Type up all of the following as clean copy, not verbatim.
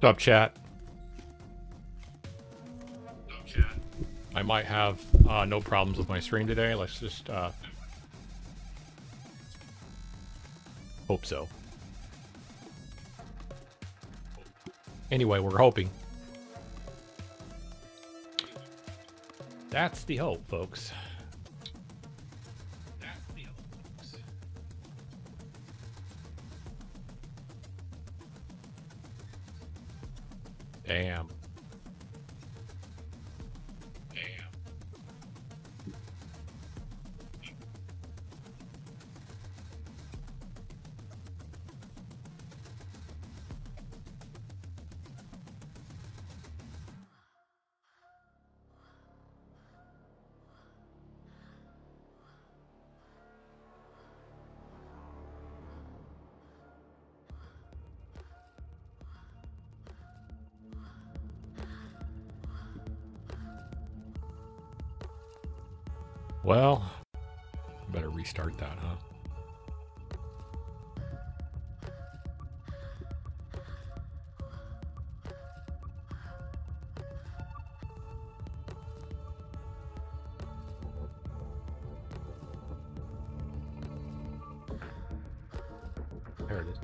What's up, chat? I might have no problems with my stream today. Let's just hope so. Anyway, we're hoping. That's the hope, folks. Damn. Well, better restart that, huh? There it is.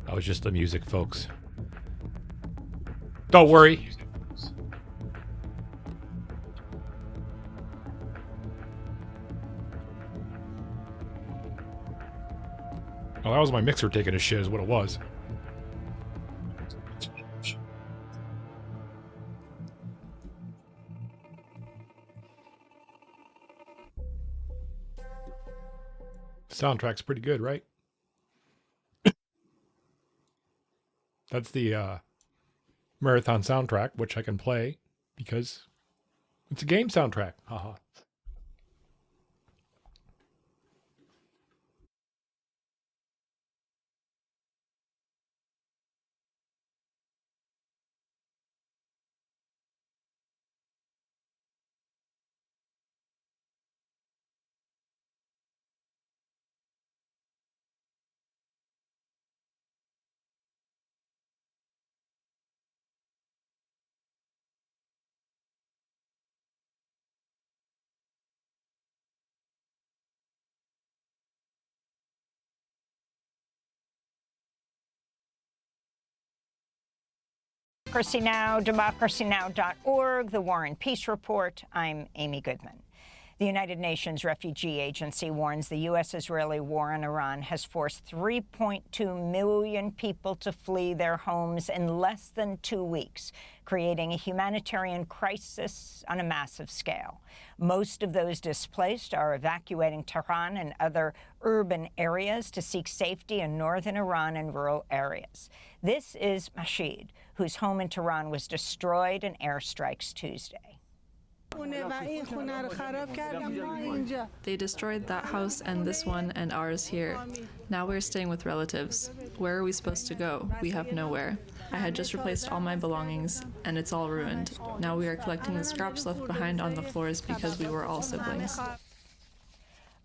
That was just the music, folks. Don't worry. Oh, that was my mixer taking a shit is what it was. Soundtrack's pretty good, right? That's the marathon soundtrack, which I can play because it's a game soundtrack. Haha. DemocracyNow.org, The War and Peace Report. I'm Amy Goodman. The United Nations Refugee Agency warns the U.S.-Israeli war in Iran has forced 3.2 million people to flee their homes in less than 2 weeks, creating a humanitarian crisis on a massive scale. Most of those displaced are evacuating Tehran and other urban areas to seek safety in northern Iran and rural areas. This is Mashid, whose home in Tehran was destroyed in airstrikes Tuesday. They destroyed that house and this one and ours here. Now we're staying with relatives. Where are we supposed to go? We have nowhere. I had just replaced all my belongings, and it's all ruined. Now we are collecting the scraps left behind on the floors because we were all siblings.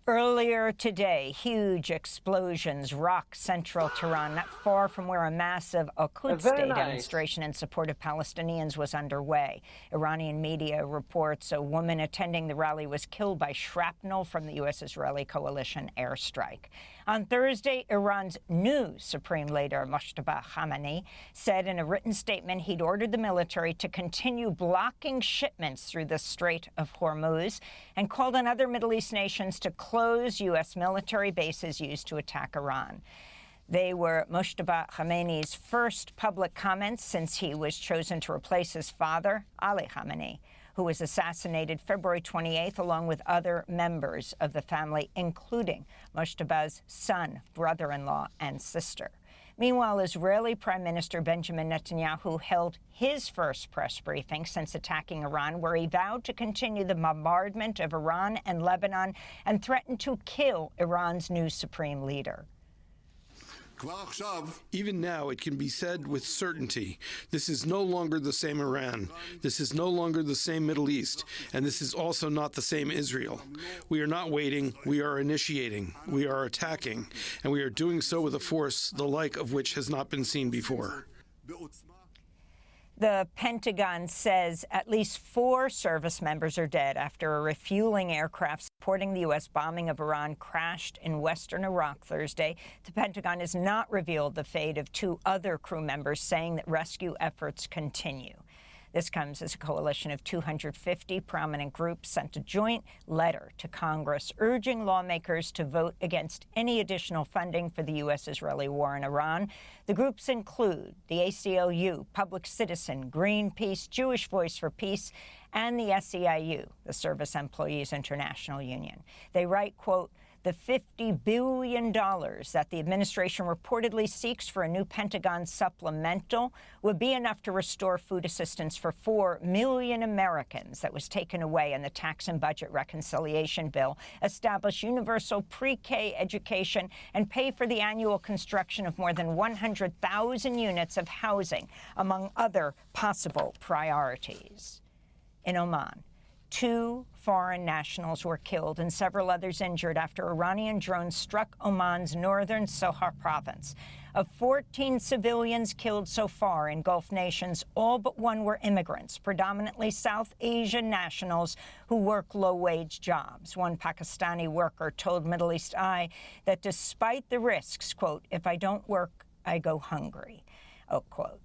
Earlier today, huge explosions rocked central Tehran, not far from where a massive Quds Day demonstration in support of Palestinians was underway. Iranian media reports a woman attending the rally was killed by shrapnel from the U.S.-Israeli coalition airstrike. On Thursday, Iran's new supreme leader, Mojtaba Khamenei, said in a written statement he'd ordered the military to continue blocking shipments through the Strait of Hormuz and called on other Middle East nations to close U.S. military bases used to attack Iran. They were Mojtaba Khamenei's first public comments since he was chosen to replace his father, Ali Khamenei, who was assassinated February 28th, along with other members of the family, including Mojtaba's son, brother-in-law, and sister. Meanwhile, Israeli Prime Minister Benjamin Netanyahu held his first press briefing since attacking Iran, where he vowed to continue the bombardment of Iran and Lebanon and threatened to kill Iran's new supreme leader. Even now, it can be said with certainty, this is no longer the same Iran, this is no longer the same Middle East, and this is also not the same Israel. We are not waiting, we are initiating, we are attacking, and we are doing so with a force the like of which has not been seen before. The Pentagon says at least 4 service members are dead after a refueling aircraft supporting the U.S. bombing of Iran crashed in western Iraq Thursday. The Pentagon has not revealed the fate of 2 other crew members, saying that rescue efforts continue. This comes as a coalition of 250 prominent groups sent a joint letter to Congress urging lawmakers to vote against any additional funding for the U.S.-Israeli war in Iran. The groups include the ACLU, Public Citizen, Greenpeace, Jewish Voice for Peace, and the SEIU, the Service Employees International Union. They write, quote, the $50 billion that the administration reportedly seeks for a new Pentagon supplemental would be enough to restore food assistance for 4 million Americans that was taken away in the tax and budget reconciliation bill, establish universal pre-K education, and pay for the annual construction of more than 100,000 units of housing, among other possible priorities. In Oman, 2 foreign nationals were killed and several others injured after Iranian drones struck Oman's northern Sohar province. Of 14 civilians killed so far in Gulf nations, all but 1 were immigrants, predominantly South Asian nationals who work low-wage jobs. One Pakistani worker told Middle East Eye that despite the risks, quote, if I don't work, I go hungry, oh, quote.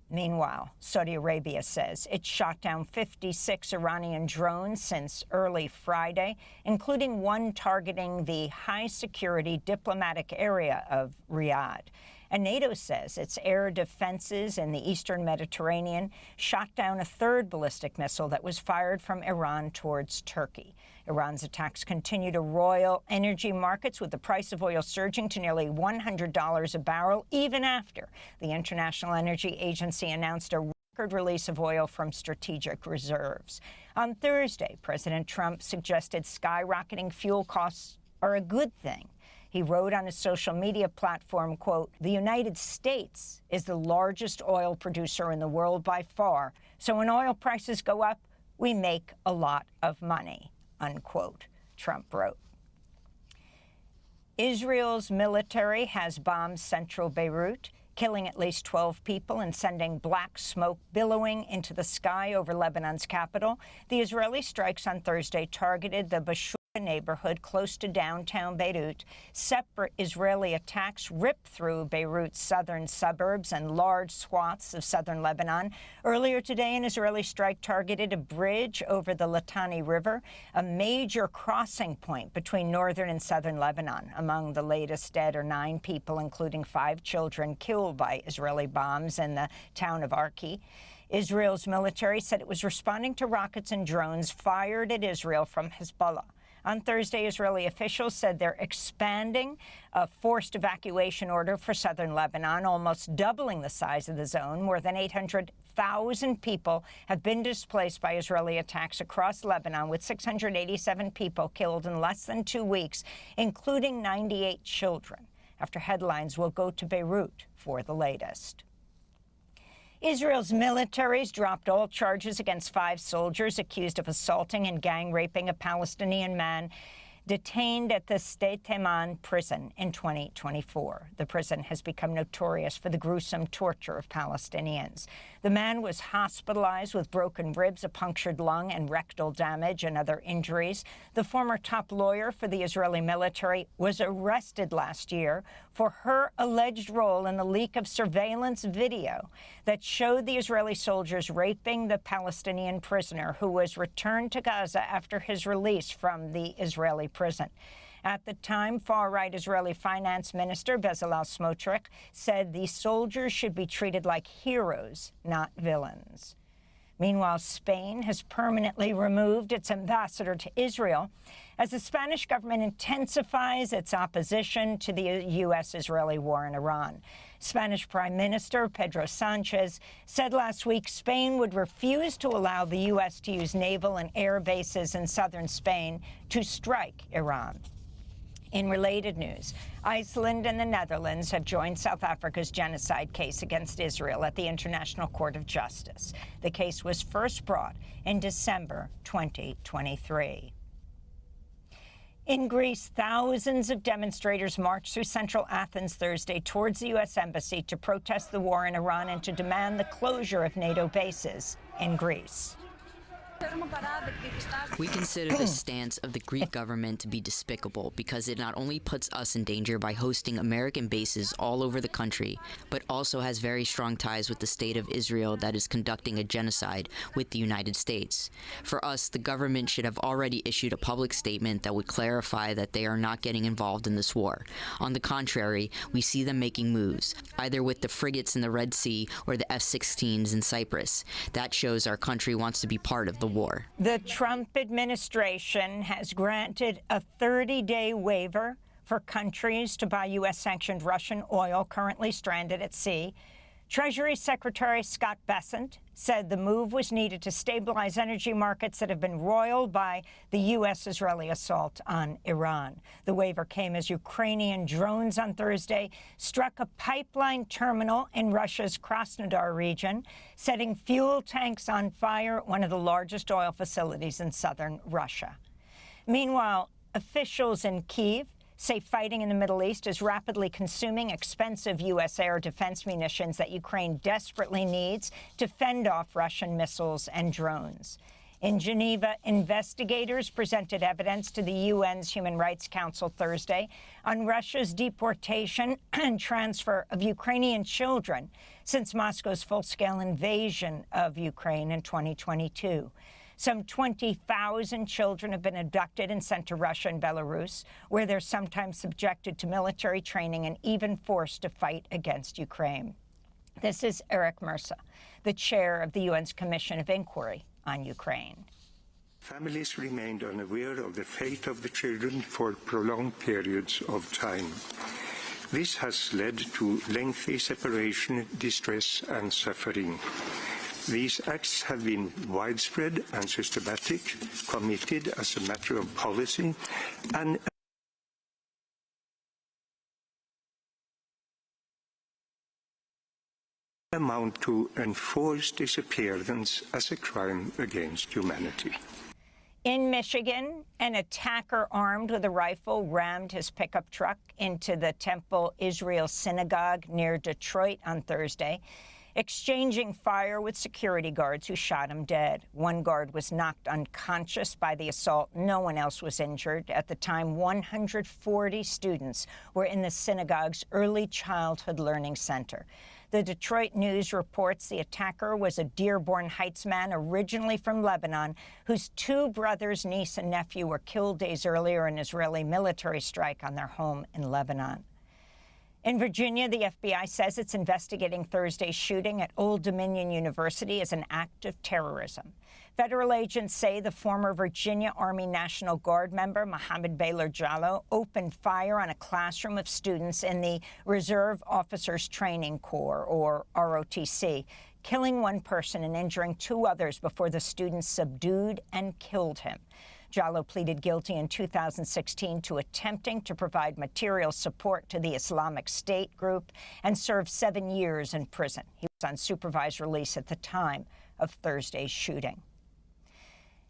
Meanwhile, Saudi Arabia says it shot down 56 Iranian drones since early Friday, including one targeting the high-security diplomatic area of Riyadh. And NATO says its air defenses in the eastern Mediterranean shot down a 3rd ballistic missile that was fired from Iran towards Turkey. Iran's attacks continue to roil energy markets, with the price of oil surging to nearly $100 a barrel, even after the International Energy Agency announced a record release of oil from strategic reserves. On Thursday, President Trump suggested skyrocketing fuel costs are a good thing. He wrote on his social media platform, quote, the United States is the largest oil producer in the world by far, so when oil prices go up, we make a lot of money, unquote, Trump wrote. Israel's military has bombed central Beirut, killing at least 12 people and sending black smoke billowing into the sky over Lebanon's capital. The Israeli strikes on Thursday targeted the Bashur neighborhood close to downtown Beirut. Separate Israeli attacks ripped through Beirut's southern suburbs and large swaths of southern Lebanon. Earlier today, an Israeli strike targeted a bridge over the Litani River, a major crossing point between northern and southern Lebanon. Among the latest dead are 9 people, including 5 children, killed by Israeli bombs in the town of Arki. Israel's military said it was responding to rockets and drones fired at Israel from Hezbollah. On Thursday, Israeli officials said they're expanding a forced evacuation order for southern Lebanon, almost doubling the size of the zone. More than 800,000 people have been displaced by Israeli attacks across Lebanon, with 687 people killed in less than 2 weeks, including 98 children. After headlines, we'll go to Beirut for the latest. Israel's military's dropped all charges against 5 soldiers accused of assaulting and gang-raping a Palestinian man detained at the Sde Teman prison in 2024. The prison has become notorious for the gruesome torture of Palestinians. The man was hospitalized with broken ribs, a punctured lung, and rectal damage and other injuries. The former top lawyer for the Israeli military was arrested last year for her alleged role in the leak of surveillance video that showed the Israeli soldiers raping the Palestinian prisoner who was returned to Gaza after his release from the Israeli prison. At the time, far-right Israeli Finance Minister Bezalel Smotrich said the soldiers should be treated like heroes, not villains. Meanwhile, Spain has permanently removed its ambassador to Israel as the Spanish government intensifies its opposition to the U.S.-Israeli war in Iran. Spanish Prime Minister Pedro Sanchez said last week Spain would refuse to allow the U.S. to use naval and air bases in southern Spain to strike Iran. In related news, Iceland and the Netherlands have joined South Africa's genocide case against Israel at the International Court of Justice. The case was first brought in December 2023. In Greece, thousands of demonstrators marched through central Athens Thursday towards the U.S. Embassy to protest the war in Iran and to demand the closure of NATO bases in Greece. We consider the stance of the Greek government to be despicable because it not only puts us in danger by hosting American bases all over the country, but also has very strong ties with the state of Israel that is conducting a genocide with the United States. For us, the government should have already issued a public statement that would clarify that they are not getting involved in this war. On the contrary, we see them making moves, either with the frigates in the Red Sea or the F-16s in Cyprus. That shows our country wants to be part of the war. The Trump administration has granted a 30-day waiver for countries to buy U.S.-sanctioned Russian oil currently stranded at sea. Treasury Secretary Scott Bessent said the move was needed to stabilize energy markets that have been roiled by the U.S.-Israeli assault on Iran. The waiver came as Ukrainian drones on Thursday struck a pipeline terminal in Russia's Krasnodar region, setting fuel tanks on fire at one of the largest oil facilities in southern Russia. Meanwhile, officials in Kyiv say fighting in the Middle East is rapidly consuming expensive U.S. air defense munitions that Ukraine desperately needs to fend off Russian missiles and drones. In Geneva, investigators presented evidence to the UN's Human Rights Council Thursday on Russia's deportation and transfer of Ukrainian children since Moscow's full-scale invasion of Ukraine in 2022. Some 20,000 children have been abducted and sent to Russia and Belarus, where they're sometimes subjected to military training and even forced to fight against Ukraine. This is Eric Mersa, the chair of the UN's Commission of Inquiry on Ukraine. Families remained unaware of the fate of the children for prolonged periods of time. This has led to lengthy separation, distress, and suffering. These acts have been widespread and systematic, committed as a matter of policy, and amount to enforced disappearance as a crime against humanity. In Michigan, an attacker armed with a rifle rammed his pickup truck into the Temple Israel Synagogue near Detroit on Thursday, exchanging fire with security guards who shot him dead. One guard was knocked unconscious by the assault. No one else was injured. At the time, 140 students were in the synagogue's early childhood learning center. The Detroit News reports the attacker was a Dearborn Heights man originally from Lebanon, whose two brothers, niece, and nephew were killed days earlier in an Israeli military strike on their home in Lebanon. In Virginia, the FBI says it's investigating Thursday's shooting at Old Dominion University as an act of terrorism. Federal agents say the former Virginia Army National Guard member, Mohammed Baylor Jallo, opened fire on a classroom of students in the Reserve Officers Training Corps, or ROTC, killing one person and injuring two others before the students subdued and killed him. Jallo pleaded guilty in 2016 to attempting to provide material support to the Islamic State group and served 7 years in prison. He was on supervised release at the time of Thursday's shooting.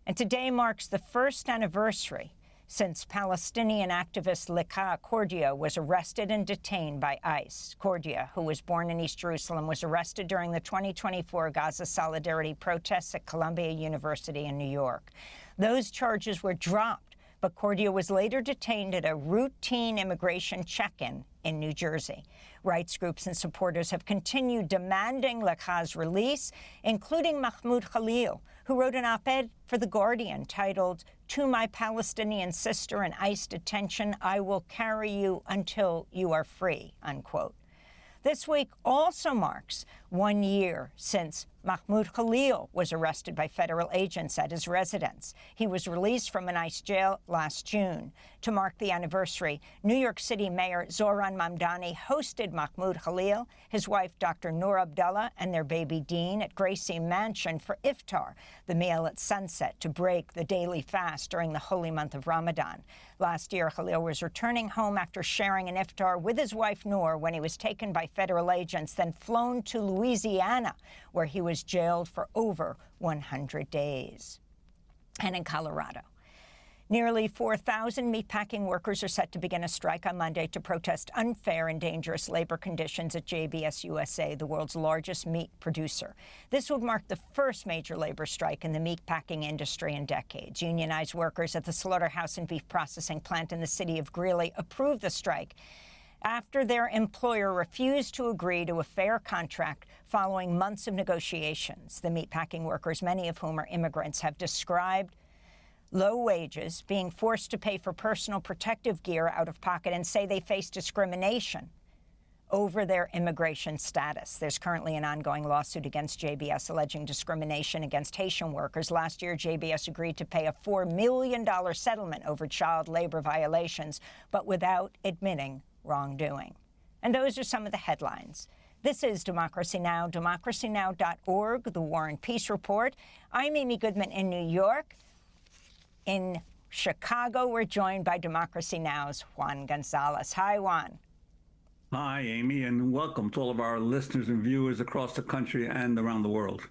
And today marks the first anniversary since Palestinian activist Lika Cordia was arrested and detained by ICE. Cordia, who was born in East Jerusalem, was arrested during the 2024 Gaza Solidarity protests at Columbia University in New York. Those charges were dropped but Cordia was later detained at a routine immigration check-in in New Jersey. Rights groups and supporters have continued demanding Lekha's release, including Mahmoud Khalil, who wrote an op-ed for The Guardian titled, "To my Palestinian sister in ICE detention, I will carry you until you are free," unquote. This week also marks 1 year since Mahmoud Khalil was arrested by federal agents at his residence. He was released from an ICE jail last June. To mark the anniversary, New York City Mayor Zohran Mamdani hosted Mahmoud Khalil, his wife Dr. Noor Abdullah, and their baby Dean at Gracie Mansion for iftar, the meal at sunset to break the daily fast during the holy month of Ramadan. Last year, Khalil was returning home after sharing an iftar with his wife Noor when he was taken by federal agents, then flown to Louisiana, where he was jailed for over 100 days. And in Colorado, nearly 4,000 meatpacking workers are set to begin a strike on Monday to protest unfair and dangerous labor conditions at JBS USA, the world's largest meat producer. This would mark the first major labor strike in the meatpacking industry in decades. Unionized workers at the slaughterhouse and beef processing plant in the city of Greeley approved the strike after their employer refused to agree to a fair contract following months of negotiations. The meatpacking workers, many of whom are immigrants, have described low wages, being forced to pay for personal protective gear out of pocket, and say they face discrimination over their immigration status. There's currently an ongoing lawsuit against JBS alleging discrimination against Haitian workers. Last year, JBS agreed to pay a $4 million settlement over child labor violations, but without admitting wrongdoing. And those are some of the headlines. This is Democracy Now!, democracynow.org, the War and Peace Report. I'm Amy Goodman in New York. In Chicago, we're joined by Democracy Now!'s Juan Gonzalez. Hi, Juan. Hi, Amy, and welcome to all of our listeners and viewers across the country and around the world.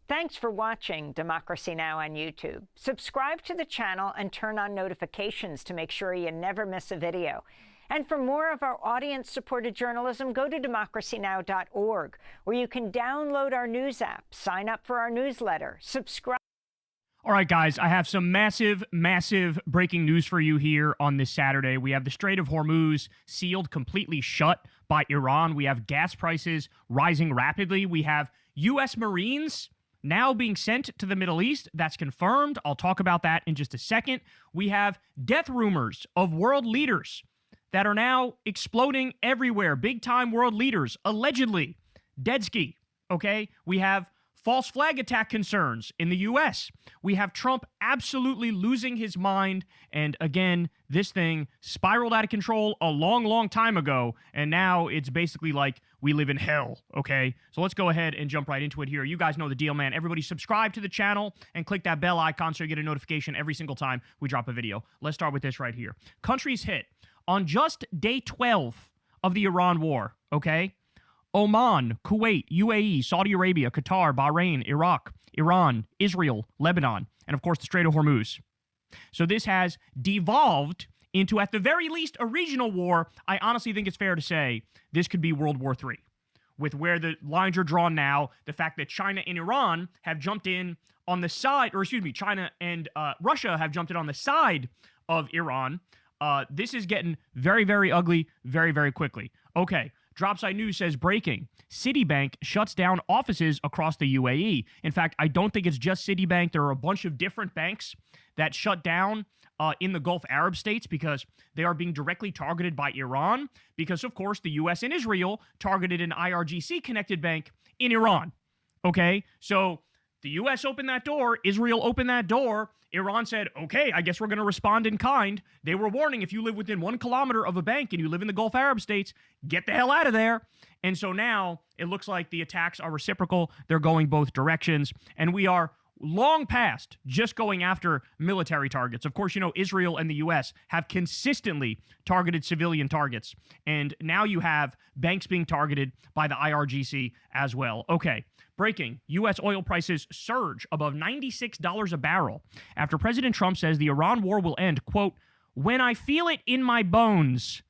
Thanks for watching Democracy Now! On YouTube. Subscribe to the channel and turn on notifications to make sure you never miss a video. And for more of our audience-supported journalism, go to democracynow.org, where you can download our news app, sign up for our newsletter, subscribe. All right, guys, I have some massive, massive breaking news for you here on this Saturday. We have the Strait of Hormuz sealed, completely shut by Iran. We have gas prices rising rapidly. We have U.S. Marines now being sent to the Middle East. That's confirmed. I'll talk about that in just a second. We have death rumors of world leaders that are now exploding everywhere. Big-time world leaders, allegedly. Deadski, okay? We have false flag attack concerns in the U.S. We have Trump absolutely losing his mind. And again, this thing spiraled out of control a long, long time ago. And now it's basically like we live in hell, okay? So let's go ahead and jump right into it here. You guys know the deal, man. Everybody subscribe to the channel and click that bell icon so you get a notification every single time we drop a video. Let's start with this right here. Countries hit on just day 12 of the Iran war, okay? Oman, Kuwait, UAE, Saudi Arabia, Qatar, Bahrain, Iraq, Iran, Israel, Lebanon, and of course the Strait of Hormuz. So this has devolved into, at the very least, a regional war. I honestly think it's fair to say this could be World War III. With where the lines are drawn now, the fact that China and Iran have jumped in on the side, or excuse me, China and Russia have jumped in on the side of Iran. This is getting very, very ugly very, very quickly. Okay, Dropside News says, breaking, Citibank shuts down offices across the UAE. In fact, I don't think it's just Citibank. There are a bunch of different banks that shut down in the Gulf Arab states because they are being directly targeted by Iran because, of course, the U.S. and Israel targeted an IRGC-connected bank in Iran. Okay, so the U.S. opened that door, Israel opened that door, Iran said, okay, I guess we're going to respond in kind. They were warning, if you live within 1 kilometer of a bank and you live in the Gulf Arab states, get the hell out of there. And so now it looks like the attacks are reciprocal. They're going both directions. And we are long past just going after military targets. Of course, you know, Israel and the U.S. have consistently targeted civilian targets. And now you have banks being targeted by the IRGC as well. Okay. Breaking, U.S. oil prices surge above $96 a barrel after President Trump says the Iran war will end, quote, when I feel it in my bones,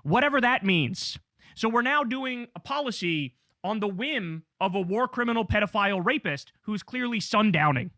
whatever that means. So we're now doing a policy on the whim of a war criminal pedophile rapist who's clearly sundowning.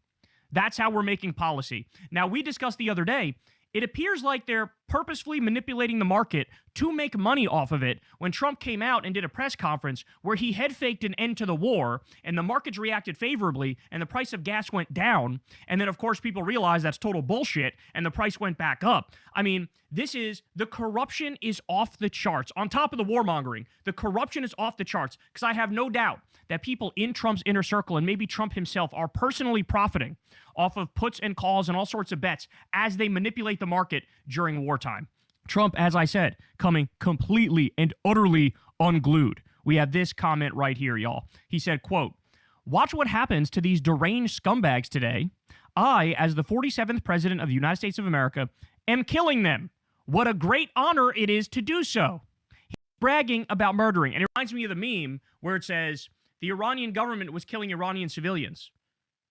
That's how we're making policy. Now, we discussed the other day, it appears like they're purposefully manipulating the market to make money off of it. When Trump came out and did a press conference where he head faked an end to the war and the markets reacted favorably and the price of gas went down, and then of course people realized that's total bullshit and the price went back up. I mean, the corruption is off the charts. On top of the warmongering, the corruption is off the charts, because I have no doubt that people in Trump's inner circle, and maybe Trump himself, are personally profiting off of puts and calls and all sorts of bets as they manipulate the market during wartime. Trump, as I said, coming completely and utterly unglued. We have this comment right here, y'all. He said, quote, "Watch what happens to these deranged scumbags today. I, as the 47th president of the United States of America, am killing them. What a great honor it is to do so." He's bragging about murdering. And it reminds me of the meme where it says, the Iranian government was killing Iranian civilians,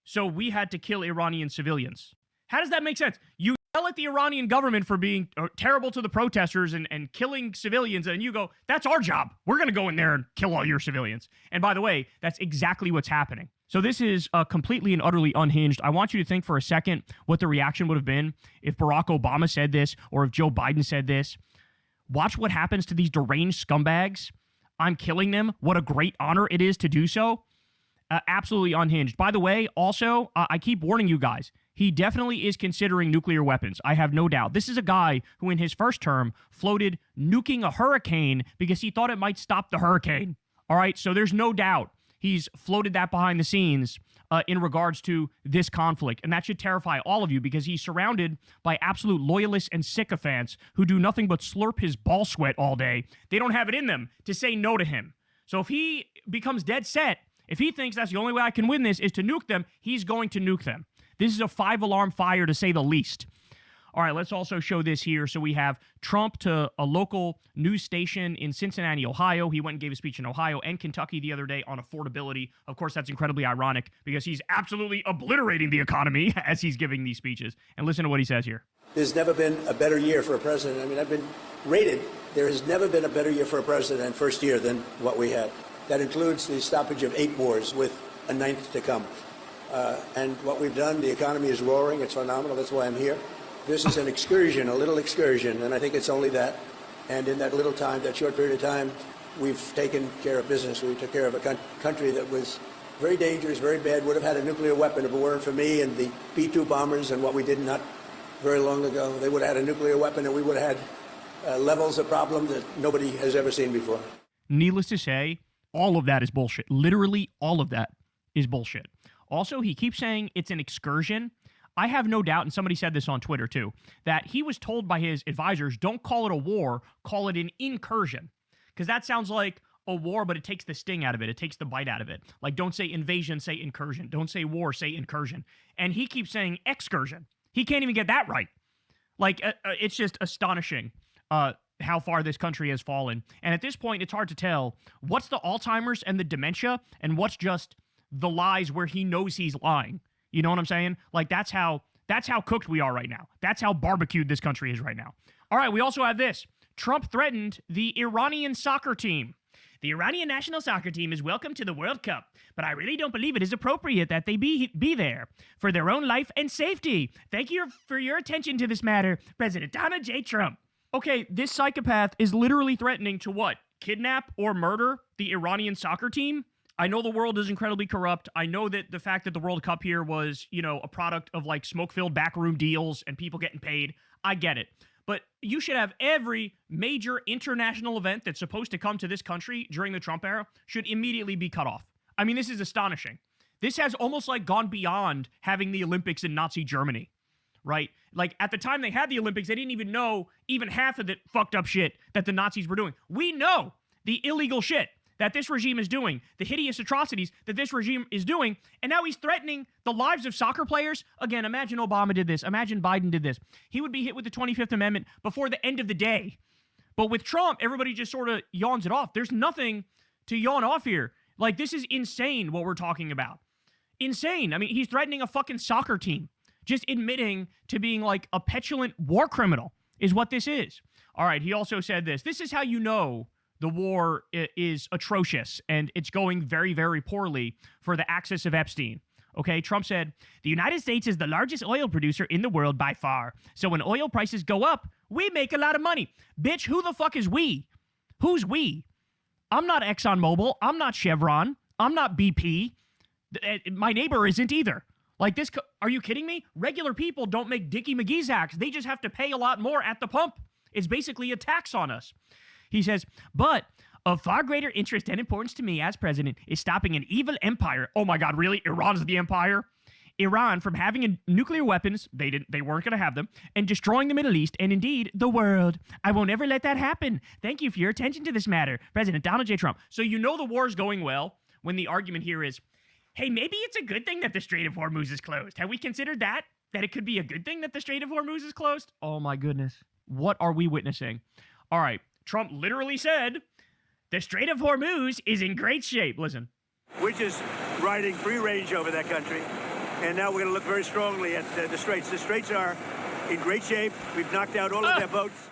so we had to kill Iranian civilians. How does that make sense? You yell at the Iranian government for being terrible to the protesters and killing civilians, and you go, that's our job. We're going to go in there and kill all your civilians. And by the way, that's exactly what's happening. So this is completely and utterly unhinged. I want you to think for a second what the reaction would have been if Barack Obama said this or if Joe Biden said this. Watch what happens to these deranged scumbags. I'm killing them. What a great honor it is to do so. Absolutely unhinged. By the way, also, I keep warning you guys, he definitely is considering nuclear weapons. I have no doubt. This is a guy who in his first term floated nuking a hurricane because he thought it might stop the hurricane. All right, so there's no doubt he's floated that behind the scenes in regards to this conflict. And that should terrify all of you, because he's surrounded by absolute loyalists and sycophants who do nothing but slurp his ball sweat all day. They don't have it in them to say no to him. So if he becomes dead set, if he thinks that's the only way I can win this is to nuke them, he's going to nuke them. This is a 5-alarm fire, to say the least. All right, let's also show this here. So we have Trump to a local news station in Cincinnati, Ohio. He went and gave a speech in Ohio and Kentucky the other day on affordability. Of course, that's incredibly ironic because he's absolutely obliterating the economy as he's giving these speeches. And listen to what he says here. There's never been a better year for a president. I mean, I've been rated. There has never been a better year for a president first year than what we had. That includes the stoppage of 8 wars with a 9th to come. And what we've done, the economy is roaring. It's phenomenal. That's why I'm here. This is an excursion, a little excursion, and I think it's only that. And in that little time, that short period of time, we've taken care of business. We took care of a country that was very dangerous, very bad, would have had a nuclear weapon if it weren't for me and the B-2 bombers and what we did not very long ago. They would have had a nuclear weapon, and we would have had levels of problem that nobody has ever seen before. Needless to say, all of that is bullshit. Literally all of that is bullshit. Also, he keeps saying it's an excursion. I have no doubt, and somebody said this on Twitter too, that he was told by his advisors, don't call it a war, call it an incursion. Because that sounds like a war, but it takes the sting out of it. It takes the bite out of it. Like, don't say invasion, say incursion. Don't say war, say incursion. And he keeps saying excursion. He can't even get that right. Like, it's just astonishing how far this country has fallen. And at this point, it's hard to tell what's the Alzheimer's and the dementia and what's just the lies where he knows he's lying. You know what I'm saying? Like, that's how cooked we are right now. That's how barbecued this country is right now. All right, we also have this. Trump threatened the Iranian soccer team. The Iranian national soccer team is welcome to the World Cup, but I really don't believe it is appropriate that they be there for their own life and safety. Thank you for your attention to this matter, President Donald J. Trump. Okay, this psychopath is literally threatening to what? Kidnap or murder the Iranian soccer team? I know the world is incredibly corrupt. I know that the fact that the World Cup here was, a product of like smoke-filled backroom deals and people getting paid. I get it. But you should have every major international event that's supposed to come to this country during the Trump era should immediately be cut off. I mean, this is astonishing. This has almost like gone beyond having the Olympics in Nazi Germany, right? Like at the time they had the Olympics, they didn't even know even half of the fucked up shit that the Nazis were doing. We know the illegal shit that this regime is doing, the hideous atrocities that this regime is doing, and now he's threatening the lives of soccer players. Again, imagine Obama did this. Imagine Biden did this. He would be hit with the 25th Amendment before the end of the day. But with Trump, everybody just sort of yawns it off. There's nothing to yawn off here. Like, this is insane what we're talking about. Insane. I mean, he's threatening a fucking soccer team. Just admitting to being like a petulant war criminal is what this is. All right, he also said this. This is how you know the war is atrocious and it's going very, very poorly for the axis of Epstein. Okay, Trump said, the United States is the largest oil producer in the world by far. So when oil prices go up, we make a lot of money. Bitch, who the fuck is we? Who's we? I'm not ExxonMobil. I'm not Chevron. I'm not BP. My neighbor isn't either. Like this, are you kidding me? Regular people don't make Dickie McGee's acts. They just have to pay a lot more at the pump. It's basically a tax on us. He says, but of far greater interest and importance to me as president is stopping an evil empire. Oh my God, really? Iran's the empire? Iran from having nuclear weapons, they weren't going to have them, and destroying the Middle East and indeed the world. I won't ever let that happen. Thank you for your attention to this matter, President Donald J. Trump. So you know the war is going well when the argument here is, hey, maybe it's a good thing that the Strait of Hormuz is closed. Have we considered that? That it could be a good thing that the Strait of Hormuz is closed? Oh my goodness. What are we witnessing? All right. Trump literally said, the Strait of Hormuz is in great shape. Listen. We're just riding free range over that country. And now we're going to look very strongly at the Straits. The Straits are in great shape. We've knocked out all of their boats.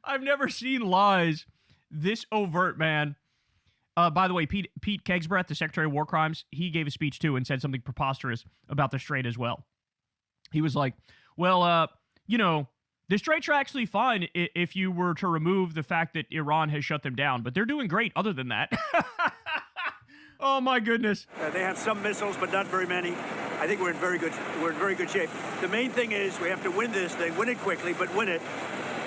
I've never seen lies this overt, man. By the way, Pete Kegsbreath, the Secretary of War Crimes, he gave a speech too and said something preposterous about the Strait as well. He was like, well, the Straits are actually fine if you were to remove the fact that Iran has shut them down, but they're doing great other than that. Oh my goodness. They have some missiles, but not very many. I think we're in very good shape. The main thing is we have to win this thing, win it quickly, but win it.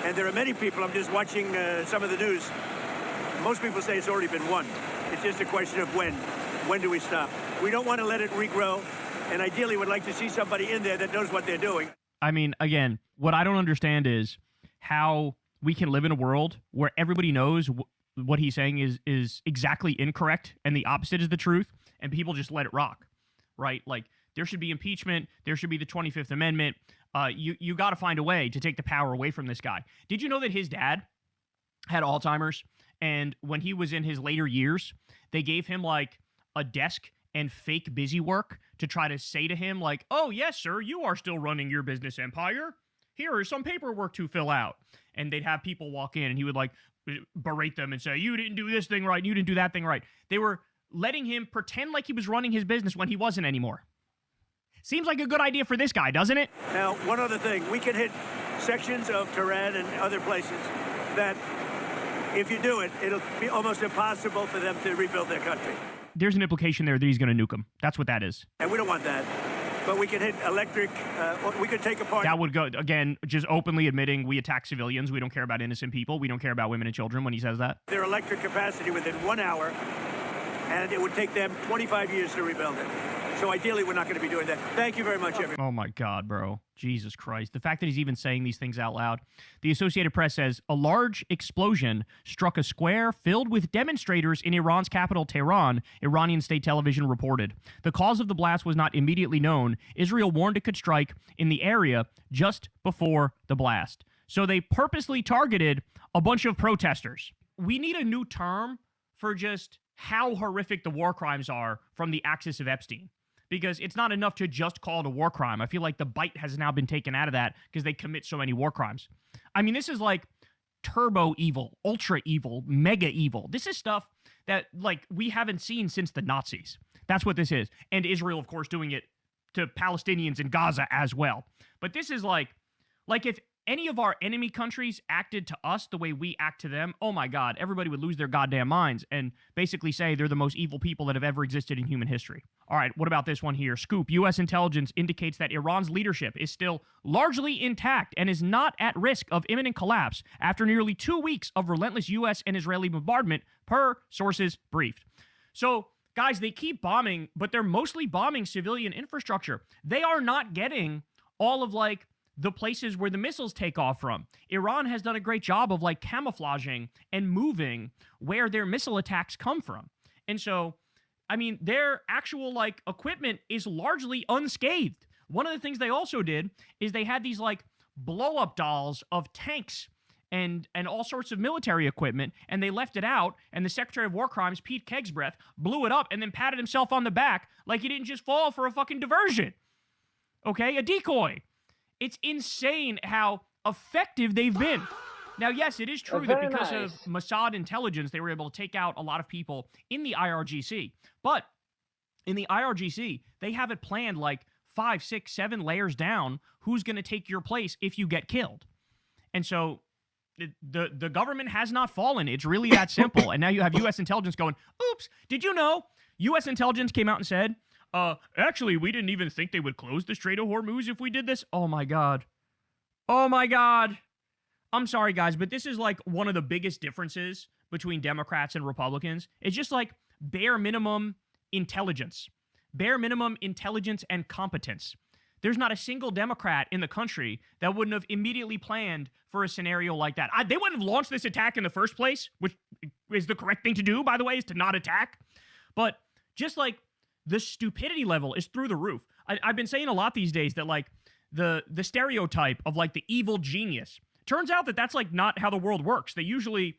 And there are many people, I'm just watching some of the news. Most people say it's already been won. It's just a question of when. When do we stop? We don't want to let it regrow, and ideally would like to see somebody in there that knows what they're doing. I mean, again, what I don't understand is how we can live in a world where everybody knows what he's saying is exactly incorrect and the opposite is the truth, and people just let it rock, right? Like, there should be impeachment. There should be the 25th Amendment. You got to find a way to take the power away from this guy. Did you know that his dad had Alzheimer's? And when he was in his later years, they gave him like a desk and fake busy work to try to say to him like, oh, yes, sir, you are still running your business empire. Here is some paperwork to fill out. And they'd have people walk in and he would like berate them and say, you didn't do this thing right. You didn't do that thing right. They were letting him pretend like he was running his business when he wasn't anymore. Seems like a good idea for this guy, doesn't it? Now, one other thing. We can hit sections of Tehran and other places that if you do it, it'll be almost impossible for them to rebuild their country. There's an implication there that he's going to nuke them. That's what that is. And we don't want that. But we can hit electric, we could take apart. That would go, again, just openly admitting we attack civilians. We don't care about innocent people. We don't care about women and children when he says that. Their electric capacity within 1 hour, and it would take them 25 years to rebuild it. So ideally, we're not going to be doing that. Thank you very much, everyone. Oh my God, bro. Jesus Christ. The fact that he's even saying these things out loud. The Associated Press says, a large explosion struck a square filled with demonstrators in Iran's capital, Tehran, Iranian state television reported. The cause of the blast was not immediately known. Israel warned it could strike in the area just before the blast. So they purposely targeted a bunch of protesters. We need a new term for just how horrific the war crimes are from the axis of Epstein. Because it's not enough to just call it a war crime. I feel like the bite has now been taken out of that because they commit so many war crimes. I mean, this is like turbo evil, ultra evil, mega evil. This is stuff that, like, we haven't seen since the Nazis. That's what this is. And Israel, of course, doing it to Palestinians in Gaza as well. But this is like if any of our enemy countries acted to us the way we act to them, oh my God, everybody would lose their goddamn minds and basically say they're the most evil people that have ever existed in human history. All right, what about this one here? Scoop, U.S. intelligence indicates that Iran's leadership is still largely intact and is not at risk of imminent collapse after nearly 2 weeks of relentless U.S. and Israeli bombardment, per sources briefed. So, guys, they keep bombing, but they're mostly bombing civilian infrastructure. They are not getting all of, like, the places where the missiles take off from. Iran has done a great job of like camouflaging and moving where their missile attacks come from. And so, I mean, their actual like equipment is largely unscathed. One of the things they also did is they had these like blow up dolls of tanks and all sorts of military equipment, and they left it out, and the Secretary of War Crimes, Pete Kegsbreath, blew it up and then patted himself on the back like he didn't just fall for a fucking diversion. Okay, a decoy. It's insane how effective they've been. Now, yes, it is true that because of Mossad intelligence, they were able to take out a lot of people in the IRGC. But In the IRGC, they have it planned like 5, 6, 7 layers down who's going to take your place if you get killed. And so the government has not fallen. It's really that simple. And now you have U.S. intelligence going, oops, did you know? U.S. intelligence came out and said, actually, we didn't even think they would close the Strait of Hormuz if we did this. Oh, my God. Oh, my God. I'm sorry, guys, but this is like one of the biggest differences between Democrats and Republicans. It's just like bare minimum intelligence. Bare minimum intelligence and competence. There's not a single Democrat in the country that wouldn't have immediately planned for a scenario like that. They wouldn't have launched this attack in the first place, which is the correct thing to do, by the way, is to not attack. But just like the stupidity level is through the roof. I've been saying a lot these days that like the stereotype of like the evil genius. Turns out that that's like not how the world works. They usually,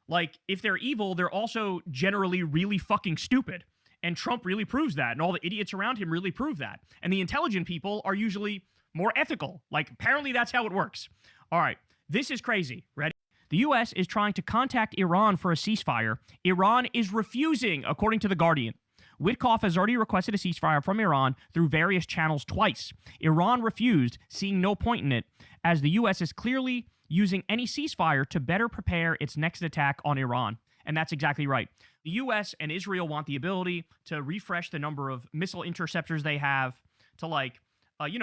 like, if they're evil, they're also generally really fucking stupid. And Trump really proves that, and all the idiots around him really prove that. And the intelligent people are usually more ethical. Like, apparently that's how it works. All right, this is crazy. Ready? The U.S. is trying to contact Iran for a ceasefire. Iran is refusing, according to The Guardian. Witkoff has already requested a ceasefire from Iran through various channels twice. Iran refused, seeing no point in it, as the U.S. is clearly using any ceasefire to better prepare its next attack on Iran. And that's exactly right. The U.S. and Israel want the ability to refresh the number of missile interceptors they have, to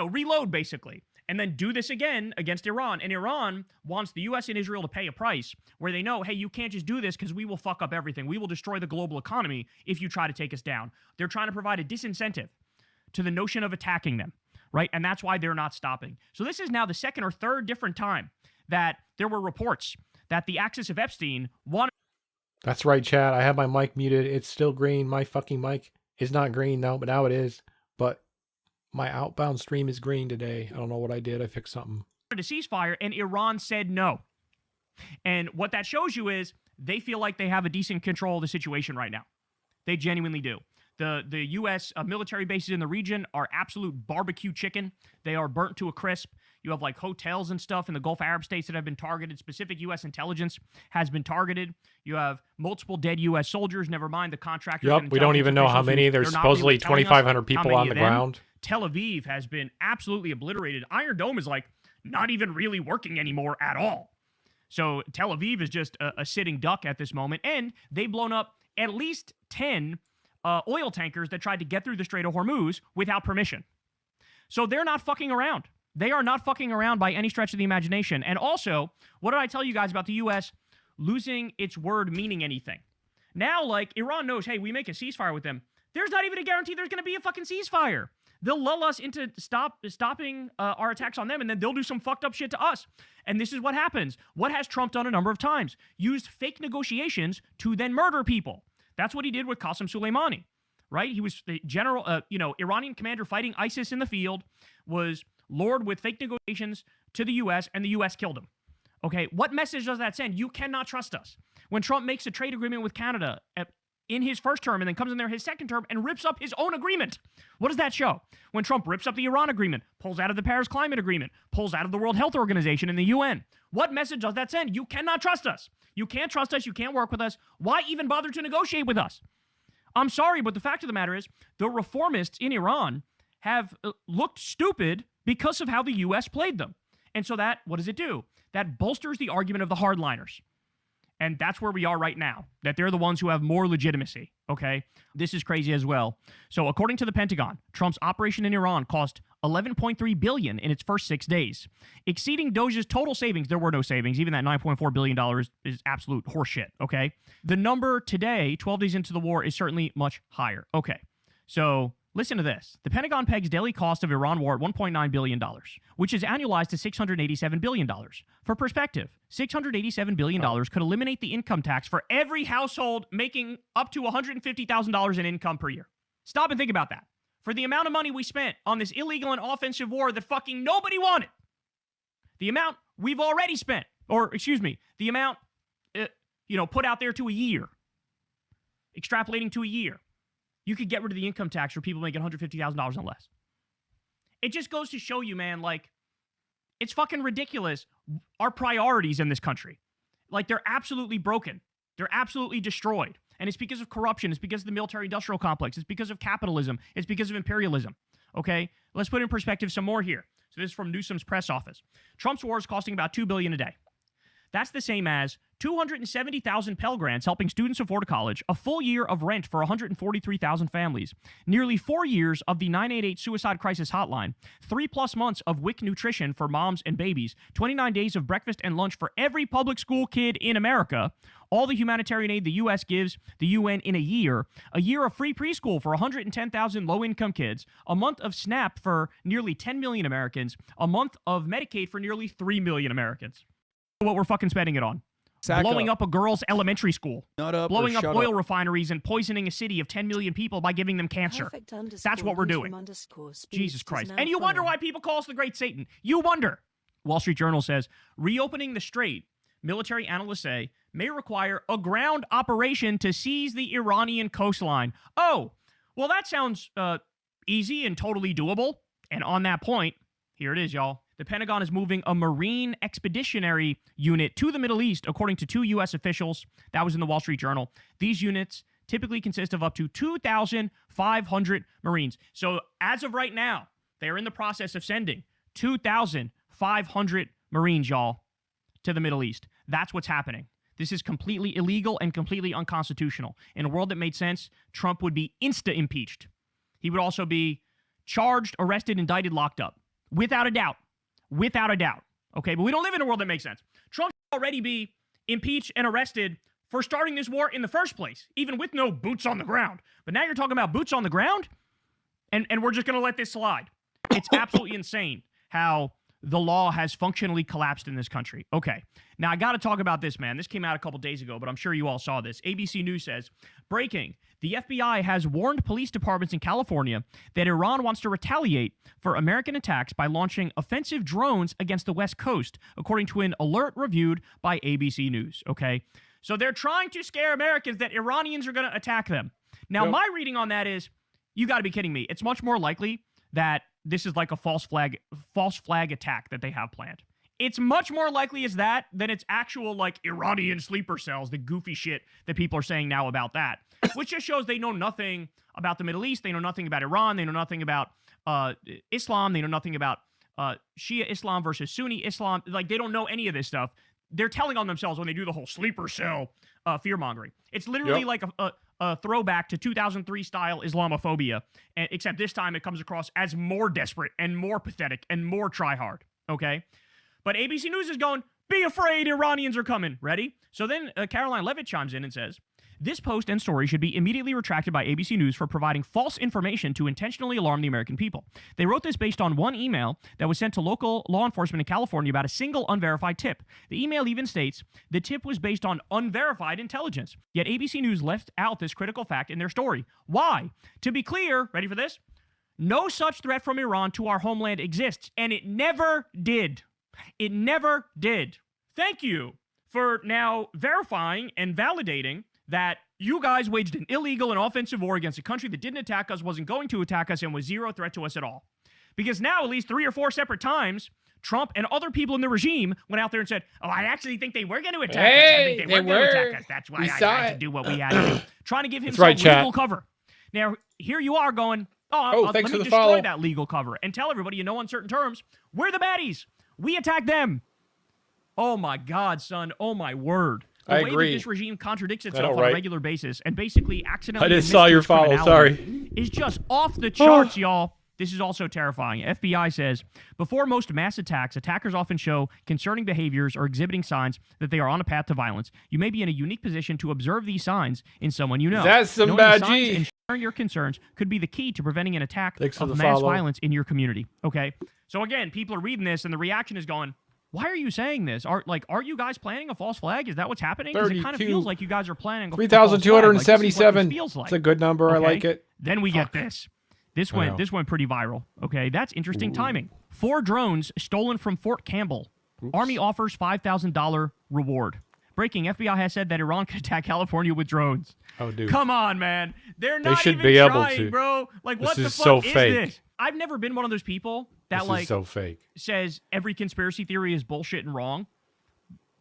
reload basically, and then do this again against Iran. And Iran wants the U.S. and Israel to pay a price where they know, hey, you can't just do this because we will fuck up everything. We will destroy the global economy if you try to take us down. They're trying to provide a disincentive to the notion of attacking them, right? And that's why they're not stopping. So this is now the second or third different time that there were reports that the axis of Epstein wanted. That's right, chat. I have my mic muted. It's still green. My fucking mic is not green now, but now it is. But my outbound stream is green today. I don't know what I did. I fixed something. A ceasefire, and Iran said no. And what that shows you is they feel like they have a decent control of the situation right now. They genuinely do. The U.S. Military bases in the region are absolute barbecue chicken. They are burnt to a crisp. You have like hotels and stuff in the Gulf Arab states that have been targeted. Specific U.S. intelligence has been targeted. You have multiple dead U.S. soldiers, never mind the contractors. Yep, we don't even know how many. There's supposedly 2,500 people on the ground. Tel Aviv has been absolutely obliterated. Iron Dome is like not even really working anymore at all. So Tel Aviv is just a sitting duck at this moment. And they've blown up at least 10 oil tankers that tried to get through the Strait of Hormuz without permission. So they're not fucking around. They are not fucking around by any stretch of the imagination. And also, what did I tell you guys about the U.S. losing its word meaning anything? Now, like, Iran knows, hey, we make a ceasefire with them. There's not even a guarantee there's going to be a fucking ceasefire. They'll lull us into stopping our attacks on them, and then they'll do some fucked up shit to us. And this is what happens. What has Trump done a number of times? Used fake negotiations to then murder people. That's what he did with Qasem Soleimani, right? He was the general, Iranian commander fighting ISIS in the field, was lured with fake negotiations to the U.S., and the U.S. killed him. Okay, what message does that send? You cannot trust us. When Trump makes a trade agreement with Canada in his first term and then comes in there his second term and rips up his own agreement, what does that show? When Trump rips up the Iran agreement, pulls out of the Paris Climate Agreement, pulls out of the World Health Organization and the UN, what message does that send? You cannot trust us. You can't trust us. You can't work with us. Why even bother to negotiate with us? I'm sorry, but the fact of the matter is the reformists in Iran have looked stupid because of how the U.S. played them. And so that, what does it do? That bolsters the argument of the hardliners. And that's where we are right now, that they're the ones who have more legitimacy, okay? This is crazy as well. So according to the Pentagon, Trump's operation in Iran cost $11.3 billion in its first 6 days, exceeding Doge's total savings. There were no savings. Even that $9.4 billion is absolute horseshit, okay? The number today, 12 days into the war, is certainly much higher. Okay, so listen to this. The Pentagon pegs daily cost of Iran war at $1.9 billion, which is annualized to $687 billion. For perspective, $687 billion could eliminate the income tax for every household making up to $150,000 in income per year. Stop and think about that. For the amount of money we spent on this illegal and offensive war that fucking nobody wanted, the amount we've already spent, the amount, put out there to a year, extrapolating to a year, you could get rid of the income tax for people making $150,000 and less. It just goes to show you, man, like, it's fucking ridiculous. Our priorities in this country, like, they're absolutely broken. They're absolutely destroyed. And it's because of corruption. It's because of the military-industrial complex. It's because of capitalism. It's because of imperialism. Okay? Let's put in perspective some more here. So this is from Newsom's press office. Trump's war is costing about $2 billion a day. That's the same as 270,000 Pell Grants helping students afford college, a full year of rent for 143,000 families, nearly 4 years of the 988 suicide crisis hotline, 3+ months of WIC nutrition for moms and babies, 29 days of breakfast and lunch for every public school kid in America, all the humanitarian aid the U.S. gives the UN in a year of free preschool for 110,000 low-income kids, a month of SNAP for nearly 10 million Americans, a month of Medicaid for nearly 3 million Americans. What we're fucking spending it on. Blowing up a girl's elementary school. Blowing up oil refineries and poisoning a city of 10 million people by giving them cancer. That's what we're doing. Jesus Christ. And you wonder why people call us the Great Satan. You wonder. Wall Street Journal says, reopening the strait, military analysts say, may require a ground operation to seize the Iranian coastline. Oh, well, that sounds easy and totally doable. And on that point, here it is, y'all. The Pentagon is moving a Marine Expeditionary Unit to the Middle East, according to 2 U.S. officials. That was in the Wall Street Journal. These units typically consist of up to 2,500 Marines. So as of right now, they are in the process of sending 2,500 Marines, y'all, to the Middle East. That's what's happening. This is completely illegal and completely unconstitutional. In a world that made sense, Trump would be insta-impeached. He would also be charged, arrested, indicted, locked up. Without a doubt. Without a doubt. Okay, but we don't live in a world that makes sense. Trump should already be impeached and arrested for starting this war in the first place, even with no boots on the ground. But now you're talking about boots on the ground, and we're just going to let this slide. It's absolutely insane how the law has functionally collapsed in this country. Okay, now I got to talk about this, man. This came out a couple days ago, but I'm sure you all saw this. ABC News says, breaking, the FBI has warned police departments in California that Iran wants to retaliate for American attacks by launching offensive drones against the West Coast, according to an alert reviewed by ABC News, okay? So they're trying to scare Americans that Iranians are going to attack them. Now, my reading on that is, you got to be kidding me. It's much more likely that this is like a false flag attack that they have planned. It's much more likely as that than it's actual, like, Iranian sleeper cells, the goofy shit that people are saying now about that, which just shows they know nothing about the Middle East. They know nothing about Iran. They know nothing about Islam. They know nothing about Shia Islam versus Sunni Islam. Like, they don't know any of this stuff. They're telling on themselves when they do the whole sleeper cell fear-mongering. It's literally like a throwback to 2003 style Islamophobia, except this time it comes across as more desperate and more pathetic and more try-hard, okay? But ABC News is going, be afraid, Iranians are coming. Ready? So then Caroline Levitt chimes in and says, this post and story should be immediately retracted by ABC News for providing false information to intentionally alarm the American people. They wrote this based on one email that was sent to local law enforcement in California about a single unverified tip. The email even states the tip was based on unverified intelligence. Yet ABC News left out this critical fact in their story. Why? To be clear, ready for this? No such threat from Iran to our homeland exists, and it never did. It never did. Thank you for now verifying and validating that you guys waged an illegal and offensive war against a country that didn't attack us, wasn't going to attack us, and was zero threat to us at all. Because now, at least 3 or 4 separate times, Trump and other people in the regime went out there and said, oh, I actually think they were going to attack us. I think they were going to attack us. That's why I had to do what we had to do. Trying to give him some legal cover. Now, here you are going, let me destroy that legal cover and tell everybody in no uncertain terms, we're the baddies. We attack them. Oh, my God, son. Oh, my word. The way that this regime contradicts itself on a regular basis and basically accidentally I just saw your follow. Sorry. Is just off the charts, y'all. This is also terrifying. FBI says, before most mass attacks, attackers often show concerning behaviors or exhibiting signs that they are on a path to violence. You may be in a unique position to observe these signs in someone you know. That's some bad G. And sharing your concerns could be the key to preventing an attack of mass violence in your community. Okay? So again, people are reading this and the reaction is going, why are you saying this? Are you guys planning a false flag? Is that what's happening? Because it kind of feels like you guys are planning 3,277. It's a good number. I like it. Then we get this. This went pretty viral. Okay, that's interesting timing. 4 drones stolen from Fort Campbell. Oops. Army offers $5,000 reward. Breaking, FBI has said that Iran could attack California with drones. Oh, dude. Come on, man. They're not should even be trying, able to. Bro. Like, what the fuck so is fake. this? I've never been one of those people that this is so fake. says every conspiracy theory is bullshit and wrong.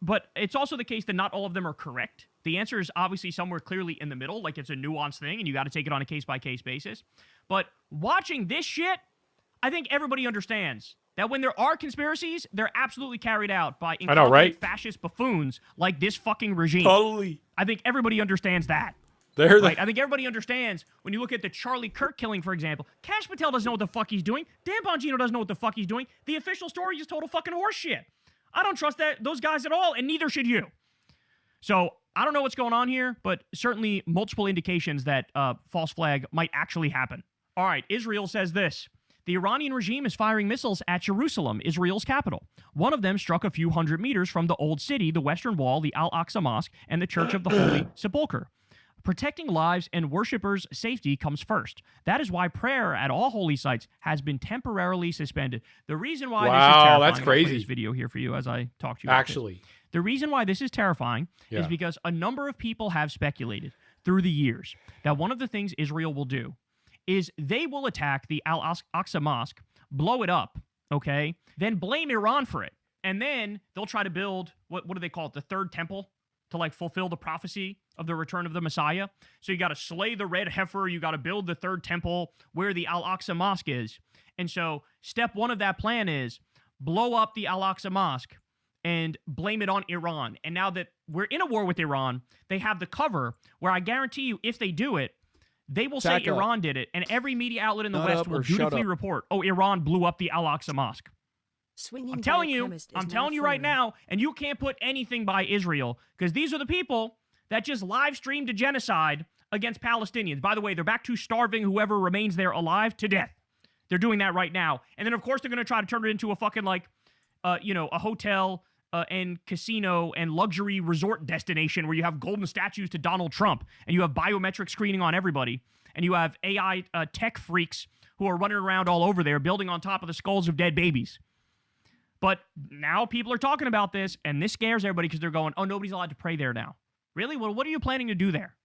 But it's also the case that not all of them are correct. The answer is obviously somewhere clearly in the middle, like it's a nuanced thing, and you got to take it on a case-by-case basis. But watching this shit, I think everybody understands that when there are conspiracies, they're absolutely carried out by incompetent fascist buffoons like this fucking regime. Totally. I think everybody understands that. Right? I think everybody understands when you look at the Charlie Kirk killing, for example. Kash Patel doesn't know what the fuck he's doing. Dan Bongino doesn't know what the fuck he's doing. The official story is total fucking horse shit. I don't trust those guys at all, and neither should you. So I don't know what's going on here, but certainly multiple indications that false flag might actually happen. All right, Israel says this. The Iranian regime is firing missiles at Jerusalem, Israel's capital. One of them struck a few hundred meters from the Old City, the Western Wall, the Al-Aqsa Mosque, and the Church of the Holy Sepulchre. Protecting lives and worshippers' safety comes first. That is why prayer at all holy sites has been temporarily suspended. The reason why this is terrifying, that's crazy. I'll play this video here for you as I talk to you. Actually, the reason why this is terrifying is because a number of people have speculated through the years that one of the things Israel will do is they will attack the Al-Aqsa Mosque, blow it up, okay, then blame Iran for it. And then they'll try to build, what do they call it, the third temple to like fulfill the prophecy of the return of the Messiah. So you got to slay the red heifer, you got to build the third temple where the Al-Aqsa Mosque is. And so step one of that plan is blow up the Al-Aqsa Mosque and blame it on Iran. And now that we're in a war with Iran, they have the cover where I guarantee you if they do it, they will say Iran did it, and every media outlet in the West will dutifully report, oh, Iran blew up the Al-Aqsa Mosque. I'm telling you right now, and you can't put anything by Israel, because these are the people that just live streamed a genocide against Palestinians. By the way, they're back to starving whoever remains there alive to death. They're doing that right now. And then, of course, they're going to try to turn it into a fucking, a hotel and casino and luxury resort destination where you have golden statues to Donald Trump and you have biometric screening on everybody and you have AI tech freaks who are running around all over there building on top of the skulls of dead babies. But now people are talking about this and this scares everybody because they're going, oh, nobody's allowed to pray there now. Really? Well, what are you planning to do there?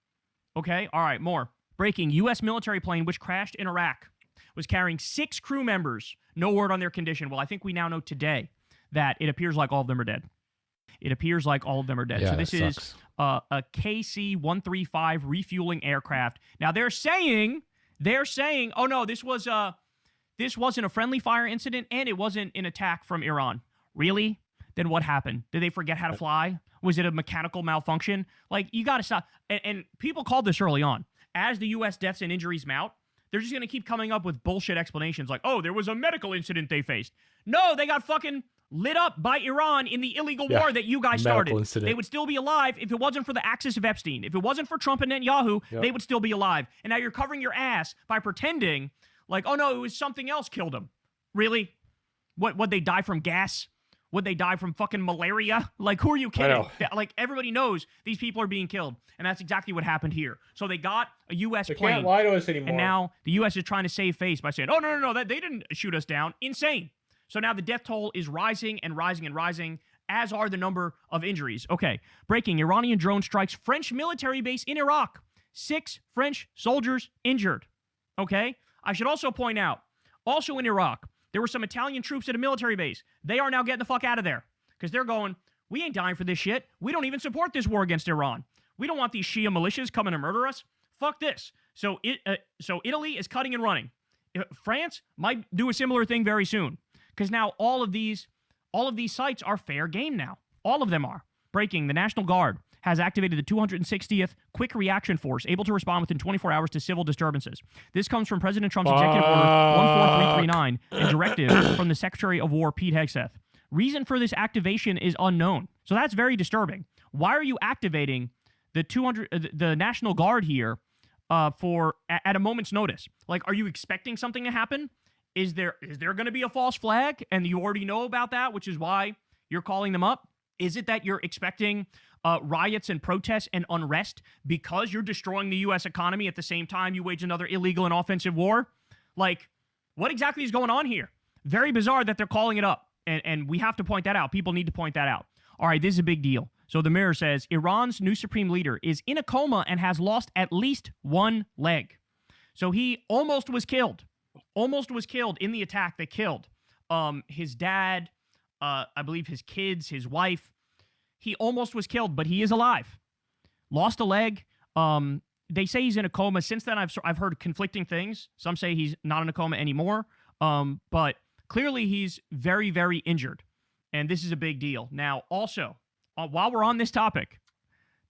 Okay, all right, more. Breaking, U.S. military plane which crashed in Iraq was carrying 6 crew members. No word on their condition. Well, I think we now know today that it appears like all of them are dead. It appears like all of them are dead. Yeah, so this is a KC-135 refueling aircraft. Now they're saying, oh no, this wasn't a friendly fire incident and it wasn't an attack from Iran. Really? Then what happened? Did they forget how to fly? Was it a mechanical malfunction? Like, you got to stop. And people called this early on. As the U.S. deaths and injuries mount, they're just going to keep coming up with bullshit explanations like, oh, there was a medical incident they faced. No, they got fucking lit up by Iran in the illegal war that you guys started. Incident. They would still be alive if it wasn't for the axis of Epstein. If it wasn't for Trump and Netanyahu, they would still be alive. And now you're covering your ass by pretending like, oh no, it was something else killed them. Really? Would they die from gas? Would they die from fucking malaria? Like, who are you kidding? Like, everybody knows these people are being killed. And that's exactly what happened here. So they got a U.S. plane. They can't lie to us anymore. And now the U.S. is trying to save face by saying, oh, no, they didn't shoot us down. Insane. So now the death toll is rising and rising and rising, as are the number of injuries. Okay, breaking. Iranian drone strikes French military base in Iraq. 6 French soldiers injured. Okay? I should also point out, also in Iraq, there were some Italian troops at a military base. They are now getting the fuck out of there because they're going, we ain't dying for this shit. We don't even support this war against Iran. We don't want these Shia militias coming to murder us. Fuck this. So Italy is cutting and running. France might do a similar thing very soon because now all of these sites are fair game now. All of them are. Breaking, the National Guard has activated the 260th Quick Reaction Force, able to respond within 24 hours to civil disturbances. This comes from President Trump's Executive Order 14339 and directive from the Secretary of War, Pete Hegseth. Reason for this activation is unknown. So that's very disturbing. Why are you activating the National Guard here at a moment's notice? Like, are you expecting something to happen? Is there going to be a false flag? And you already know about that, which is why you're calling them up? Is it that you're expecting riots and protests and unrest because you're destroying the U.S. economy at the same time you wage another illegal and offensive war? Like, what exactly is going on here? Very bizarre that they're calling it up. And we have to point that out. People need to point that out. All right, this is a big deal. So the Mirror says, Iran's new supreme leader is in a coma and has lost at least one leg. So he almost was killed. Almost was killed in the attack that killed his dad, I believe his kids, his wife. He almost was killed, but he is alive. Lost a leg. They say he's in a coma. Since then, I've heard conflicting things. Some say he's not in a coma anymore. But clearly he's very, very injured. And this is a big deal. Now, also, while we're on this topic,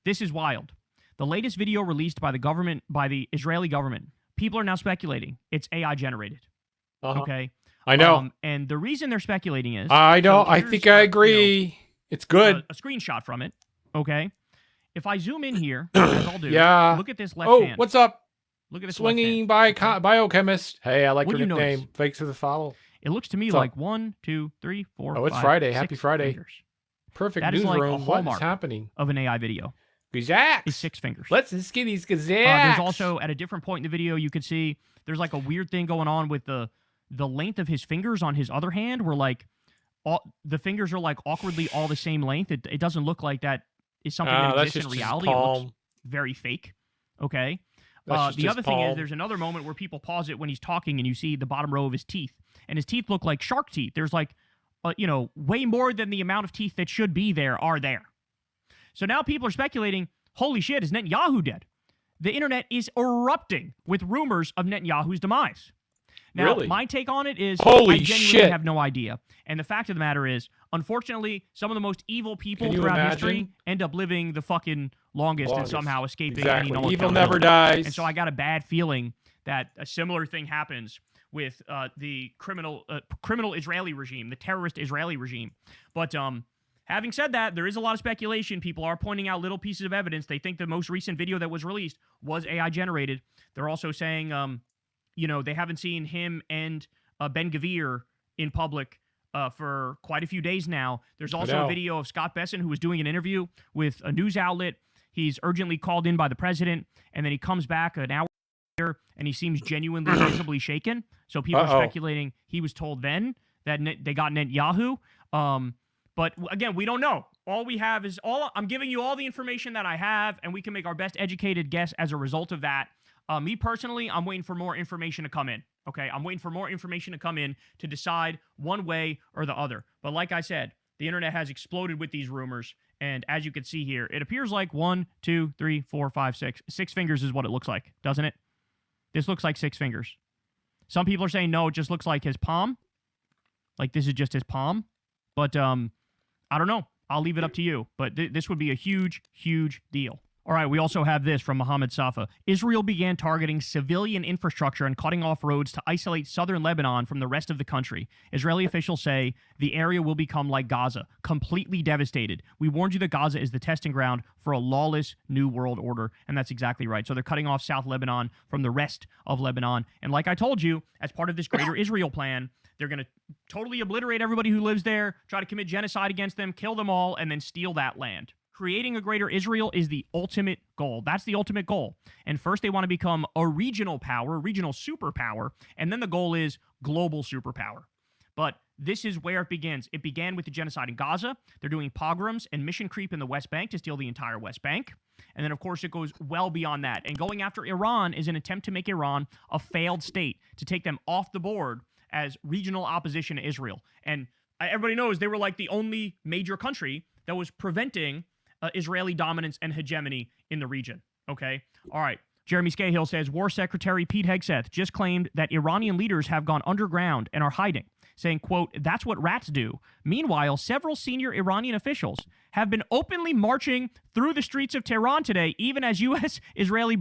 this is wild. The latest video released by the Israeli government, people are now speculating it's AI generated. Okay? I know. And the reason they're speculating is... I know. I think I agree. It's good. A screenshot from it. Okay? If I zoom in here, as I'll do, yeah. look at this left hand. Oh, what's up? Look at this Swinging left hand. biochemist. Hey, I like What your do you nickname. notice? Thanks for the follow. It looks to me like 1, 2, 3, 4, Oh, it's 5, Friday. 6 Happy Friday. fingers. Perfect That is like a newsroom. What is hallmark happening? of an AI video. Gazax. Is 6 fingers. Let's get these gazax. There's also, at a different point in the video, you could see there's like a weird thing going on with the length of his fingers on his other hand, where like the fingers are like awkwardly all the same length. It doesn't look like that is something that that's exists in just his reality. It palm. looks very fake. Okay. That's The just other his thing is palm. there's another moment where people pause it when he's talking and you see the bottom row of his teeth. And his teeth look like shark teeth. There's like, way more than the amount of teeth that should be there are there. So now people are speculating, holy shit, is Netanyahu dead? The internet is erupting with rumors of Netanyahu's demise. Now, Really? my take on it is Holy I genuinely shit. have no idea. And the fact of the matter is, unfortunately, some of the most evil people Can you throughout imagine? history end up living the fucking longest and somehow escaping any Exactly. known Evil accountability. never dies. And so I got a bad feeling that a similar thing happens with the criminal Israeli regime, the terrorist Israeli regime. But having said that, there is a lot of speculation. People are pointing out little pieces of evidence. They think the most recent video that was released was AI generated. They're also saying, they haven't seen him and Ben Gvir in public for quite a few days now. There's also a video of Scott Besson, who was doing an interview with a news outlet. He's urgently called in by the president, and then he comes back an hour later, and he seems genuinely visibly shaken. So people are speculating he was told then that they got Netanyahu. But again, we don't know. All we have is I'm giving you all the information that I have, and we can make our best educated guess as a result of that. Me personally, I'm waiting for more information to come in. Okay, I'm waiting for more information to come in to decide one way or the other. But like I said, the internet has exploded with these rumors, and as you can see here, it appears like 1, 2, 3, 4, 5, 6. 6 fingers is what it looks like, doesn't it? This looks like 6 fingers. Some people are saying no, it just looks like his palm. Like this is just his palm. But I don't know. I'll leave it up to you. But this would be a huge, huge deal. All right, we also have this from Mohammed Safa. Israel began targeting civilian infrastructure and cutting off roads to isolate southern Lebanon from the rest of the country. Israeli officials say the area will become like Gaza, completely devastated. We warned you that Gaza is the testing ground for a lawless new world order, and that's exactly right. So they're cutting off South Lebanon from the rest of Lebanon. And like I told you, as part of this greater Israel plan, they're going to totally obliterate everybody who lives there, try to commit genocide against them, kill them all, and then steal that land. Creating a greater Israel is the ultimate goal. That's the ultimate goal. And first they want to become a regional power, a regional superpower, and then the goal is global superpower. But this is where it begins. It began with the genocide in Gaza. They're doing pogroms and mission creep in the West Bank to steal the entire West Bank. And then, of course, it goes well beyond that. And going after Iran is an attempt to make Iran a failed state, to take them off the board as regional opposition to Israel. And everybody knows they were like the only major country that was preventing Israeli dominance and hegemony in the region. Okay? All right. Jeremy Scahill says, War Secretary Pete Hegseth just claimed that Iranian leaders have gone underground and are hiding, saying, quote, that's what rats do. Meanwhile, several senior Iranian officials have been openly marching through the streets of Tehran today, even as U.S.-Israeli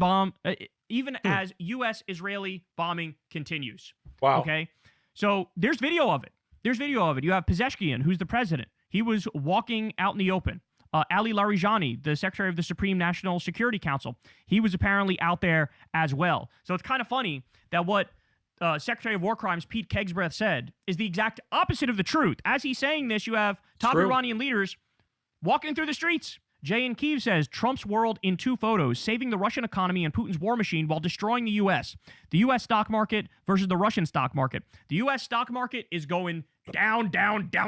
bombing continues. Wow. Okay? So there's video of it. You have Pezeshkian, who's the president. He was walking out in the open. Ali Larijani, the Secretary of the Supreme National Security Council, he was apparently out there as well. So it's kind of funny that what Secretary of War Crimes Pete Kegsbreth said is the exact opposite of the truth. As he's saying this, you have top Iranian leaders walking through the streets. Jay in Kiev says, Trump's world in 2 photos, saving the Russian economy and Putin's war machine while destroying the U.S. The U.S. stock market versus the Russian stock market. The U.S. stock market is going down,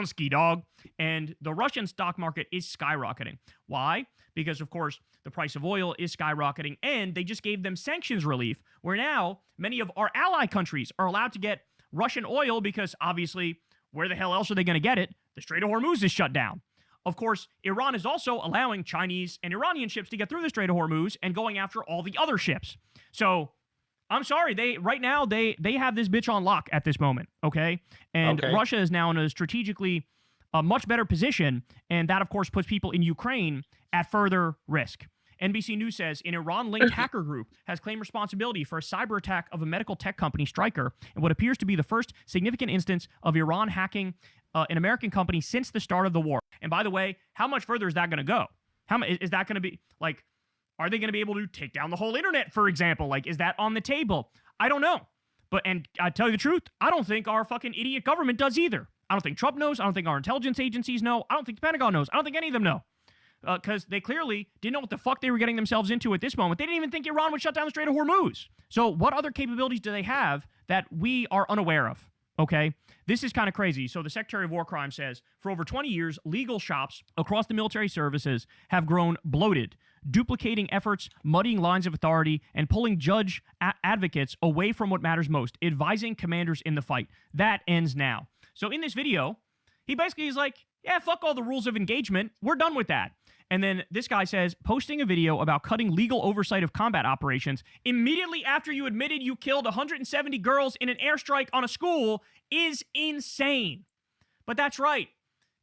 ski dog. And the Russian stock market is skyrocketing. Why? Because, of course, the price of oil is skyrocketing, and they just gave them sanctions relief, where now many of our ally countries are allowed to get Russian oil because, obviously, where the hell else are they going to get it? The Strait of Hormuz is shut down. of course, Iran is also allowing Chinese and Iranian ships to get through the Strait of Hormuz and going after all the other ships. So I'm sorry, they have this bitch on lock at this moment, okay? And Russia is now in a strategically much better position, and that, of course, puts people in Ukraine at further risk. NBC News says an Iran-linked hacker group has claimed responsibility for a cyber attack of a medical tech company, Stryker, in what appears to be the first significant instance of Iran hacking an American company since the start of the war. And by the way, how much further is that going to go? Is that going to be, like, are they going to be able to take down the whole internet, for example? Like, is that on the table? I don't know. And I tell you the truth, I don't think our fucking idiot government does either. I don't think Trump knows. I don't think our intelligence agencies know. I don't think the Pentagon knows. I don't think any of them know. Because they clearly didn't know what the fuck they were getting themselves into at this moment. They didn't even think Iran would shut down the Strait of Hormuz. So what other capabilities do they have that we are unaware of? Okay? This is kind of crazy. So the Secretary of War Crimes says, for over 20 years, legal shops across the military services have grown bloated, duplicating efforts, muddying lines of authority, and pulling judge advocates away from what matters most, advising commanders in the fight. That ends now. So in this video, he basically is like, yeah, fuck all the rules of engagement. We're done with that. And then this guy says, posting a video about cutting legal oversight of combat operations immediately after you admitted you killed 170 girls in an airstrike on a school is insane. But that's right.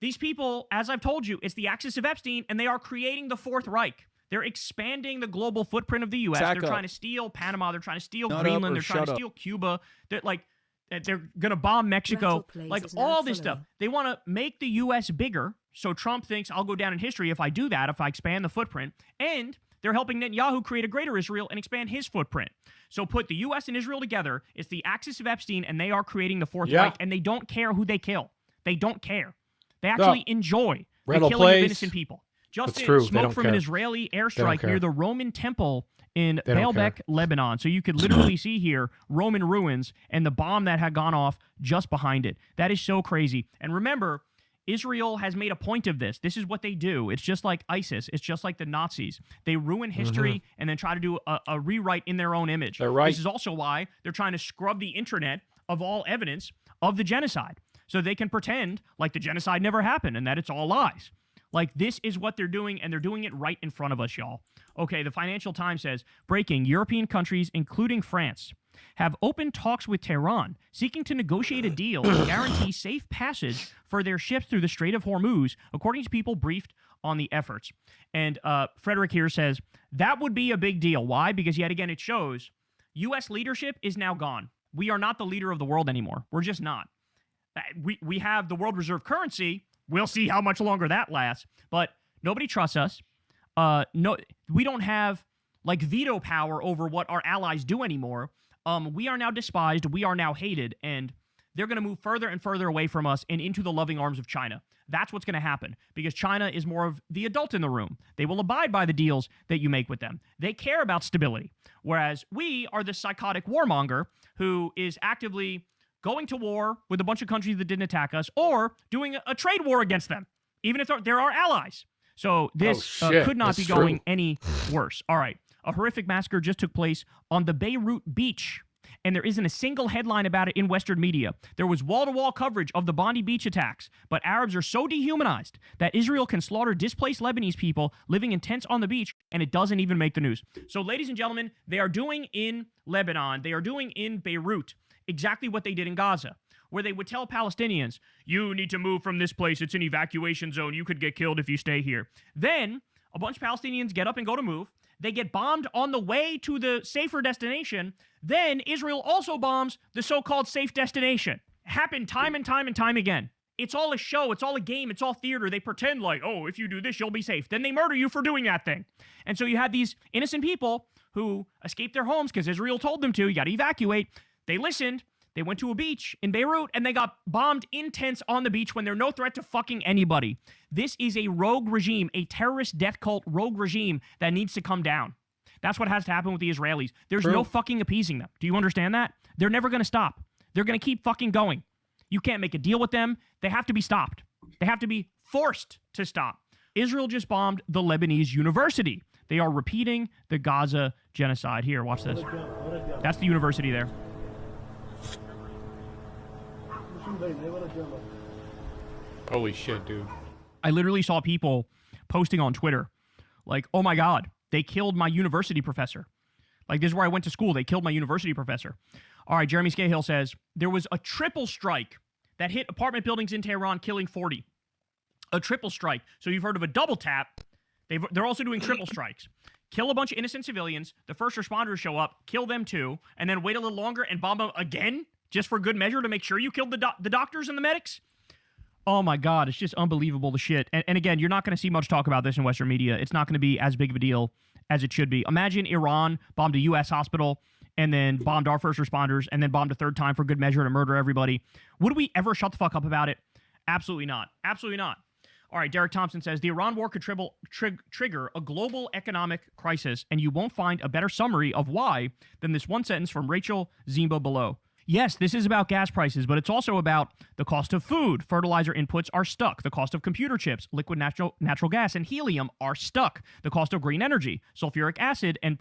These people, as I've told you, it's the axis of Epstein, and they are creating the Fourth Reich. They're expanding the global footprint of the U.S. They're trying to steal Panama. They're trying to steal Greenland. They're trying to steal Cuba. They're going to bomb Mexico, like all this stuff. They want to make the U.S. bigger, so Trump thinks I'll go down in history if I do that, if I expand the footprint. And they're helping Netanyahu create a greater Israel and expand his footprint. So put the U.S. and Israel together, it's the axis of Epstein, and they are creating the Fourth Reich, and they don't care who they kill. They don't care. They actually enjoy the killing of innocent people. Just smoke from an Israeli airstrike near the Roman temple in Baalbek, Lebanon. So you could literally see here Roman ruins and the bomb that had gone off just behind it. That is so crazy. And remember, Israel has made a point of this. This is what they do. It's just like ISIS. It's just like the Nazis. They ruin history and then try to do a rewrite in their own image. They're right. This is also why they're trying to scrub the internet of all evidence of the genocide, so they can pretend like the genocide never happened and that it's all lies. Like, this is what they're doing, and they're doing it right in front of us, y'all. Okay, the Financial Times says, breaking, European countries, including France, have opened talks with Tehran, seeking to negotiate a deal to guarantee safe passage for their ships through the Strait of Hormuz, according to people briefed on the efforts. And Frederick here says, that would be a big deal. Why? Because yet again, it shows U.S. leadership is now gone. We are not the leader of the world anymore. We're just not. We have the world reserve currency. We'll see how much longer that lasts. But nobody trusts us. No, we don't have like veto power over what our allies do anymore. We are now despised. We are now hated, and they're going to move further and further away from us and into the loving arms of China. That's what's going to happen, because China is more of the adult in the room. They will abide by the deals that you make with them. They care about stability, whereas we are the psychotic warmonger who is actively going to war with a bunch of countries that didn't attack us, or doing a trade war against them, even if they're our allies. So this could not be going any worse. All right. A horrific massacre just took place on the Beirut beach, and there isn't a single headline about it in Western media. There was wall-to-wall coverage of the Bondi Beach attacks, but Arabs are so dehumanized that Israel can slaughter displaced Lebanese people living in tents on the beach, and it doesn't even make the news. So, ladies and gentlemen, they are doing in Lebanon, they are doing in Beirut exactly what they did in Gaza, where they would tell Palestinians, you need to move from this place. It's an evacuation zone. You could get killed if you stay here. Then a bunch of Palestinians get up and go to move. They get bombed on the way to the safer destination. Then Israel also bombs the so-called safe destination. Happened time and time and time again. It's all a show. It's all a game. It's all theater. They pretend like, oh, if you do this, you'll be safe. Then they murder you for doing that thing. And so you had these innocent people who escaped their homes because Israel told them to. You got to evacuate. They listened. They went to a beach in Beirut, and they got bombed in tents on the beach when they're no threat to fucking anybody. This is a rogue regime, a terrorist death cult rogue regime that needs to come down. That's what has to happen with the Israelis. There's no fucking appeasing them. Do you understand that? They're never going to stop. They're going to keep fucking going. You can't make a deal with them. They have to be stopped. They have to be forced to stop. Israel just bombed the Lebanese university. They are repeating the Gaza genocide. Here, watch this. That's the university there. Holy shit, dude. I literally saw people posting on Twitter like, oh my God, they killed my university professor. Like, this is where I went to school. They killed my university professor. All right, Jeremy Scahill says, there was a triple strike that hit apartment buildings in Tehran, killing 40. A triple strike. So you've heard of a double tap. They're also doing triple strikes. Kill a bunch of innocent civilians. The first responders show up, kill them too, and then wait a little longer and bomb them again, just for good measure to make sure you killed the doctors and the medics. Oh my God, it's just unbelievable, the shit. And again, you're not going to see much talk about this in Western media. It's not going to be as big of a deal as it should be. Imagine Iran bombed a U.S. hospital and then bombed our first responders and then bombed a third time for good measure to murder everybody. Would we ever shut the fuck up about it? Absolutely not. Absolutely not. All right, Derek Thompson says, the Iran war could trigger a global economic crisis, and you won't find a better summary of why than this one sentence from Rachel Zimba below. Yes, this is about gas prices, but it's also about the cost of food. Fertilizer inputs are stuck. The cost of computer chips, liquid natural gas, and helium are stuck. The cost of green energy, sulfuric acid, and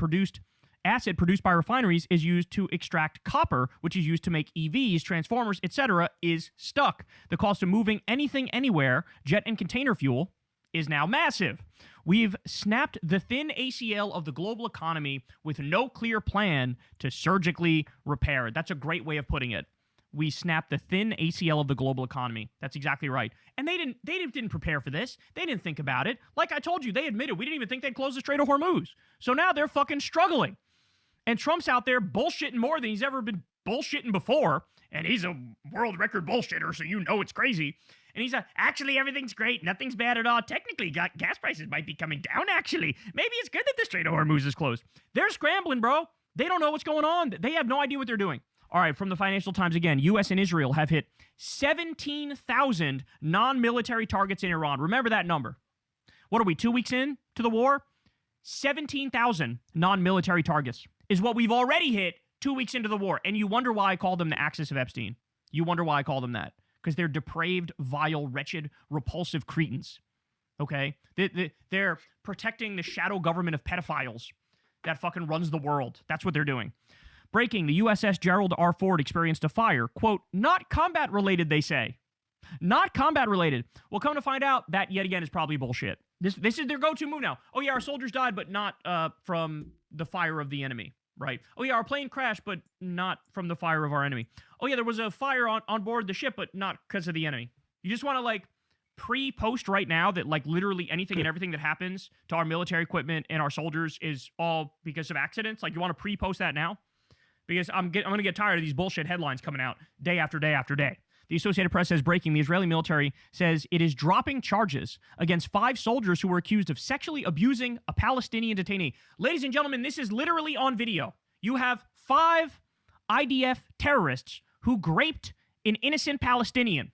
acid produced by refineries is used to extract copper, which is used to make EVs, transformers, etc., is stuck. The cost of moving anything anywhere, jet and container fuel, is now massive. We've snapped the thin ACL of the global economy with no clear plan to surgically repair it. That's a great way of putting it. We snapped the thin ACL of the global economy. That's exactly right. And they didn't prepare for this. They didn't think about it. Like I told you, they admitted we didn't even think they'd close the Strait of Hormuz. So now they're fucking struggling. And Trump's out there bullshitting more than he's ever been bullshitting before. And he's a world record bullshitter, so you know it's crazy. And he's actually, everything's great. Nothing's bad at all. Technically, gas prices might be coming down, actually. Maybe it's good that the Strait of Hormuz is closed. They're scrambling, bro. They don't know what's going on. They have no idea what they're doing. All right, from the Financial Times again, U.S. and Israel have hit 17,000 non-military targets in Iran. Remember that number. What are we, 2 weeks in to the war? 17,000 non-military targets is what we've already hit 2 weeks into the war. And you wonder why I call them the axis of Epstein. You wonder why I call them that. Because they're depraved, vile, wretched, repulsive cretins. Okay? They're protecting the shadow government of pedophiles that fucking runs the world. That's what they're doing. Breaking, the USS Gerald R. Ford experienced a fire. Quote, not combat related, they say. Not combat related. Well, come to find out, that yet again is probably bullshit. This is their go-to move now. Oh yeah, our soldiers died, but not from the fire of the enemy. Right. Oh, yeah, our plane crashed, but not from the fire of our enemy. Oh, yeah, there was a fire on board the ship, but not because of the enemy. You just want to, like, pre-post right now that, like, literally anything and everything that happens to our military equipment and our soldiers is all because of accidents? Like, you want to pre-post that now? Because I'm going to get tired of these bullshit headlines coming out day after day after day. The Associated Press says, breaking, the Israeli military says it is dropping charges against 5 soldiers who were accused of sexually abusing a Palestinian detainee. Ladies and gentlemen, this is literally on video. You have 5 IDF terrorists who raped an innocent Palestinian.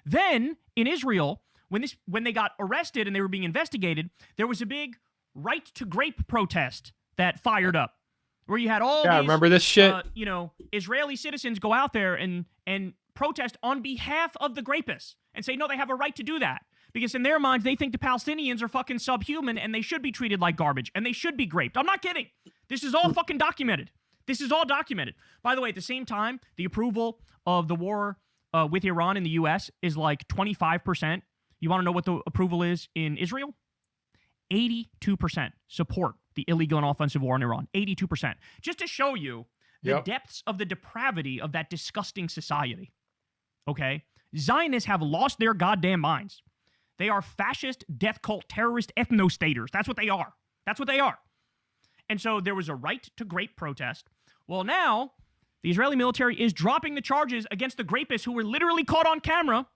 Then, in Israel, when they got arrested and they were being investigated, there was a big right to grape protest that fired up, where you had all these, remember this shit? Israeli citizens go out there and protest on behalf of the grapists and say, no, they have a right to do that. Because in their minds, they think the Palestinians are fucking subhuman and they should be treated like garbage and they should be raped. I'm not kidding. This is all fucking documented. This is all documented. By the way, at the same time, the approval of the war with Iran in the U.S. is like 25%. You want to know what the approval is in Israel? 82% support the illegal and offensive war in Iran. 82%. Just to show you the depths of the depravity of that disgusting society. Okay? Zionists have lost their goddamn minds. They are fascist, death cult, terrorist ethno-staters. That's what they are. That's what they are. And so there was a right to grape protest. Well, now the Israeli military is dropping the charges against the grapists who were literally caught on camera.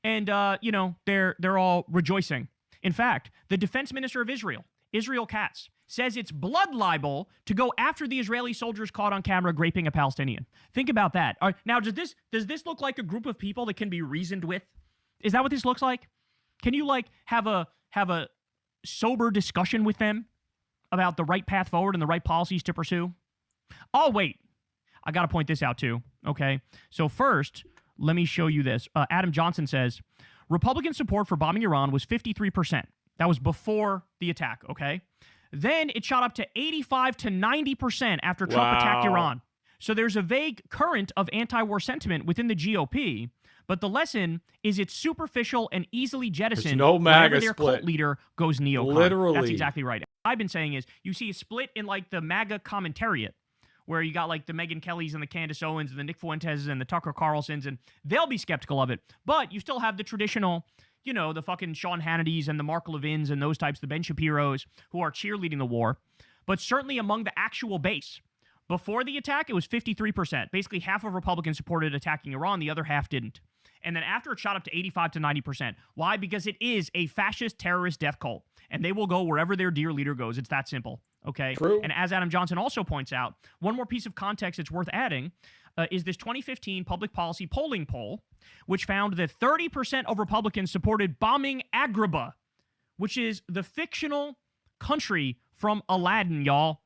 And, they're all rejoicing. In fact, the defense minister of Israel, Israel Katz, says it's blood libel to go after the Israeli soldiers caught on camera raping a Palestinian. Think about that. Now, does this look like a group of people that can be reasoned with? Is that what this looks like? Can you, like, have a sober discussion with them about the right path forward and the right policies to pursue? Oh, wait. I got to point this out, too, okay? So first, let me show you this. Adam Johnson says, Republican support for bombing Iran was 53%. That was before the attack, okay? Then it shot up to 85 to 90% after Trump attacked Iran. So there's a vague current of anti-war sentiment within the GOP, but the lesson is it's superficial and easily jettisoned no MAGA whenever their split. cult leader goes neocon. Literally. That's exactly right. What I've been saying is you see a split in like the MAGA commentariat, where you got like the Megyn Kellys and the Candace Owens and the Nick Fuentes and the Tucker Carlsons, and they'll be skeptical of it. But you still have the traditional, you know, the fucking Sean Hannitys and the Mark Levins and those types, the Ben Shapiros, who are cheerleading the war. But certainly among the actual base, before the attack, it was 53%. Basically, half of Republicans supported attacking Iran, the other half didn't. And then after it shot up to 85 to 90%. Why? Because it is a fascist terrorist death cult, and they will go wherever their dear leader goes. It's that simple, okay? True. And as Adam Johnson also points out, one more piece of context that's worth adding is this 2015 public policy polling poll, which found that 30% of Republicans supported bombing Agrabah, which is the fictional country from Aladdin, y'all.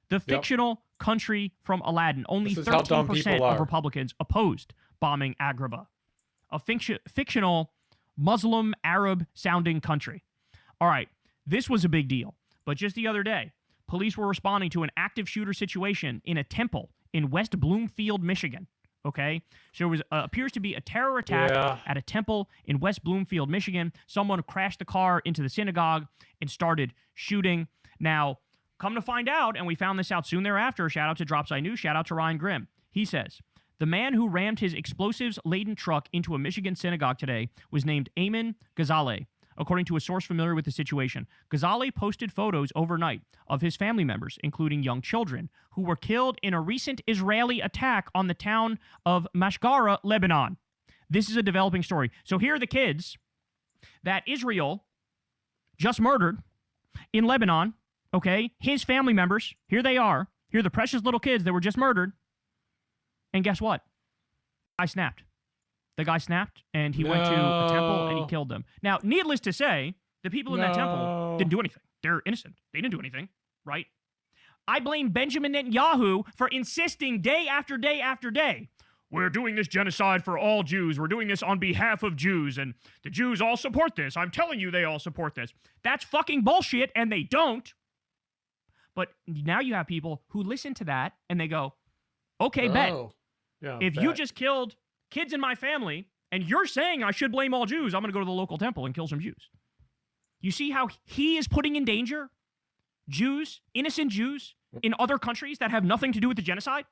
The fictional country from Aladdin. Only 13% of Republicans opposed bombing Agrabah, a fictional Muslim Arab-sounding country. All right, this was a big deal. But just the other day, police were responding to an active shooter situation in a temple in West Bloomfield, Michigan. Okay, so there was appears to be a terror attack at a temple in West Bloomfield, Michigan. Someone crashed the car into the synagogue and started shooting. Now, come to find out, and we found this out soon thereafter, shout out to Dropside News, shout out to Ryan Grimm. He says, the man who rammed his explosives-laden truck into a Michigan synagogue today was named Ayman Ghazaleh, according to a source familiar with the situation. Ghazaleh posted photos overnight of his family members, including young children, who were killed in a recent Israeli attack on the town of Mashgara, Lebanon. This is a developing story. So here are the kids that Israel just murdered in Lebanon, okay? His family members, here they are. Here are the precious little kids that were just murdered. And guess what? The guy snapped, and he went to a temple, and he killed them. Now, needless to say, the people in that temple didn't do anything. They're innocent. They didn't do anything, right? I blame Benjamin Netanyahu for insisting day after day after day, we're doing this genocide for all Jews. We're doing this on behalf of Jews, and the Jews all support this. I'm telling you they all support this. That's fucking bullshit, and they don't. But now you have people who listen to that, and they go, okay, bet. If you just killed kids in my family, and you're saying I should blame all Jews, I'm going to go to the local temple and kill some Jews. You see how he is putting in danger Jews, innocent Jews, in other countries that have nothing to do with the genocide?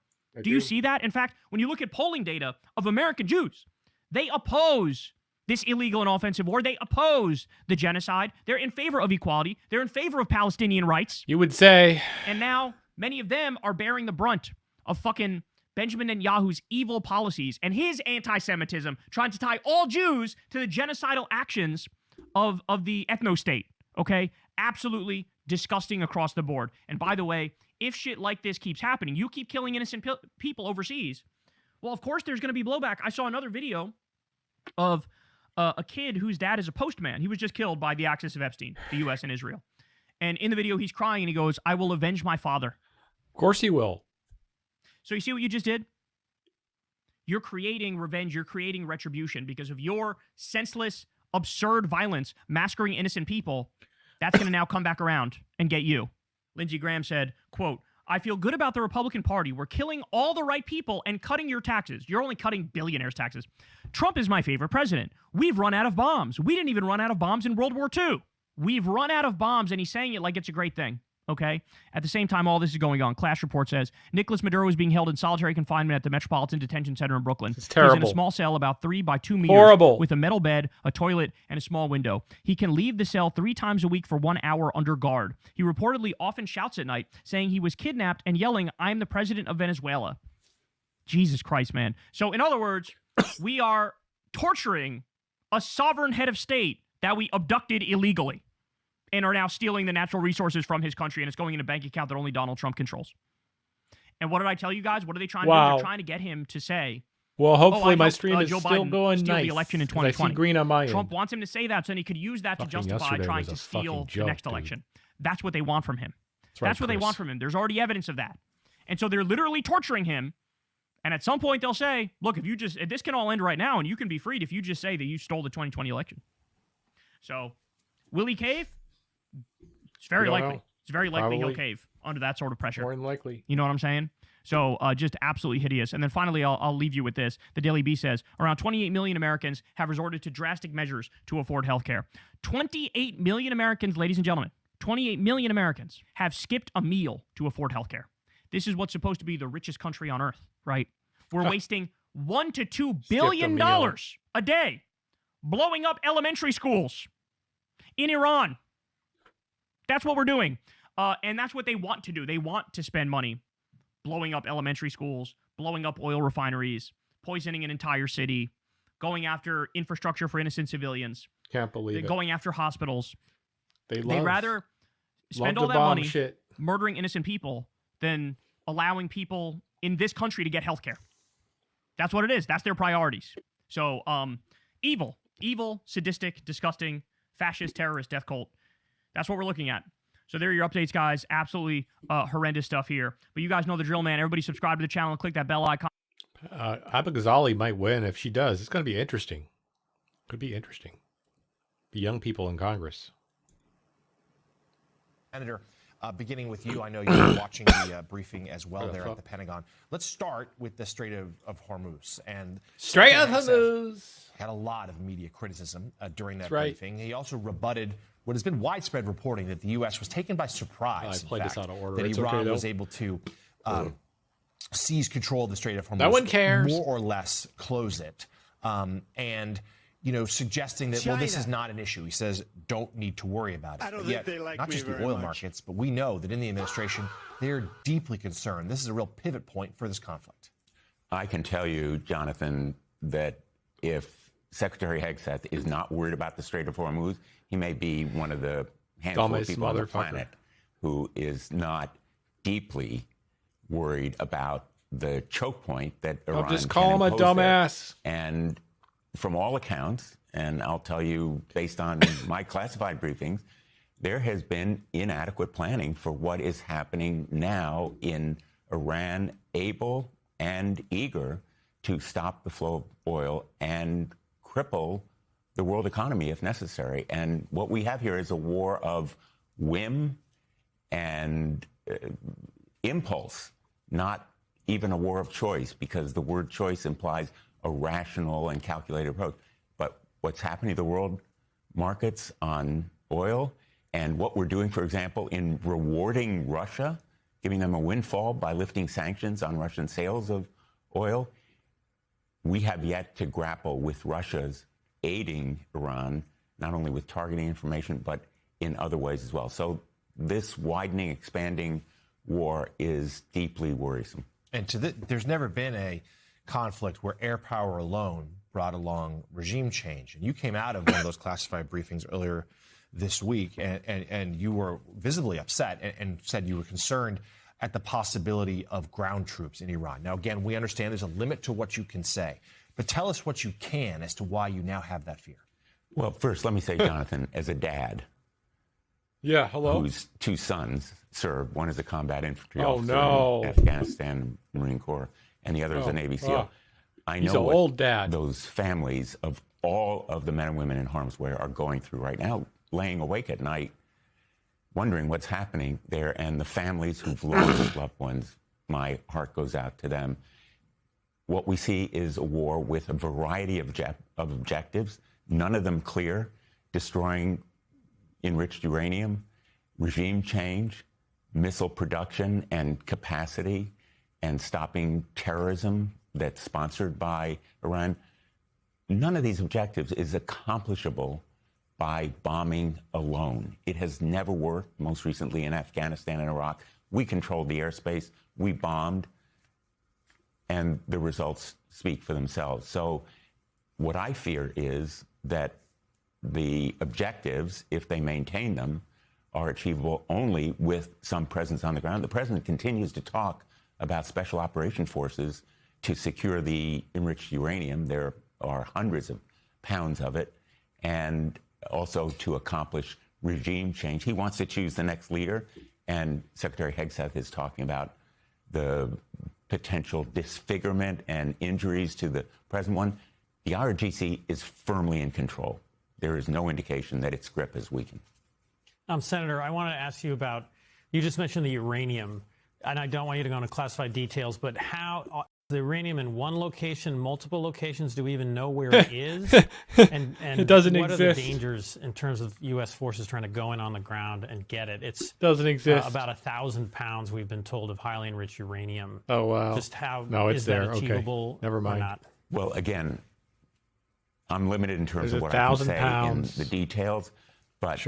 Do you see that? In fact, when you look at polling data of American Jews, they oppose this illegal and offensive war. They oppose the genocide. They're in favor of equality. They're in favor of Palestinian rights. You would say. And now many of them are bearing the brunt of fucking Benjamin Netanyahu's evil policies and his anti-Semitism, trying to tie all Jews to the genocidal actions of the ethno-state, okay? Absolutely disgusting across the board. And by the way, if shit like this keeps happening, you keep killing innocent people overseas, well, of course there's going to be blowback. I saw another video of a kid whose dad is a postman. He was just killed by the Axis of Epstein, the U.S. and Israel. And in the video, he's crying and he goes, I will avenge my father. Of course he will. So you see what you just did? You're creating revenge. You're creating retribution because of your senseless, absurd violence massacring innocent people. That's going to now come back around and get you. Lindsey Graham said, quote, I feel good about the Republican Party. We're killing all the right people and cutting your taxes. You're only cutting billionaires' taxes. Trump is my favorite president. We've run out of bombs. We didn't even run out of bombs in World War II. We've run out of bombs, and he's saying it like it's a great thing. Okay? At the same time, all this is going on. Clash Report says, Nicholas Maduro is being held in solitary confinement at the Metropolitan Detention Center in Brooklyn. It's terrible. He's in a small cell about 3 by 2 meters Horrible. with a metal bed, a toilet, and a small window. He can leave the cell 3 times a week for 1 hour under guard. He reportedly often shouts at night, saying he was kidnapped and yelling, I'm the president of Venezuela. Jesus Christ, man. So, in other words, we are torturing a sovereign head of state that we abducted illegally and are now stealing the natural resources from his country, and it's going in a bank account that only Donald Trump controls. And what did I tell you guys? What are they trying to do? They're trying to get him to say, well, hopefully my hope, stream is Joe still Biden going steal nice. the election in 'Cause 2020. I see green on my Trump end. wants him to say that so then he could use that to justify yesterday trying was a to steal fucking the joke, next dude. election. That's what they want from him. That's what they want from him. There's already evidence of that. And so they're literally torturing him. And at some point they'll say, look, if this can all end right now and you can be freed if you just say that you stole the 2020 election. So, will he cave? It's very likely. Know. It's very likely Probably. he'll cave under that sort of pressure. More than likely. You know what I'm saying? So just absolutely hideous. And then finally, I'll leave you with this. The Daily Beast says around 28 million Americans have resorted to drastic measures to afford health care. 28 million Americans, ladies and gentlemen, 28 million Americans have skipped a meal to afford health care. This is what's supposed to be the richest country on earth, right? We're wasting $1 to $2 billion a day blowing up elementary schools in Iran. That's what we're doing. And that's what they want to do. They want to spend money blowing up elementary schools, blowing up oil refineries, poisoning an entire city, going after infrastructure for innocent civilians. Can't believe it. Going after hospitals. They'd rather spend all that money murdering innocent people than allowing people in this country to get health care. That's what it is. That's their priorities. So evil, sadistic, disgusting, fascist, terrorist, death cult. That's what we're looking at. So there are your updates, guys. Absolutely horrendous stuff here. But you guys know the drill, man. Everybody subscribe to the channel and click that bell icon. Abba Ghazali might win. If she does, it's going to be interesting. Could be interesting. The young people in Congress. Senator, beginning with you, I know you're watching the briefing as well there at the Pentagon. Let's start with the Strait of Hormuz. And Strait of Hormuz had a lot of media criticism during that briefing. He also rebutted what has been widespread reporting that the U.S. was taken by surprise. I played this out of order. That Iran was able to seize control of the Strait of Hormuz. No one cares. More or less close it. And suggesting that, well, this is not an issue. He says, don't need to worry about it. I don't think they like not me just the very oil much. markets, but we know that in the administration, they're deeply concerned. This is a real pivot point for this conflict. I can tell you, Jonathan, that if Secretary Hegseth is not worried about the Strait of Hormuz, he may be one of the handful of people on the planet who is not deeply worried about the choke point that Iran I'll just call him a dumbass. And from all accounts, and I'll tell you based on my classified briefings, there has been inadequate planning for what is happening now in Iran, able and eager to stop the flow of oil and cripple the world economy if necessary. And what we have here is a war of whim and impulse, not even a war of choice, because the word choice implies a rational and calculated approach. But what's happening to the world markets on oil and what we're doing, for example, in rewarding Russia, giving them a windfall by lifting sanctions on Russian sales of oil, we have yet to grapple with Russia's aiding Iran, not only with targeting information, but in other ways as well. So this widening, expanding war is deeply worrisome. And there's never been a conflict where air power alone brought along regime change. And you came out of one of those classified briefings earlier this week, and you were visibly upset and said you were concerned at the possibility of ground troops in Iran. Now, again, we understand there's a limit to what you can say, but tell us what you can as to why you now have that fear. Well, first, let me say, Jonathan, as a dad, whose two sons served, one is a combat infantry officer in Afghanistan Marine Corps, and the other is a Navy SEAL. I know what old dad. Those families of all of the men and women in harm's way are going through right now, laying awake at night, wondering what's happening there, and the families who've lost loved ones, my heart goes out to them. What we see is a war with a variety of objectives, none of them clear: destroying enriched uranium, regime change, missile production and capacity, and stopping terrorism that's sponsored by Iran. None of these objectives is accomplishable by bombing alone. It has never worked, most recently in Afghanistan and Iraq. We controlled the airspace, we bombed, and the results speak for themselves. So what I fear is that the objectives, if they maintain them, are achievable only with some presence on the ground. The president continues to talk about special operation forces to secure the enriched uranium. There are hundreds of pounds of it, and also to accomplish regime change. He wants to choose the next leader, and Secretary Hegseth is talking about the potential disfigurement and injuries to the present one. The IRGC is firmly in control. There is no indication that its grip has weakened. Senator, I want to ask you about, you just mentioned the uranium. and I don't want you to go into classified details, but how the uranium in one location, multiple locations, do we even know where it is? And it doesn't what exist. are the dangers in terms of U.S. forces trying to go in on the ground and get it? It doesn't exist. About 1,000 pounds, we've been told, of highly enriched uranium. Oh, wow. Just how it's is that there. achievable Okay. Never mind. or not? Well, again, I'm limited in terms There's of what I can 1,000 say pounds. in the details, but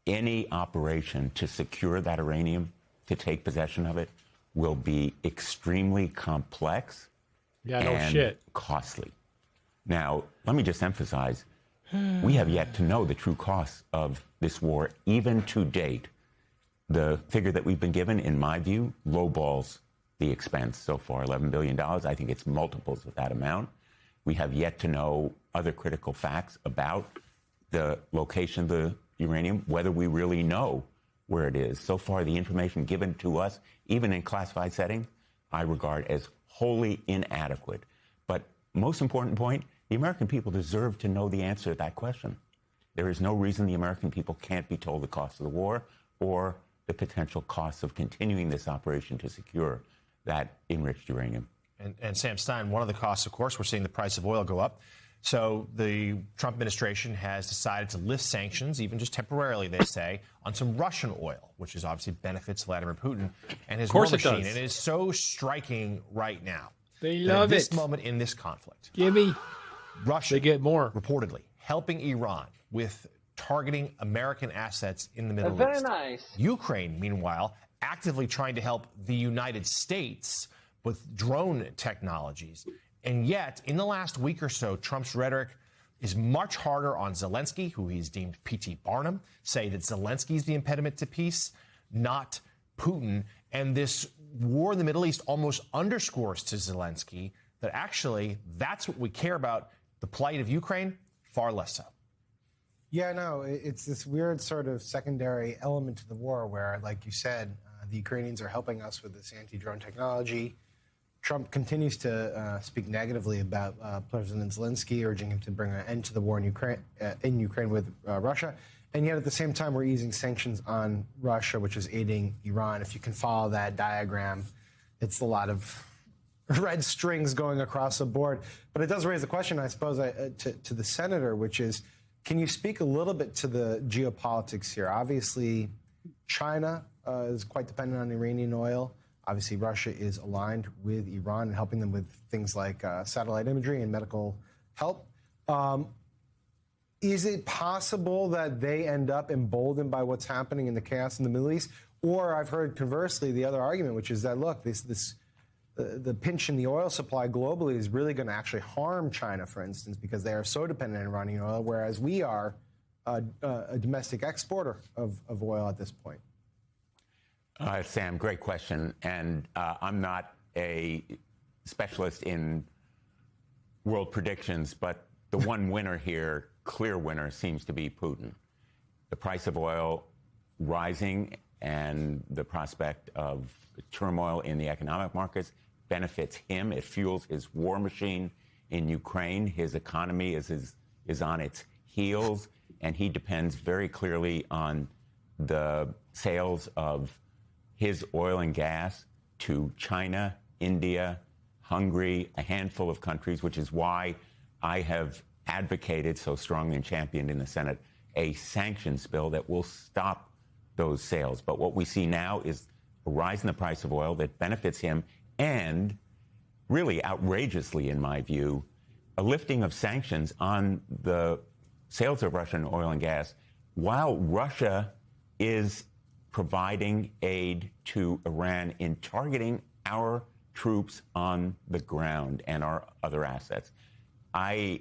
any operation to secure that uranium, to take possession of it, will be extremely complex and costly. Now, let me just emphasize, we have yet to know the true costs of this war, even to date. The figure that we've been given, in my view, lowballs the expense so far, $11 billion. I think it's multiples of that amount. We have yet to know other critical facts about the location of the uranium, whether we really know where it is. So far, the information given to us, even in classified setting, I regard as wholly inadequate. But most important point, the American people deserve to know the answer to that question. There is no reason the American people can't be told the cost of the war or the potential costs of continuing this operation to secure that enriched uranium. And Sam Stein, one of the costs, of course, we're seeing the price of oil go up. So the Trump administration has decided to lift sanctions, even just temporarily, they say, on some Russian oil, which is obviously benefits Vladimir Putin and his war machine. And it is so striking right now. They love at this moment in this conflict. Gimme. Russia, they get more. Reportedly helping Iran with targeting American assets in the Middle East. Very nice. Ukraine, meanwhile, actively trying to help the United States with drone technologies. And yet, in the last week or so, Trump's rhetoric is much harder on Zelensky, who he's deemed P.T. Barnum, say that Zelensky's the impediment to peace, not Putin. And this war in the Middle East almost underscores to Zelensky that actually that's what we care about. The plight of Ukraine, far less so. Yeah, no, it's this weird sort of secondary element to the war where, like you said, the Ukrainians are helping us with this anti-drone technology. Trump continues to speak negatively about President Zelensky, urging him to bring an end to the war in Ukraine with Russia. And yet at the same time, we're easing sanctions on Russia, which is aiding Iran. If you can follow that diagram, it's a lot of red strings going across the board. But it does raise the question, I suppose, to the senator, which is, can you speak a little bit to the geopolitics here? Obviously, China is quite dependent on Iranian oil. Obviously, Russia is aligned with Iran and helping them with things like satellite imagery and medical help. Is it possible that they end up emboldened by what's happening in the chaos in the Middle East? Or I've heard conversely the other argument, which is that, look, the pinch in the oil supply globally is really going to actually harm China, for instance, because they are so dependent on Iranian oil, whereas we are a domestic exporter of oil at this point. Sam, great question. And I'm not a specialist in world predictions, but the one winner here, clear winner, seems to be Putin. The price of oil rising and the prospect of turmoil in the economic markets benefits him. It fuels his war machine in Ukraine. His economy is on its heels, and he depends very clearly on the sales of his oil and gas to China, India, Hungary, a handful of countries, which is why I have advocated so strongly and championed in the Senate a sanctions bill that will stop those sales. But what we see now is a rise in the price of oil that benefits him, and really outrageously, in my view, a lifting of sanctions on the sales of Russian oil and gas while Russia is providing aid to Iran in targeting our troops on the ground and our other assets. I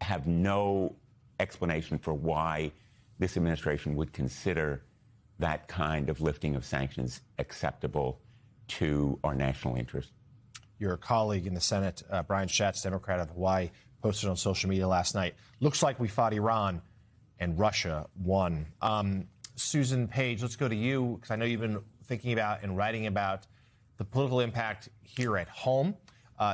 have no explanation for why this administration would consider that kind of lifting of sanctions acceptable to our national interest. Your colleague in the Senate, Brian Schatz, Democrat of Hawaii, posted on social media last night, looks like we fought Iran and Russia won. Susan Page, let's go to you, because I know you've been thinking about and writing about the political impact here at home.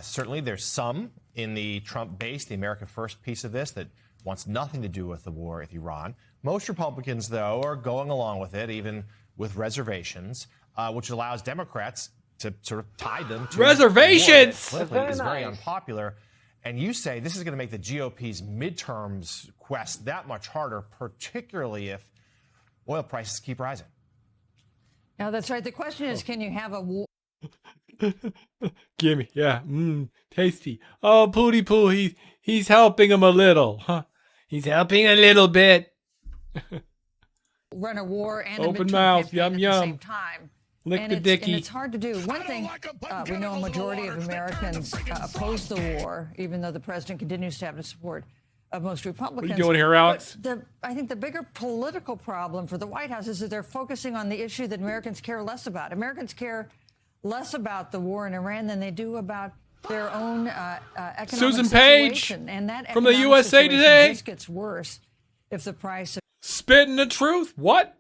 Certainly there's some in the Trump base, the America First piece of this, that wants nothing to do with the war with Iran. Most Republicans, though, are going along with it, even with reservations. which allows Democrats to sort of tie them to reservations. A war that politically is very unpopular. And you say this is going to make the GOP's midterms quest that much harder, particularly if oil prices keep rising. Now, that's right. The question is, can you have a war? Gimme, yeah, tasty. Oh, Pooty Poo, he's helping him a little, huh? He's helping a little bit. Run a war and open a mouth, yum yum at yum. the same time. Lick the dicky. And it's hard to do. One thing, we know a majority of Americans oppose the war, even though the president continues to have the support of most Republicans. What are you doing here, Alex? But I think the bigger political problem for the White House is that they're focusing on the issue that Americans care less about. Americans care less about the war in Iran than they do about their own economic Susan Page situation. And that from the economic USA situation Today just gets worse if the price of spitting the truth. What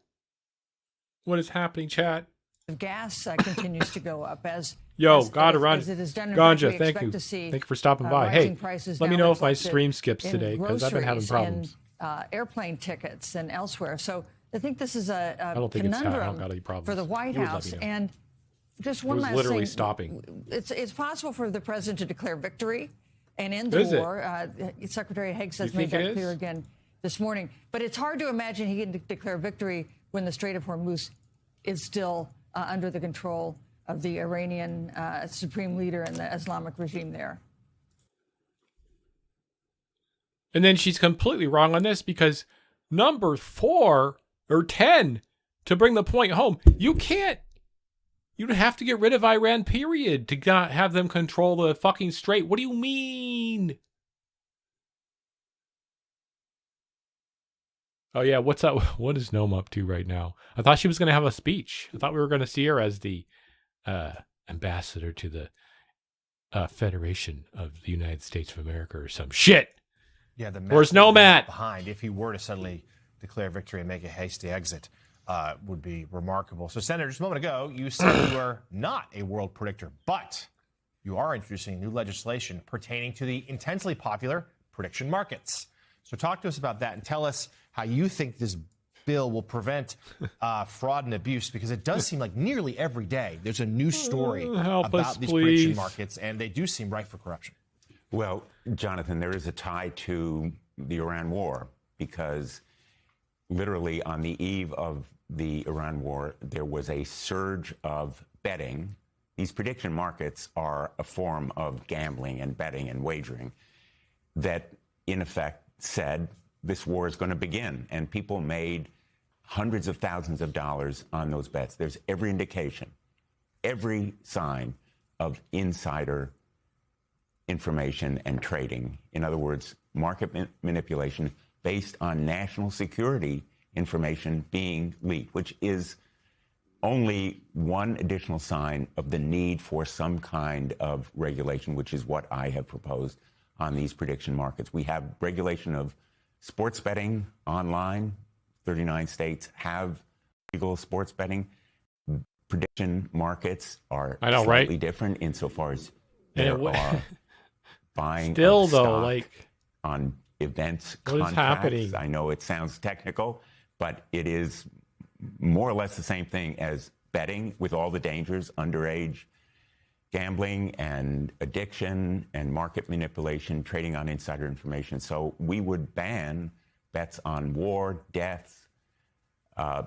is happening, chat? gas continues to go up as gotta run. as it is done. Ganja, thank you. Thank you for stopping by. Hey, let me know if my stream skips today because I've been having problems. Airplane tickets and elsewhere. So I think this is a I don't think I don't conundrum got any problems. for the White You would let House. me know. And just one It was last literally thing. stopping. It's possible for the president to declare victory and end the Is it? war. Secretary Higgs has You made think it that clear is? again this morning. But it's hard to imagine he can declare victory when the Strait of Hormuz is still under the control of the Iranian supreme leader and the Islamic regime there. And then she's completely wrong on this because number 4 or 10, to bring the point home, you don't have to get rid of Iran, period, to not have them control the fucking strait. What do you mean? Oh, yeah, what's up? What is Noam up to right now? I thought she was going to have a speech. I thought we were going to see her as the ambassador to the Federation of the United States of America or some shit. Yeah, the Where's Nomad? Behind, if he were to suddenly declare victory and make a hasty exit, would be remarkable. So, Senator, just a moment ago, you said you are not a world predictor, but you are introducing new legislation pertaining to the intensely popular prediction markets. So talk to us about that and tell us how you think this bill will prevent fraud and abuse, because it does seem like nearly every day there's a new story about these prediction markets, and they do seem rife for corruption. Well, Jonathan, there is a tie to the Iran war, because literally on the eve of the Iran war, there was a surge of betting. These prediction markets are a form of gambling and betting and wagering that, in effect, said this war is going to begin. And people made hundreds of thousands of dollars on those bets. There's every indication, every sign of insider information and trading. In other words, market manipulation based on national security information being leaked, which is only one additional sign of the need for some kind of regulation, which is what I have proposed on these prediction markets. We have regulation of sports betting online. 39 states have legal sports betting. Prediction markets are slightly different insofar as there are buying still of though, stock like on events what contracts. is happening? I know it sounds technical, but it is more or less the same thing as betting, with all the dangers, underage gambling and addiction and market manipulation, trading on insider information. So we would ban bets on war, deaths,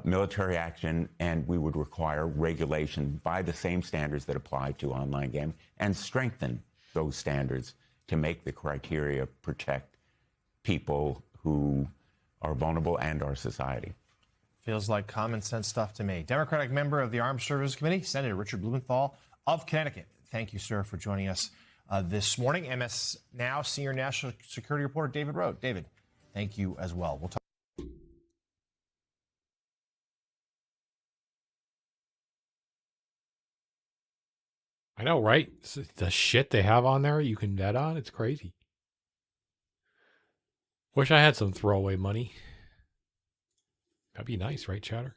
military action, and we would require regulation by the same standards that apply to online gambling and strengthen those standards to make the criteria protect people who are vulnerable and our society. Feels like common sense stuff to me. Democratic member of the Armed Services Committee, Senator Richard Blumenthal of Connecticut. Thank you, sir, for joining us this morning. MS Now senior national security reporter David Rohde. David, thank you as well. We'll talk. I know, right? The shit they have on there you can bet on, it's crazy. Wish I had some throwaway money. That'd be nice, right, Chatter?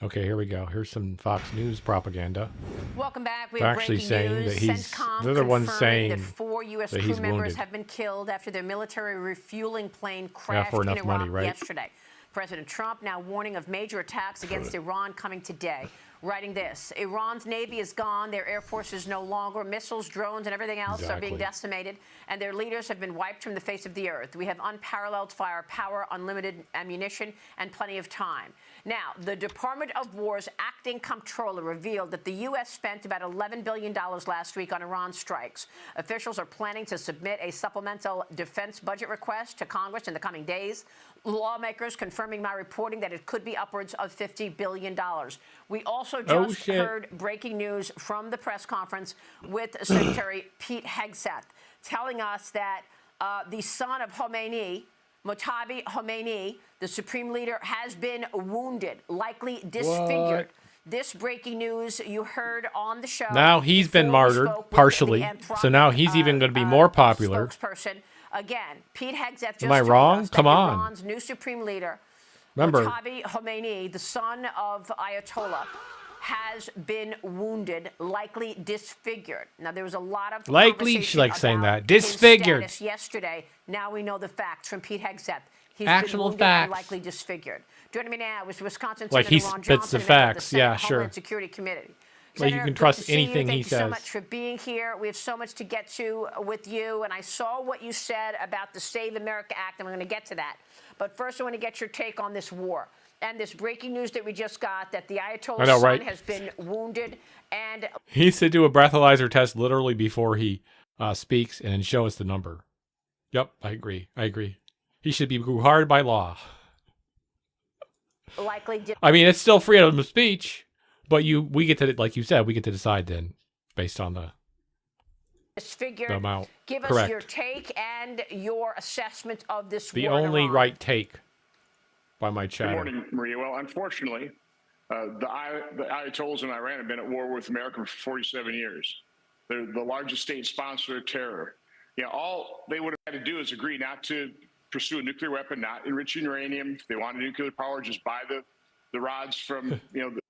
Okay, here we go. Here's some Fox News propaganda. Welcome back. They're actually saying that they're the ones saying 4 U.S. But crew he's members wounded. have been killed after their military refueling plane crashed for in enough Iraq money, right? yesterday. President Trump now warning of major attacks against Iran coming today, writing this: Iran's Navy is gone, their Air Force is no longer, missiles, drones, and everything else are being decimated, and their leaders have been wiped from the face of the earth. We have unparalleled firepower, unlimited ammunition, and plenty of time. Now, the Department of War's acting comptroller revealed that the U.S. spent about $11 billion last week on Iran strikes. Officials are planning to submit a supplemental defense budget request to Congress in the coming days. Lawmakers confirming my reporting that it could be upwards of $50 billion. We also just heard breaking news from the press conference with Secretary Pete Hegseth telling us that the son of Khomeini, Mojtaba Khomeini, the supreme leader, has been wounded, likely disfigured. What? This breaking news you heard on the show. Now he's been martyred, partially. So now he's even going to be more popular. Spokesperson. Again, Pete Hegseth just Am I told wrong? us that Come on. Iran's new supreme leader, Remember. Mojtaba Khomeini, the son of Ayatollah, has been wounded, likely disfigured. Now, there was a lot of Likely, she likes saying that. his Disfigured. status yesterday. Now we know the facts from Pete Hegseth. He's Actual been wounded facts. and likely disfigured. Joining me now is Wisconsin Like Senator he Ron spits Johnson, the a member of facts. the Yeah, Senate sure. Homeland Security Committee. Like you Senator, can good trust to see anything you. he Thank you so says. much for being here. We have so much to get to with you, and I saw what you said about the Save America Act, and we're going to get to that. But first, I want to get your take on this war and this breaking news that we just got, that the Ayatollah's I know, son right? has been wounded. And He needs to do a breathalyzer test literally before he speaks and then show us the number. Yep, I agree. He should be required by law. likely I mean, it's still freedom of speech, but we get to, like you said, we get to decide then based on the disfigured. amount. Give us Correct. your take and your assessment of this The war in only Iran. right take by my Good chatter. morning, Maria. Well, unfortunately, the Ayatollahs in Iran have been at war with America for 47 years. They're the largest state sponsor of terror. All they would have had to do is agree not to pursue a nuclear weapon, not enrich uranium. If they wanted nuclear power, just buy the rods from the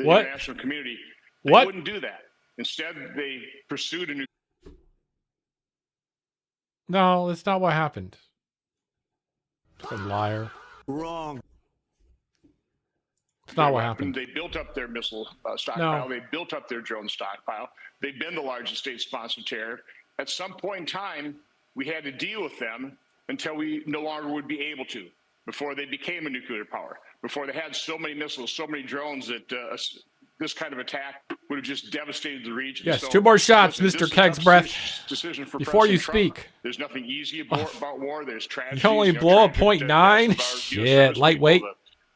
What? international community. They What? wouldn't do that. Instead, they pursued a nuclear. No, that's not what happened. A liar. Wrong. It's not what happened. They built up their missile stockpile. No. They built up their drone stockpile. They've been the largest state-sponsored terror. At some point in time, we had to deal with them until we no longer would be able to, before they became a nuclear power, before they had so many missiles, so many drones that this kind of attack would have just devastated the region. Yes, So, 2 more shots, listen, Mr. this is a Keg's tough breath, decision for before you President Trump. speak. There's nothing easy about war. There's tragedies. You only blow a .9? Shit, lightweight.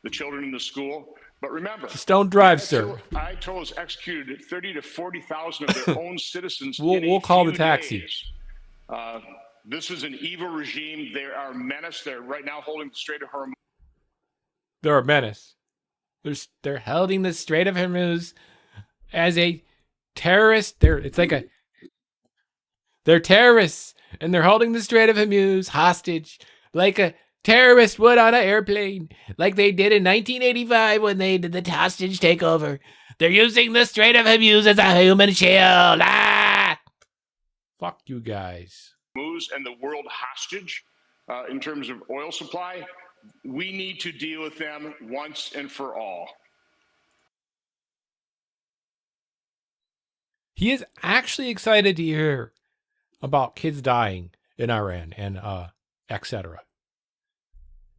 The children in the school. But remember, Stone Drive, sir. Ayatollahs executed 30 to 40,000 of their own citizens. We'll call the taxi. Days. This is an evil regime. They are a menace. They're right now holding the Strait of Hormuz. They're a menace. They're holding the Strait of Hormuz as a terrorist. They're terrorists, and they're holding the Strait of Hormuz hostage like a terrorist would on an airplane, like they did in 1985 when they did the hostage takeover. They're using the Strait of Hormuz as a human shield. Ah! Fuck you guys. And the world hostage in terms of oil supply. We need to deal with them once and for all. He is actually excited to hear about kids dying in Iran and etc.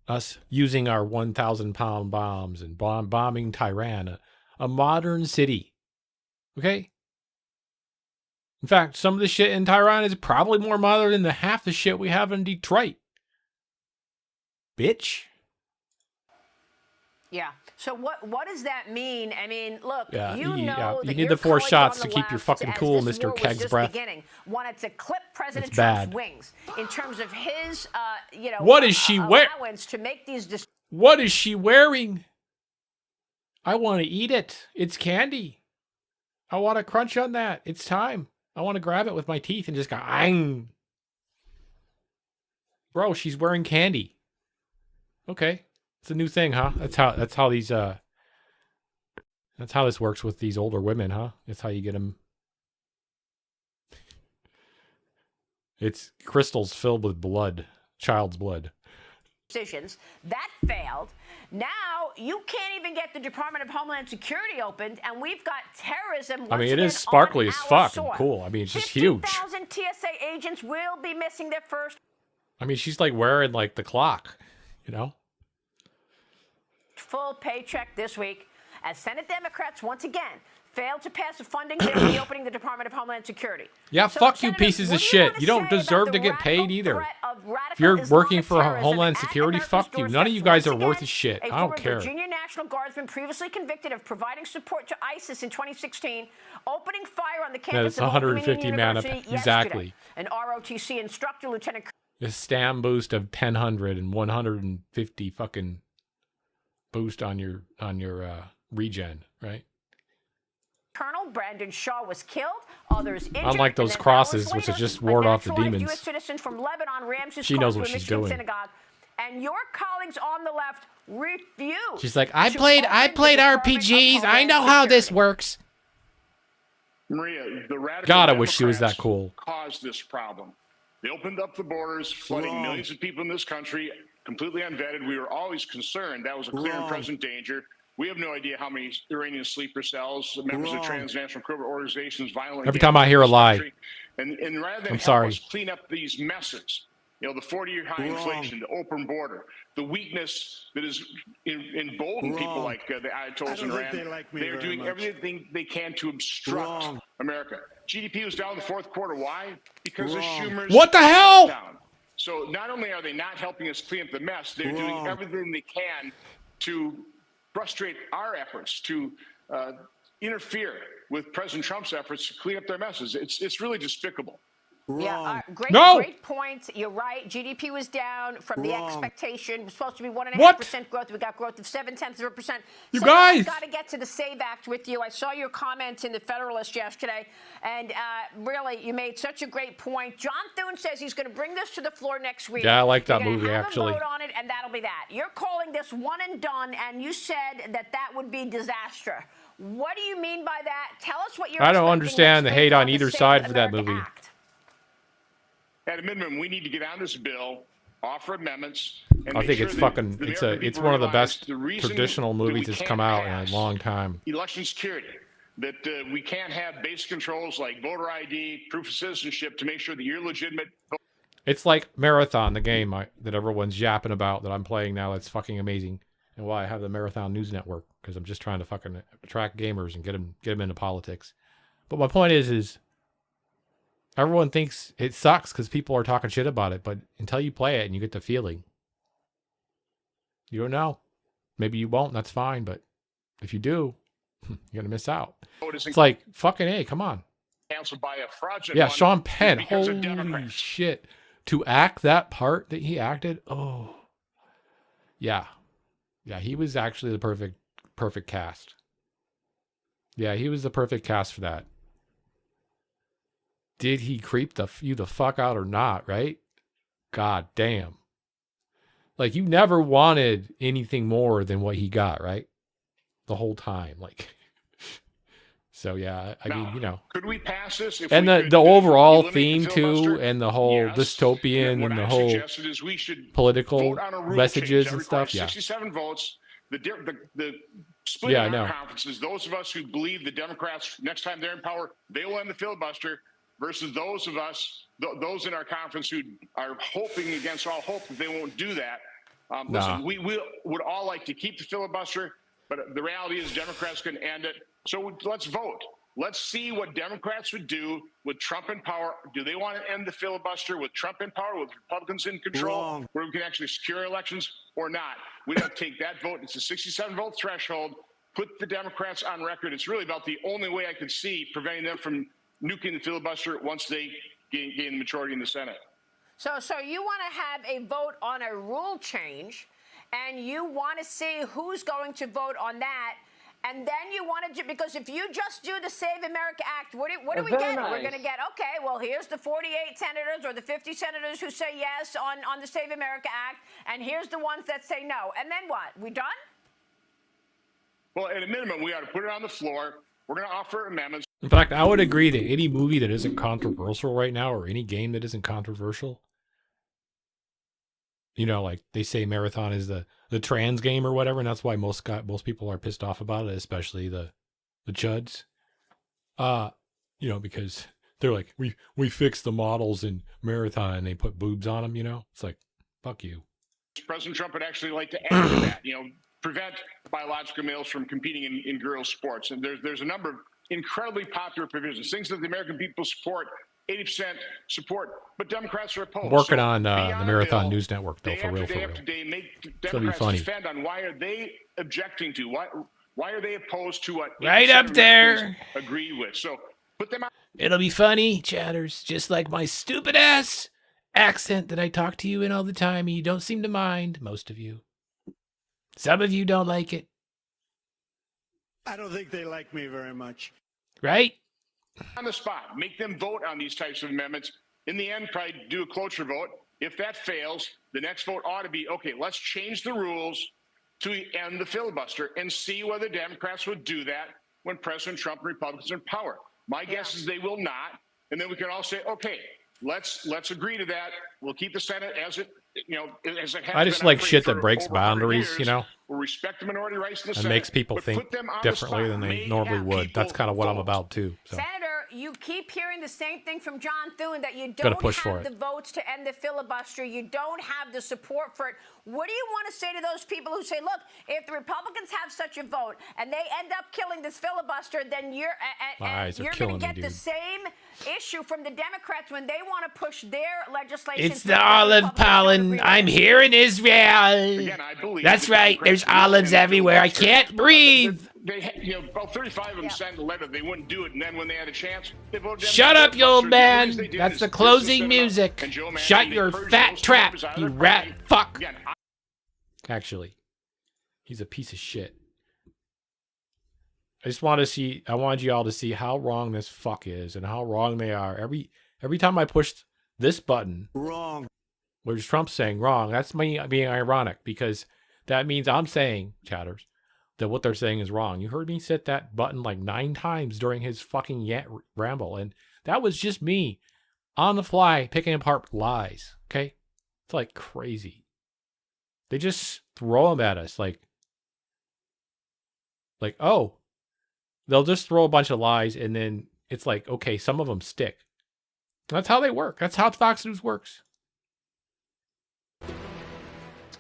Us using our 1,000-pound bombs and bombing Tehran, a modern city. Okay? In fact, some of the shit in Tehran is probably more modern than the half the shit we have in Detroit. Bitch. Yeah. So what does that mean? I mean, look, Yeah, you you that need your the 4 colleagues shots on to the keep your left, fucking as cool, this Mr. war was Keg's just breath. beginning, wanted to clip President It's Trump's bad. wings in terms of his, What is she allowance to make these. What is she wearing? I want to eat it. It's candy. I want to crunch on that. It's time. I want to grab it with my teeth and just go, ang. Bro, she's wearing candy. Okay. It's a new thing, huh? That's how these, that's how this works with these older women, huh? That's how you get them. It's crystals filled with blood, child's blood. Decisions. That failed. Now you can't even get the Department of Homeland Security opened, and we've got terrorism. I mean, it is sparkly as fuck and cool. I mean, it's just huge. 50,000 TSA agents will be missing their first. I mean, she's like wearing like the clock, you know? Full paycheck this week as Senate Democrats once again failed to pass a funding bill reopening the Department of Homeland Security. Yeah, So, fuck you Senators, pieces of shit. You don't deserve to get paid either. If you're working for Homeland Security, fuck you. None of you guys are worth a shit. I don't care. Virginia National Guardsman previously convicted of providing support to ISIS in 2016, opening fire on the campus Yeah, of Old Dominion 150 man up. University Exactly. An ROTC instructor, Lieutenant A stam boost of 1,000 and 150 fucking boost on your regen, right? Colonel Brandon Shaw was killed. Others injured. Unlike those crosses, which is just ward off the demons. U.S. citizen from Lebanon rams his She car knows through what a she's Michigan doing. synagogue, and your colleagues on the left refuse. She's like, I played RPGs. I know how this works. Maria, the radical God, I wish she was that Democrats cool. caused this problem. They opened up the borders, flooding millions of people in this country, completely unvetted. We were always concerned that was a clear and present danger. We have no idea how many Iranian sleeper cells, members of transnational criminal organizations, violent. Every time I hear a lie, and rather than I'm help sorry. us clean up these messes, you know, the 40-year high inflation, the open border, the weakness that is emboldened people like the Ayatollahs in Iran. They're doing everything they can to obstruct America. GDP was down in the fourth quarter. Why? Because of Schumer's What the hell? shutdown. So not only are they not helping us clean up the mess, they're doing everything they can to frustrate our efforts, to interfere with President Trump's efforts to clean up their messes. It's really despicable. Yeah, great point. You're right. GDP was down from the expectation. It was supposed to be 1.5% growth. We got growth of 0.7%. You guys! I've got to get to the SAVE Act with you. I saw your comments in the Federalist yesterday, and really, you made such a great point. John Thune says he's going to bring this to the floor next week. Yeah, I like that You're gonna movie, have actually. a vote on it, and that'll be that. You're calling this one and done, and you said that would be disaster. What do you mean by that? Tell us what you're I don't expecting understand next the hate week on the either Save side for that America movie. Act. At a minimum, we need to get on this bill, offer amendments. And I make think sure it's that fucking. the It's American it's people one of the realize best the reason traditional that we movies that's can't come out in pass a long time. election security, that we can't have basic controls like voter ID, proof of citizenship to make sure that you're legitimate. It's like Marathon, the game that everyone's yapping about that I'm playing now. That's fucking amazing, and why I have the Marathon News Network, because I'm just trying to fucking attract gamers and get them into politics. But my point is everyone thinks it sucks because people are talking shit about it, but until you play it and you get the feeling, you don't know. Maybe you won't, and that's fine, but if you do, you're gonna miss out. It's like fucking A, come on. Canceled by a fraudulent Yeah, one Sean Penn. because of Holy Democrats. shit. To act that part that he acted, oh. Yeah. Yeah, he was actually the perfect cast. Yeah, he was the perfect cast for that. Did he creep you the fuck out or not, right? God damn. Like, you never wanted anything more than what he got, right? The whole time. Like, so yeah, I mean, you know. Could we pass this? If And we the could, overall eliminate theme the too, filibuster? and the whole Yes. dystopian What and the I whole suggested is we should political vote on a rule messages change that and stuff. requires Yeah. 67 votes. The split Yeah, I in our know. conferences, those of us who believe the Democrats, next time they're in power, they will end the filibuster, versus those of us, those in our conference who are hoping against all hope that they won't do that. Listen, we would all like to keep the filibuster, but the reality is Democrats can end it. So let's vote. Let's see what Democrats would do with Trump in power. Do they want to end the filibuster with Trump in power, with Republicans in control, where we can actually secure elections, or not? We don't take that vote. It's a 67-vote threshold. Put the Democrats on record. It's really about the only way I could see preventing them from nuking the filibuster once they gain the majority in the Senate. So you want to have a vote on a rule change, and you want to see who's going to vote on that, and then you want to do, because if you just do the Save America Act, what do we get? We're going to get, okay, well, here's the 48 senators or the 50 senators who say yes on the Save America Act, and here's the ones that say no. And then what? We done? Well, at a minimum, we ought to put it on the floor. We're going to offer amendments. In fact, I would agree that any movie that isn't controversial right now, or any game that isn't controversial, like they say Marathon is the trans game or whatever, and that's why most people are pissed off about it, especially the chuds. Because they're like, we fixed the models in Marathon and they put boobs on them, It's like, fuck you. President Trump would actually like to add to that, prevent biological males from competing in girls' sports. And there's a number of incredibly popular provisions, things that the American people support, 80% support, but Democrats are opposed. I'm working on the Marathon News Network, though, for real. Make Democrats defend on why are they objecting to, why are they opposed to what right up there agree with. So put them out. It'll be funny, chatters, just like my stupid ass accent that I talk to you in all the time, and you don't seem to mind, most of you. Some of you don't like it. I don't think they like me very much. Right? On the spot, make them vote on these types of amendments. In the end, probably do a cloture vote. If that fails, the next vote ought to be, okay, let's change the rules to end the filibuster and see whether Democrats would do that when President Trump and Republicans are in power. My guess is they will not. And then we can all say, okay, let's agree to that. We'll keep the Senate as it has I just like shit that breaks boundaries, We'll respect the minority rights in the and Senate, makes people think differently than they normally would. That's kind of what I'm about too. So. Senator, you keep hearing the same thing from John Thune, that you Gotta don't push have for the it. votes to end the filibuster. You don't have the support for it. What do you want to say to those people who say, look, if the Republicans have such a vote and they end up killing this filibuster, then you're going to get the same issue from the Democrats when they want to push their legislation. It's the olive pollen. I'm here in Israel. Again, I believe that's right. There's olives everywhere. I can't breathe. They, about 35 of them sent a letter. They wouldn't do it, and then when they had a chance, they voted. Shut up, you old man. That's the closing music. Shut your fat trap, you rat fuck. Actually, he's a piece of shit. I wanted you all to see how wrong this fuck is and how wrong they are. Every time I pushed this button, wrong. Where's Trump saying wrong? That's me being ironic, because that means I'm saying, chatters, that what they're saying is wrong. You heard me hit that button like 9 times during his fucking ramble, and that was just me on the fly picking apart lies. Okay, it's like crazy. They just throw them at us like oh, they'll just throw a bunch of lies, and then it's like, okay, some of them stick. That's how they work. That's how Fox News works.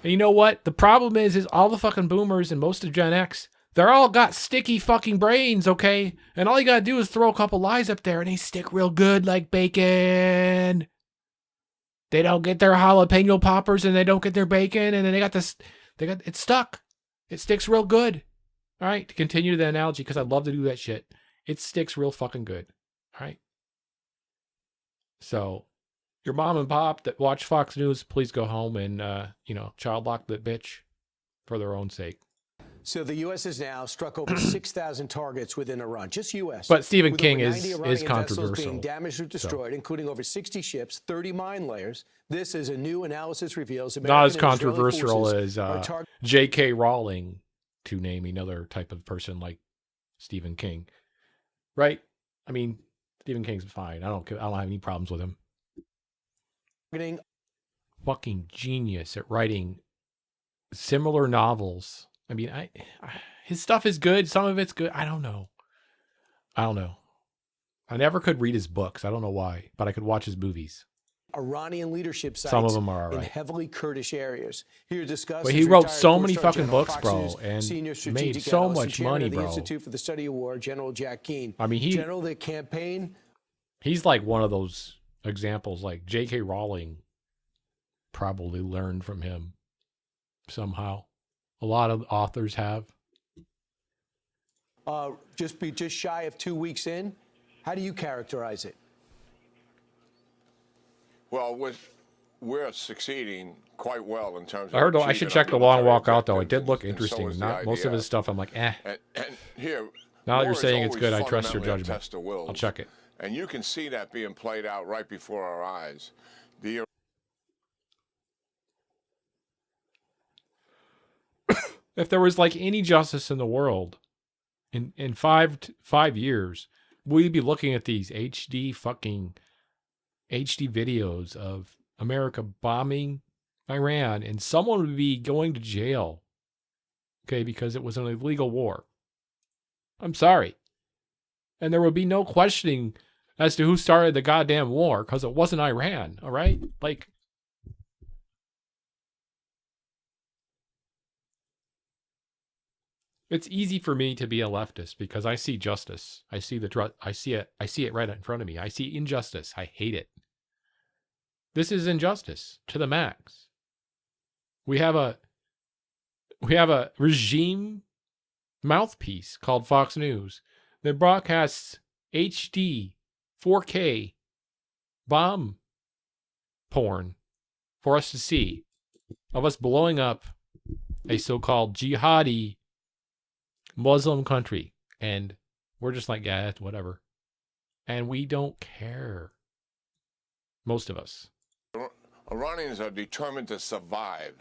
And you know what? The problem is all the fucking boomers and most of Gen X, they're all got sticky fucking brains, okay? And all you gotta do is throw a couple lies up there and they stick real good like bacon. They don't get their jalapeno poppers and they don't get their bacon, and then it's stuck. It sticks real good. All right, to continue the analogy, because I love to do that shit. It sticks real fucking good. All right. So, your mom and pop that watch Fox News, please go home and, child lock that bitch for their own sake. So the U.S. has now struck over 6,000 targets within Iran, just U.S. But Stephen with King over is 90 Iranian controversial. vessels being damaged or destroyed, including over 60 ships, 30 mine layers. This, as a new analysis reveals, American not as and Israeli controversial forces as are J.K. Rowling, to name another type of person like Stephen King, right? I mean, Stephen King's fine. I don't have any problems with him. Fucking genius at writing similar novels. I mean, his stuff is good. Some of it's good. I don't know. I never could read his books. I don't know why, but I could watch his movies. Iranian leadership sites Some of them are all in right. heavily Kurdish areas. Here to discuss. But he wrote so many fucking books, bro, and made so much money, bro. The Institute for the Study of War, General Jack Keane. I mean, General the campaign. He's like one of those examples. Like J.K. Rowling probably learned from him somehow. A lot of authors have. Just shy of 2 weeks in. How do you characterize it? Well, we're succeeding quite well in terms of. I heard. I should check the Long Walk Out though. It did look interesting. So Not most of his stuff. I'm like, eh. And here, now that you're saying it's good, I trust your judgment. I'll check it. And you can see that being played out right before our eyes. If there was like any justice in the world, in 5 years, we'd be looking at these HD videos of America bombing Iran, and someone would be going to jail, okay, because it was an illegal war. I'm sorry. And there would be no questioning as to who started the goddamn war, because it wasn't Iran, all right? Like, it's easy for me to be a leftist because I see justice. I see it right in front of me. I see injustice. I hate it. This is injustice to the max. We have a regime mouthpiece called Fox News that broadcasts HD 4K bomb porn for us to see of us blowing up a so-called jihadi Muslim country, and we're just like, yeah, whatever, and we don't care. Most of us. Iranians are determined to survive.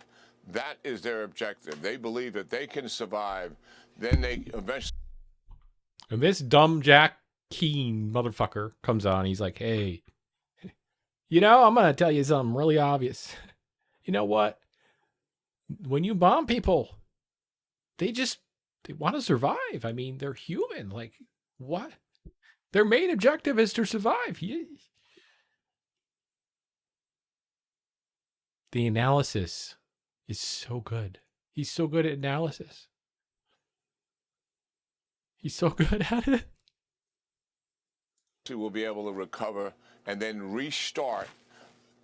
That is their objective. They believe that they can survive. Then they eventually. And this dumb Jack Keane motherfucker comes on. He's like, hey, I'm going to tell you something really obvious. You know what? When you bomb people, they want to survive. I mean, they're human. Like, what? Their main objective is to survive. The analysis is so good. He's so good at analysis. He's so good at it. Will be able to recover and then restart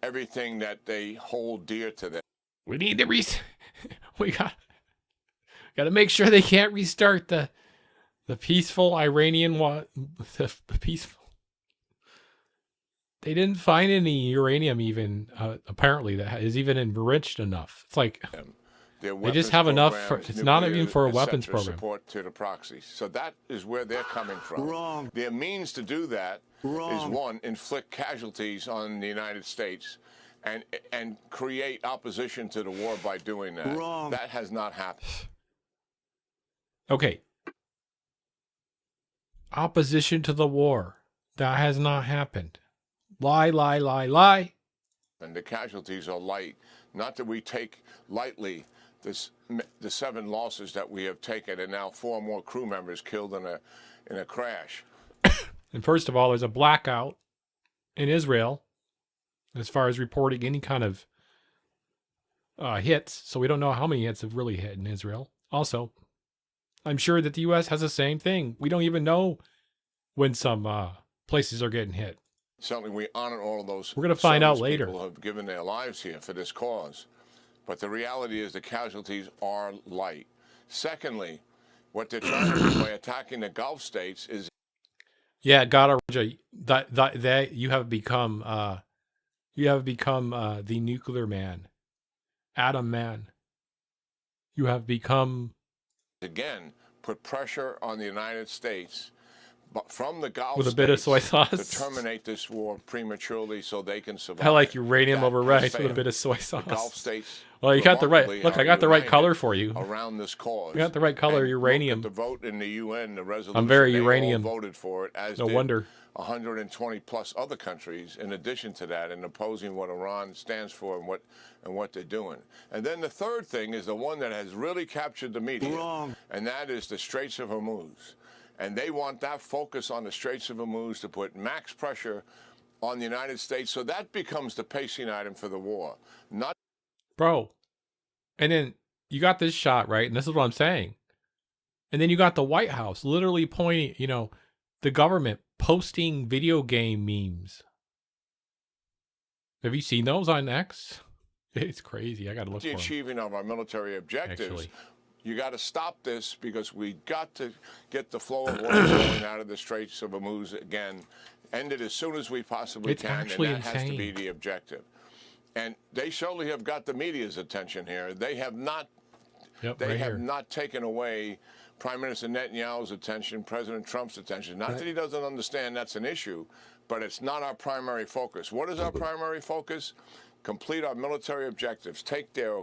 everything that they hold dear to them. We need to we got to make sure they can't restart the peaceful Iranian the peaceful. They didn't find any uranium even apparently that is even enriched enough. It's like they just have enough for, it's not even for a weapons program. Support to the proxies. So that is where they're coming from. Wrong. Their means to do that is one, inflict casualties on the United States and create opposition to the war by doing that. Wrong. That has not happened. Okay. Opposition to the war. That has not happened. Lie, lie, lie, lie. And the casualties are light. Not that we take lightly the 7 losses that we have taken, and now 4 more crew members killed in a crash. And first of all, there's a blackout in Israel as far as reporting any kind of hits. So we don't know how many hits have really hit in Israel. Also, I'm sure that the U.S. has the same thing. We don't even know when some places are getting hit. Certainly, we honor all of those. We're going to find out later. People have given their lives here for this cause. But the reality is the casualties are light. Secondly, what they're trying to do by attacking the Gulf states is... Yeah, God, that you have become the nuclear man, atom man. You have become... Again, put pressure on the United States from the Gulf with a bit of soy sauce to terminate this war prematurely so they can survive. I like uranium over rice with a bit of soy sauce. The Gulf states. Well, you got the right. Look, I got the right color for you. Around this cause. You got the right color, uranium. The vote in the UN, the resolution. I'm very uranium. They all voted for it, as no did wonder. 120 plus other countries. In addition to that, and opposing what Iran stands for and what they're doing. And then the third thing is the one that has really captured the media. Wrong. And that is the Straits of Hormuz. And they want that focus on the Straits of Hormuz to put max pressure on the United States. So that becomes the pacing item for the war. Not. Bro. And then you got this shot, right? And this is what I'm saying. And then you got the White House literally pointing, the government posting video game memes. Have you seen those on X? It's crazy. I got to look for them. The achieving of our military objectives. Actually. You got to stop this because we got to get the flow of oil going out of the Straits of Hormuz again, end it as soon as we possibly it's can, actually and that insane. has to be the objective. And they surely have got the media's attention here. They have not. Yep, they right have here. not taken away Prime Minister Netanyahu's attention, President Trump's attention. Not that he doesn't understand that's an issue, but it's not our primary focus. What is our primary focus? Complete our military objectives. Take their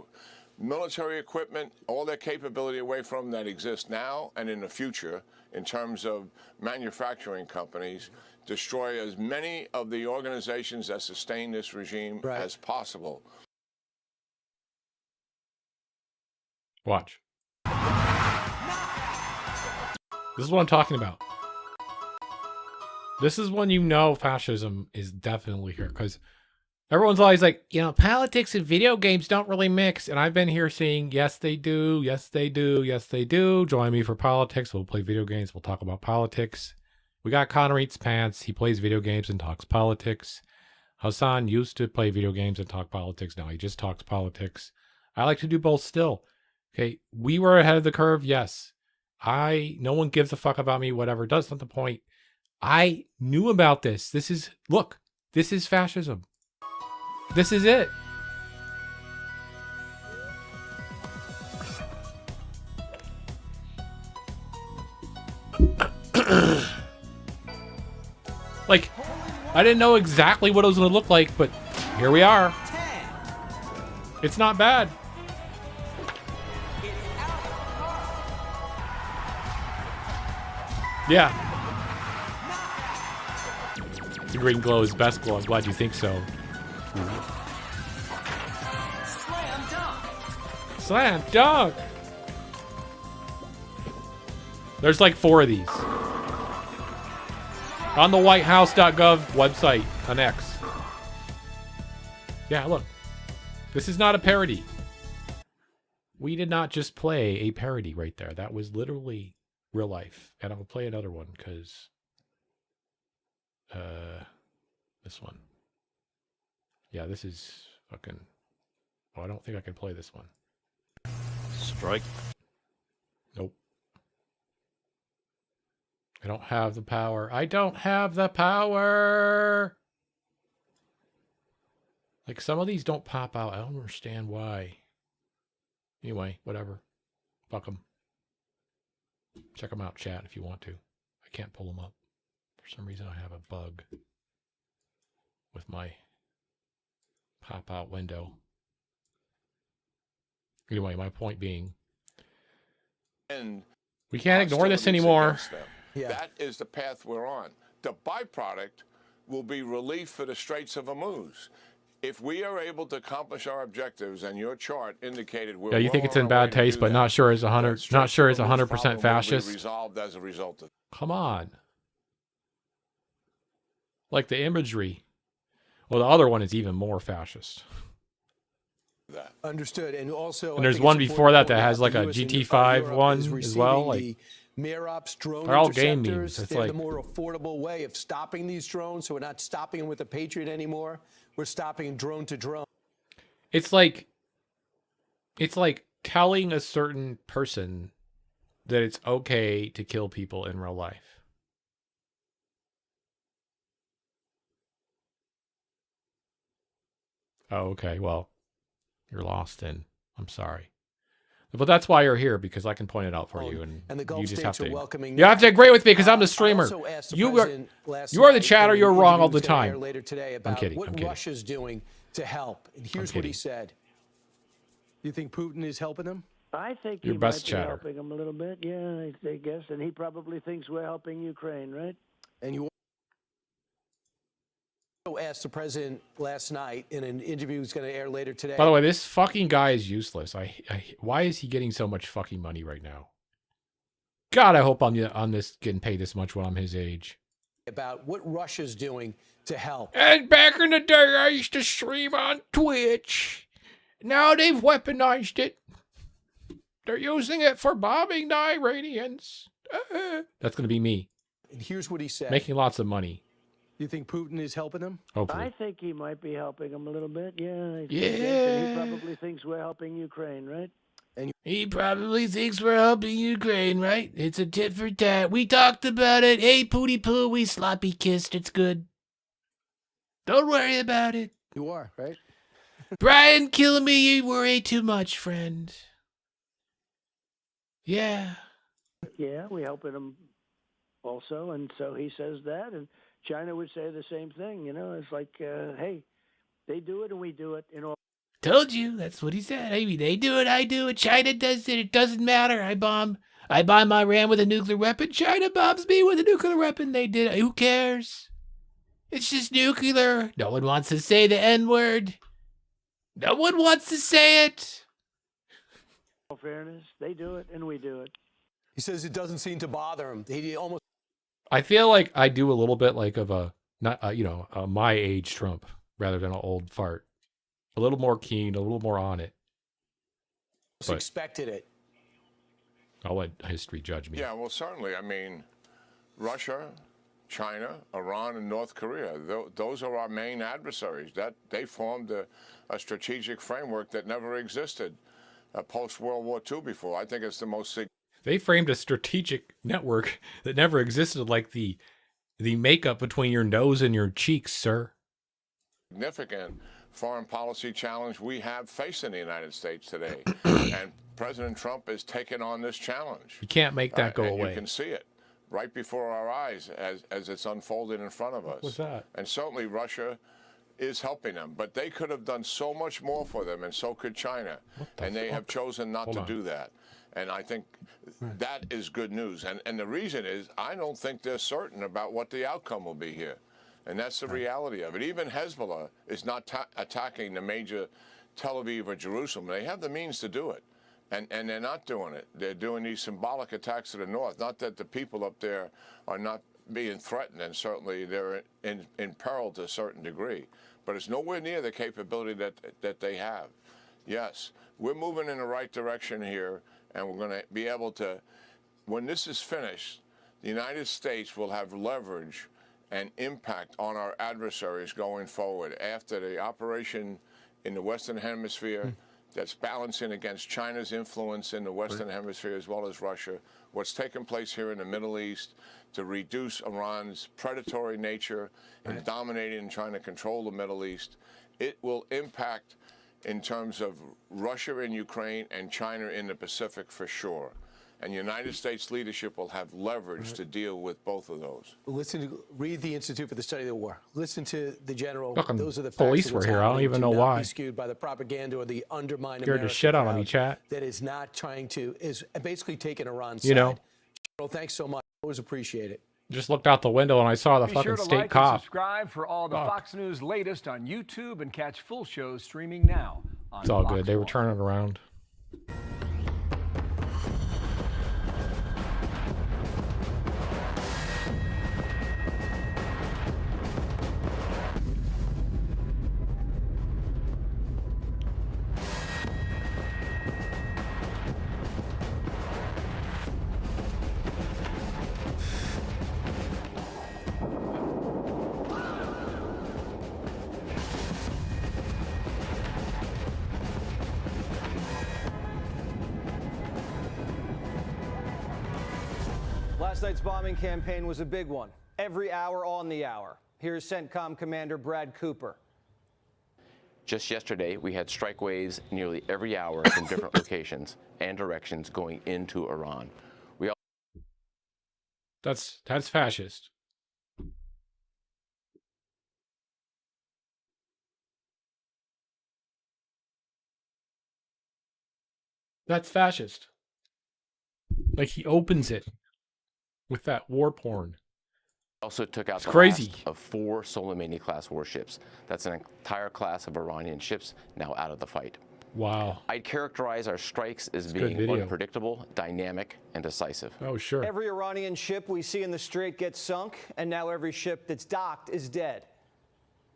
military equipment, all their capability away from them that exists now and in the future, in terms of manufacturing companies, destroy as many of the organizations that sustain this regime as possible. Watch. This is what I'm talking about. This is when you know fascism is definitely here, because everyone's always like, politics and video games don't really mix. And I've been here saying, yes, they do. Yes, they do. Yes, they do. Join me for politics. We'll play video games. We'll talk about politics. We got Connor Eats Pants. He plays video games and talks politics. Hassan used to play video games and talk politics. Now he just talks politics. I like to do both still. Okay, we were ahead of the curve. Yes. No one gives a fuck about me, whatever. That's not the point. I knew about this. This is fascism. This is it. Like, I didn't know exactly what it was going to look like, but here we are. It's not bad. Yeah. The green glow is best glow. I'm glad you think so. Slam dunk! There's like 4 of these. On the whitehouse.gov website on X. Yeah, look. This is not a parody. We did not just play a parody right there. That was literally real life. And I'll play another one because this one. Yeah, this is fucking... Oh, I don't think I can play this one. Strike. Nope. I don't have the power. I don't have the power! Like, some of these don't pop out. I don't understand why. Anyway, whatever. Fuck them. Check them out, chat, if you want to. I can't pull them up. For some reason, I have a bug with my pop-out window. Anyway, my point being, And we can't ignore this anymore. That is the path we're on. The byproduct will be relief for the Straits of Hormuz. If we are able to accomplish our objectives, and your chart indicated we're Yeah, you think well it's on in our bad way to taste, do but that, not sure it's the 100. Straits Not sure of it's Hormuz 100% problem will be fascist. resolved as a result of. Come on. Like the imagery. Well, the other one is even more fascist. That. Understood. And also, And there's one before that that has like a GT5 one as well. Like, Merops drone they're all game interceptors. memes. It's They're like the more affordable way of stopping these drones. So we're not stopping them with a Patriot anymore. We're stopping drone to drone. it's like telling a certain person that it's okay to kill people in real life. Oh, okay. Well, you're lost then. I'm sorry. But that's why you're here, because I can point it out for you, and the Gulf you just states have are to. welcoming You have to agree with me because I'm the I streamer. also asked the You are president last the night chatter. in an You're wrong all interview the he's gonna air time. later today I'm about kidding. what I'm kidding. Russia's doing to help. And here's what kidding. he said. You think Putin is helping them? I think Your he best might be chatter. helping him a little bit. Yeah, I guess. And he probably thinks we're helping Ukraine, right? And you also asked the president last night in an interview he's going to air later today. By the way, this fucking guy is useless. Why is he getting so much fucking money right now? God, I hope I'm on this getting paid this much when I'm his age. About what Russia's doing to help. And back in the day, I used to stream on Twitch. Now they've weaponized it. They're using it for bombing the Iranians. That's going to be me. And here's what he said. Making lots of money. You think Putin is helping them? Hopefully. I think he might be helping him a little bit. Yeah, I Yeah. guess. And he probably thinks we're helping Ukraine, right? He probably thinks we're helping Ukraine, right? It's a tit for tat. We talked about it. Hey, Pooty Poo, we sloppy kissed. It's good. Don't worry about it. You are, right? Brian, killing me, you worry too much, friend. Yeah. Yeah, we're helping him also. And so he says that. And China would say the same thing. You know, it's like, hey, they do it and we do it. You know. Told you. That's what he said. I mean, they do it, I do it. China does it. It doesn't matter. I bomb I bomb Iran with a nuclear weapon. China bombs me with a nuclear weapon. They did. Who cares? It's just nuclear. No one wants to say the N-word. No one wants to say it. In fairness, they do it and we do it. He says it doesn't seem to bother him. He almost. I feel like I do a little bit like of a, not a my age Trump rather than an old fart. A little more keen, a little more on it. But expected it. I'll let history judge me. Yeah, well, certainly. I mean, Russia, China, Iran, and North Korea, those are our main adversaries. That they formed a strategic framework that never existed post-World War II before. I think it's the most significant. They framed a strategic network that never existed, like the makeup between your nose and your cheeks, sir. Significant foreign policy challenge we have facing the United States today. And President Trump is taking on this challenge. You can't make that go away. You can see it right before our eyes as it's unfolding in front of us. What's that? And certainly Russia is helping them, but they could have done so much more for them, and so could China. And they have chosen not to do that. And I think that is good news. And the reason is I don't think they're certain about what the outcome will be here. And that's the reality of it. Even Hezbollah is not attacking the major Tel Aviv or Jerusalem. They have the means to do it. And they're not doing it. They're doing these symbolic attacks to the north. Not that the people up there are not being threatened, and certainly they're in peril to a certain degree. But it's nowhere near the capability that they have. Yes, we're moving in the right direction here, and we're going to be able to, when this is finished, the United States will have leverage and impact on our adversaries going forward after the operation in the Western Hemisphere that's balancing against China's influence in the Western Hemisphere as well as Russia, what's taken place here in the Middle East to reduce Iran's predatory nature in dominating and trying to control the Middle East. It will impact in terms of Russia in Ukraine and China in the Pacific for sure. And United States leadership will have leverage to deal with both of those. Read the Institute for the Study of the War. Listen to the general. Fucking Those are the police facts of were what's here. I don't happening. even Do know not why. Be skewed by the propaganda or the undermined Scared the American shit out of crowd me, chat. that is not trying to, is basically taking Iran's You know. side. General, thanks so much. Always appreciate it. Just looked out the window and I saw the Be fucking sure to state like cop. and subscribe for all the Fox News latest on YouTube and catch full shows streaming now on It's all Fox good. They were One. turning around. Last night's bombing campaign was a big one. Every hour on the hour. Here's CENTCOM Commander Brad Cooper. Just yesterday, we had strike waves nearly every hour from different locations and directions going into Iran. That's fascist. That's fascist. Like he opens it with that war porn. Also took out It's the crazy. last of 4 Soleimani-class warships. That's an entire class of Iranian ships now out of the fight. Wow. I'd characterize our strikes as good being video. unpredictable, dynamic, and decisive. Oh, sure. Every Iranian ship we see in the strait gets sunk, and now every ship that's docked is dead.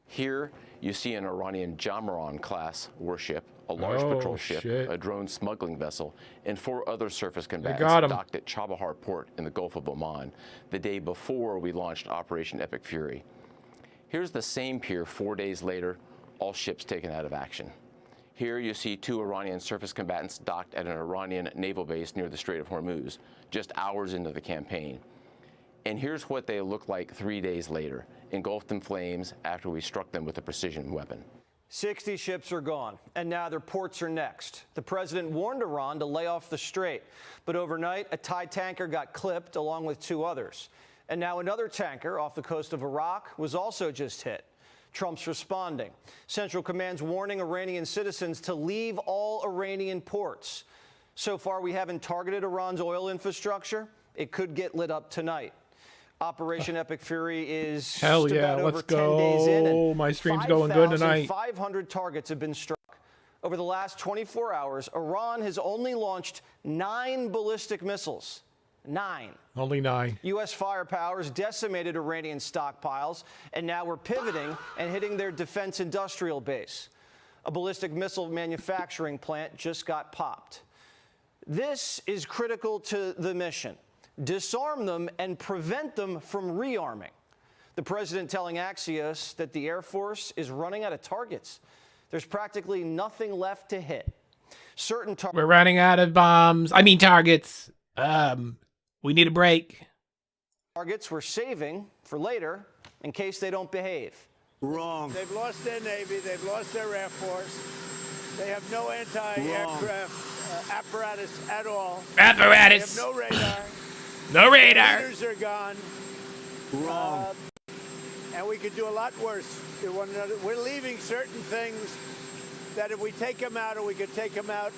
Here, you see an Iranian Jamaran-class warship, a large Oh, patrol ship, shit. a drone smuggling vessel, and 4 other surface got combatants 'em. docked at Chabahar port in the Gulf of Oman the day before we launched Operation Epic Fury. Here's the same pier 4 days later, all ships taken out of action. Here you see 2 Iranian surface combatants docked at an Iranian naval base near the Strait of Hormuz, just hours into the campaign. And here's what they look like 3 days later, engulfed in flames after we struck them with a precision weapon. 60 ships are gone, and now their ports are next. The president warned Iran to lay off the strait, but overnight, a Thai tanker got clipped along with 2 others. And now another tanker off the coast of Iraq was also just hit. Trump's responding. Central Command's warning Iranian citizens to leave all Iranian ports. So far, we haven't targeted Iran's oil infrastructure. It could get lit up tonight. Operation Epic Fury is Hell just yeah, about let's over 10 days in. go. My stream's going good tonight. 500 targets have been struck. Over the last 24 hours, Iran has only launched 9 ballistic missiles. 9. Only 9. U.S. firepower has decimated Iranian stockpiles, and now we're pivoting and hitting their defense industrial base. A ballistic missile manufacturing plant just got popped. This is critical to the mission. Disarm them and prevent them from rearming. The president telling Axios that the Air Force is running out of targets. There's practically nothing left to hit. We're running out of targets. We need a break. Targets we're saving for later in case they don't behave. Wrong. They've lost their Navy. They've lost their Air Force. They have no anti-aircraft apparatus at all. Apparatus. They have no radar. No radar. Leaders are gone. Wrong. And we could do a lot worse to one another. We're leaving certain things that if we take them out, or we could take them out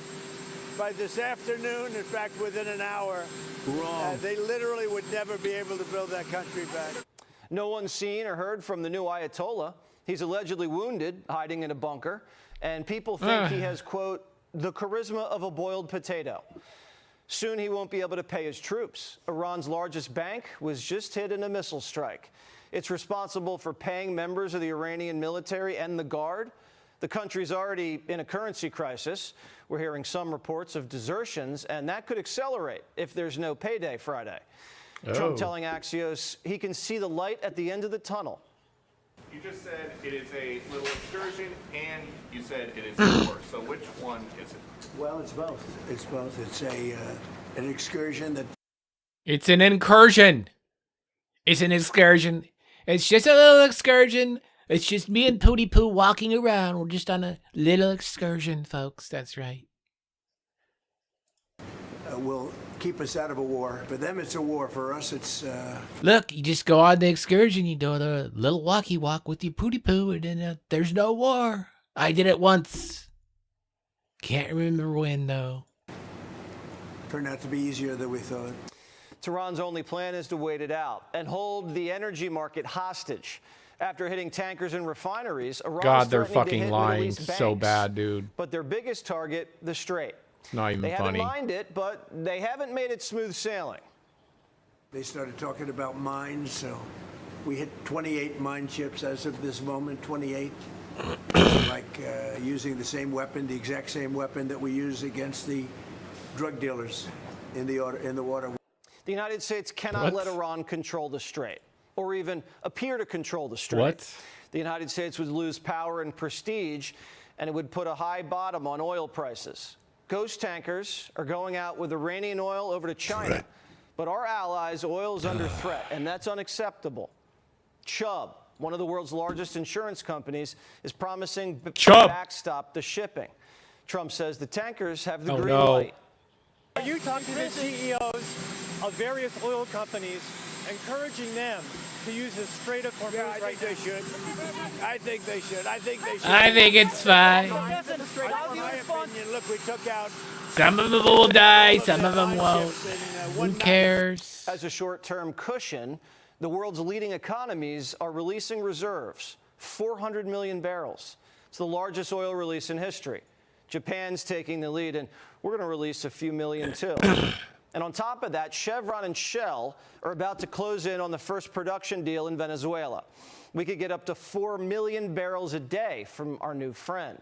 by this afternoon, in fact, within an hour, they literally would never be able to build that country back. No one's seen or heard from the new Ayatollah. He's allegedly wounded, hiding in a bunker, and people think he has, quote, the charisma of a boiled potato. Soon he won't be able to pay his troops. Iran's largest bank was just hit in a missile strike. It's responsible for paying members of the Iranian military and the Guard. The country's already in a currency crisis. We're hearing some reports of desertions, and that could accelerate if there's no payday Friday. Trump telling Axios he can see the light at the end of the tunnel. You just said it is a little excursion, and you said it is a war. So which one is it? Well, it's both. It's both. It's an excursion that. It's an incursion. It's an excursion. It's just a little excursion. It's just me and Pootie Poo walking around. We're just on a little excursion, folks. That's right. Will keep us out of a war. For them, it's a war. For us, it's. Look, you just go on the excursion. You do a little walkie walk with your Pootie Poo, and then there's no war. I did it once. Can't remember when, though. Turned out to be easier than we thought. Tehran's only plan is to wait it out and hold the energy market hostage. After hitting tankers and refineries, Iran's they're threatening to fucking hit lying Middle East so banks. bad, dude. But their biggest target, the Strait. It's not even they funny. haven't mined it, but they haven't made it smooth sailing. They started talking about mines, so we hit 28 mine chips as of this moment, 28. Using the same weapon, the exact same weapon that we use against the drug dealers in the water. The United States cannot let Iran control the Strait, or even appear to control the Strait. What? The United States would lose power and prestige, and it would put a high bottom on oil prices. Ghost tankers are going out with Iranian oil over to China, but our allies' oil is under threat, and that's unacceptable. Chubb, one of the world's largest insurance companies, is promising to backstop the shipping. Trump says the tankers have the green light. Are you talking to the CEOs of various oil companies, encouraging them to use the Strait of Hormuz right now? I think they should. I think they should. I think it's fine. In my opinion, look, we took out. Some of them will die, some of them won't. Who cares? As a short-term cushion, the world's leading economies are releasing reserves, 400 million barrels. It's the largest oil release in history. Japan's taking the lead, and we're going to release a few million, too. And on top of that, Chevron and Shell are about to close in on the first production deal in Venezuela. We could get up to 4 million barrels a day from our new friend.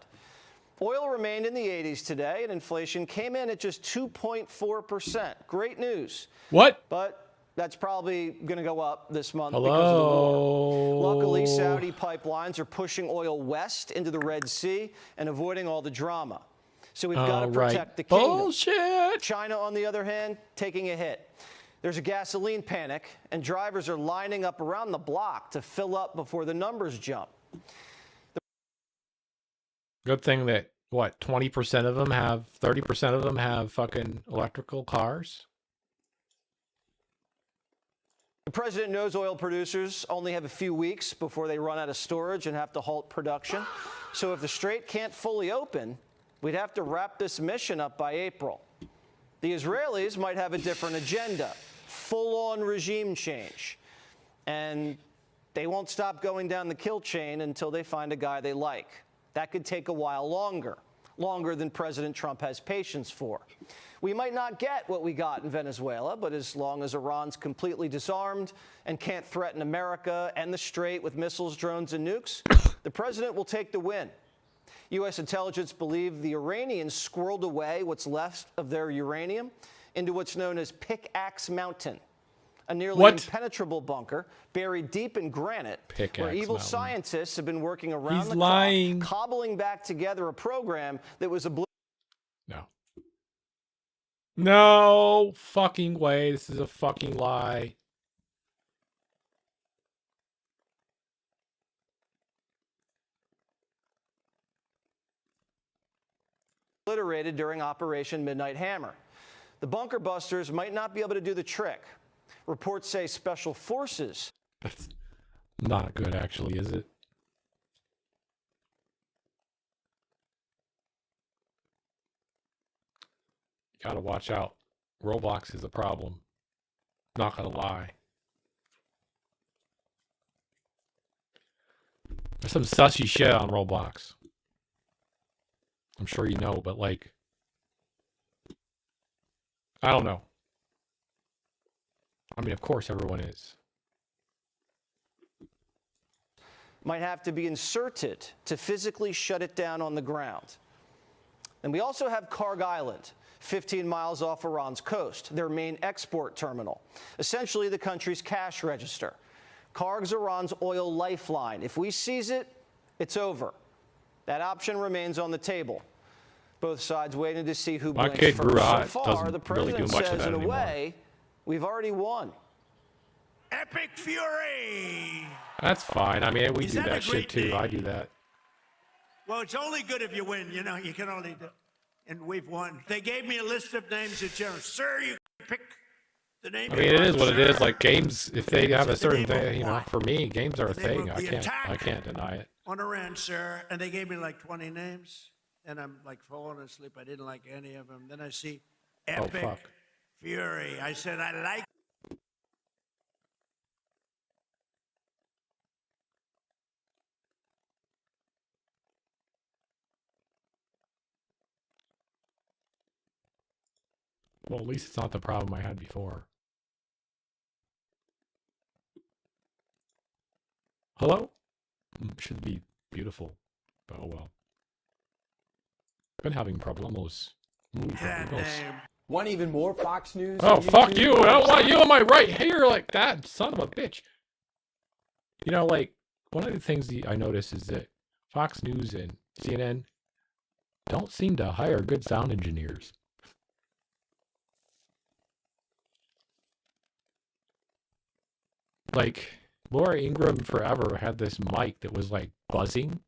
Oil remained in the 80s today, and inflation came in at just 2.4%. Great news. What? But that's probably going to go up this month Hello? because of the war. Luckily, Saudi pipelines are pushing oil west into the Red Sea and avoiding all the drama. So we've got to protect the kingdom. Bullshit. China, on the other hand, taking a hit. There's a gasoline panic, and drivers are lining up around the block to fill up before the numbers jump. Good thing that, 20% of them have, 30% of them have fucking electrical cars? The president knows oil producers only have a few weeks before they run out of storage and have to halt production. So if the Strait can't fully open, we'd have to wrap this mission up by April. The Israelis might have a different agenda, full-on regime change. And they won't stop going down the kill chain until they find a guy they like. That could take a while longer than President Trump has patience for. We might not get what we got in Venezuela, but as long as Iran's completely disarmed and can't threaten America and the Strait with missiles, drones, and nukes, the president will take the win. U.S. intelligence believe the Iranians squirreled away what's left of their uranium into what's known as Pickaxe Mountain, a nearly impenetrable bunker buried deep in granite where evil scientists have been working around the clock, cobbling back together a program that was No fucking way. This is a fucking lie. obliterated during Operation Midnight Hammer. The bunker busters might not be able to do the trick. Reports say special forces. That's not good, actually, is it? You gotta watch out. Roblox is a problem. Not gonna lie. There's some sussy shit on Roblox. I'm sure you know, but like, I don't know. I mean, of course everyone is. Might have to be inserted to physically shut it down on the ground. And we also have Karg Island, 15 miles off Iran's coast, their main export terminal, essentially the country's cash register. Karg's Iran's oil lifeline. If we seize it, it's over. That option remains on the table. Both sides waiting to see who blinks kid first. grew out. So far, the Doesn't really do president much of says, that in a anymore. way, we've already won. Epic Fury! That's fine. I mean, we Is do that a that shit great too. name? I do that. Well, it's only good if you win. You know, you can only do. And we've won. They gave me a list of names that, sir, you can pick the name. I mean, it is what it is. Like games, if they have a The certain name of thing, you know, what? for me, games are a The name thing. of I the can't attack. deny it. On a ranch, sir. And they gave me like 20 names. And I'm like falling asleep. I didn't like any of them. Then I see Epic fuck. Fury. I said, I like. Well, at least it's not the problem I had before. Hello? Should be beautiful, but oh well. Been having problemos. Muy problemas. Want even more Fox News? Oh, on fuck YouTube? you. I don't want you on my right here like that, son of a bitch. You know, like, one of the things I notice is that Fox News and CNN don't seem to hire good sound engineers. Like, Laura Ingraham forever had this mic that was like buzzing.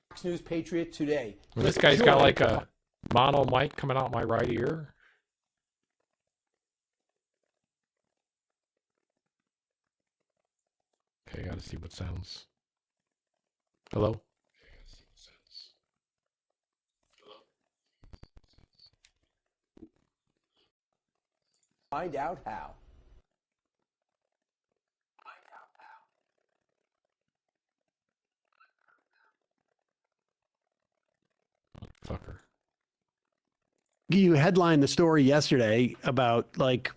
Fox News Patriot today. And this guy's got like a mono mic coming out my right ear. Okay, I gotta see what sounds. Hello? Find out how. Fucker. You headlined the story yesterday about like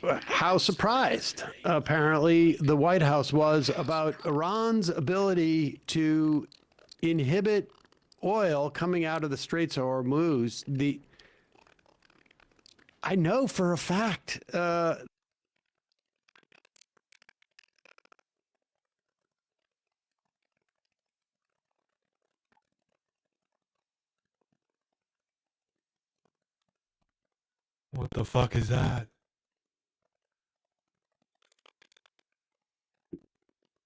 how surprised apparently the White House was about Iran's ability to inhibit oil coming out of the Straits of Hormuz. I know for a fact What the fuck is that?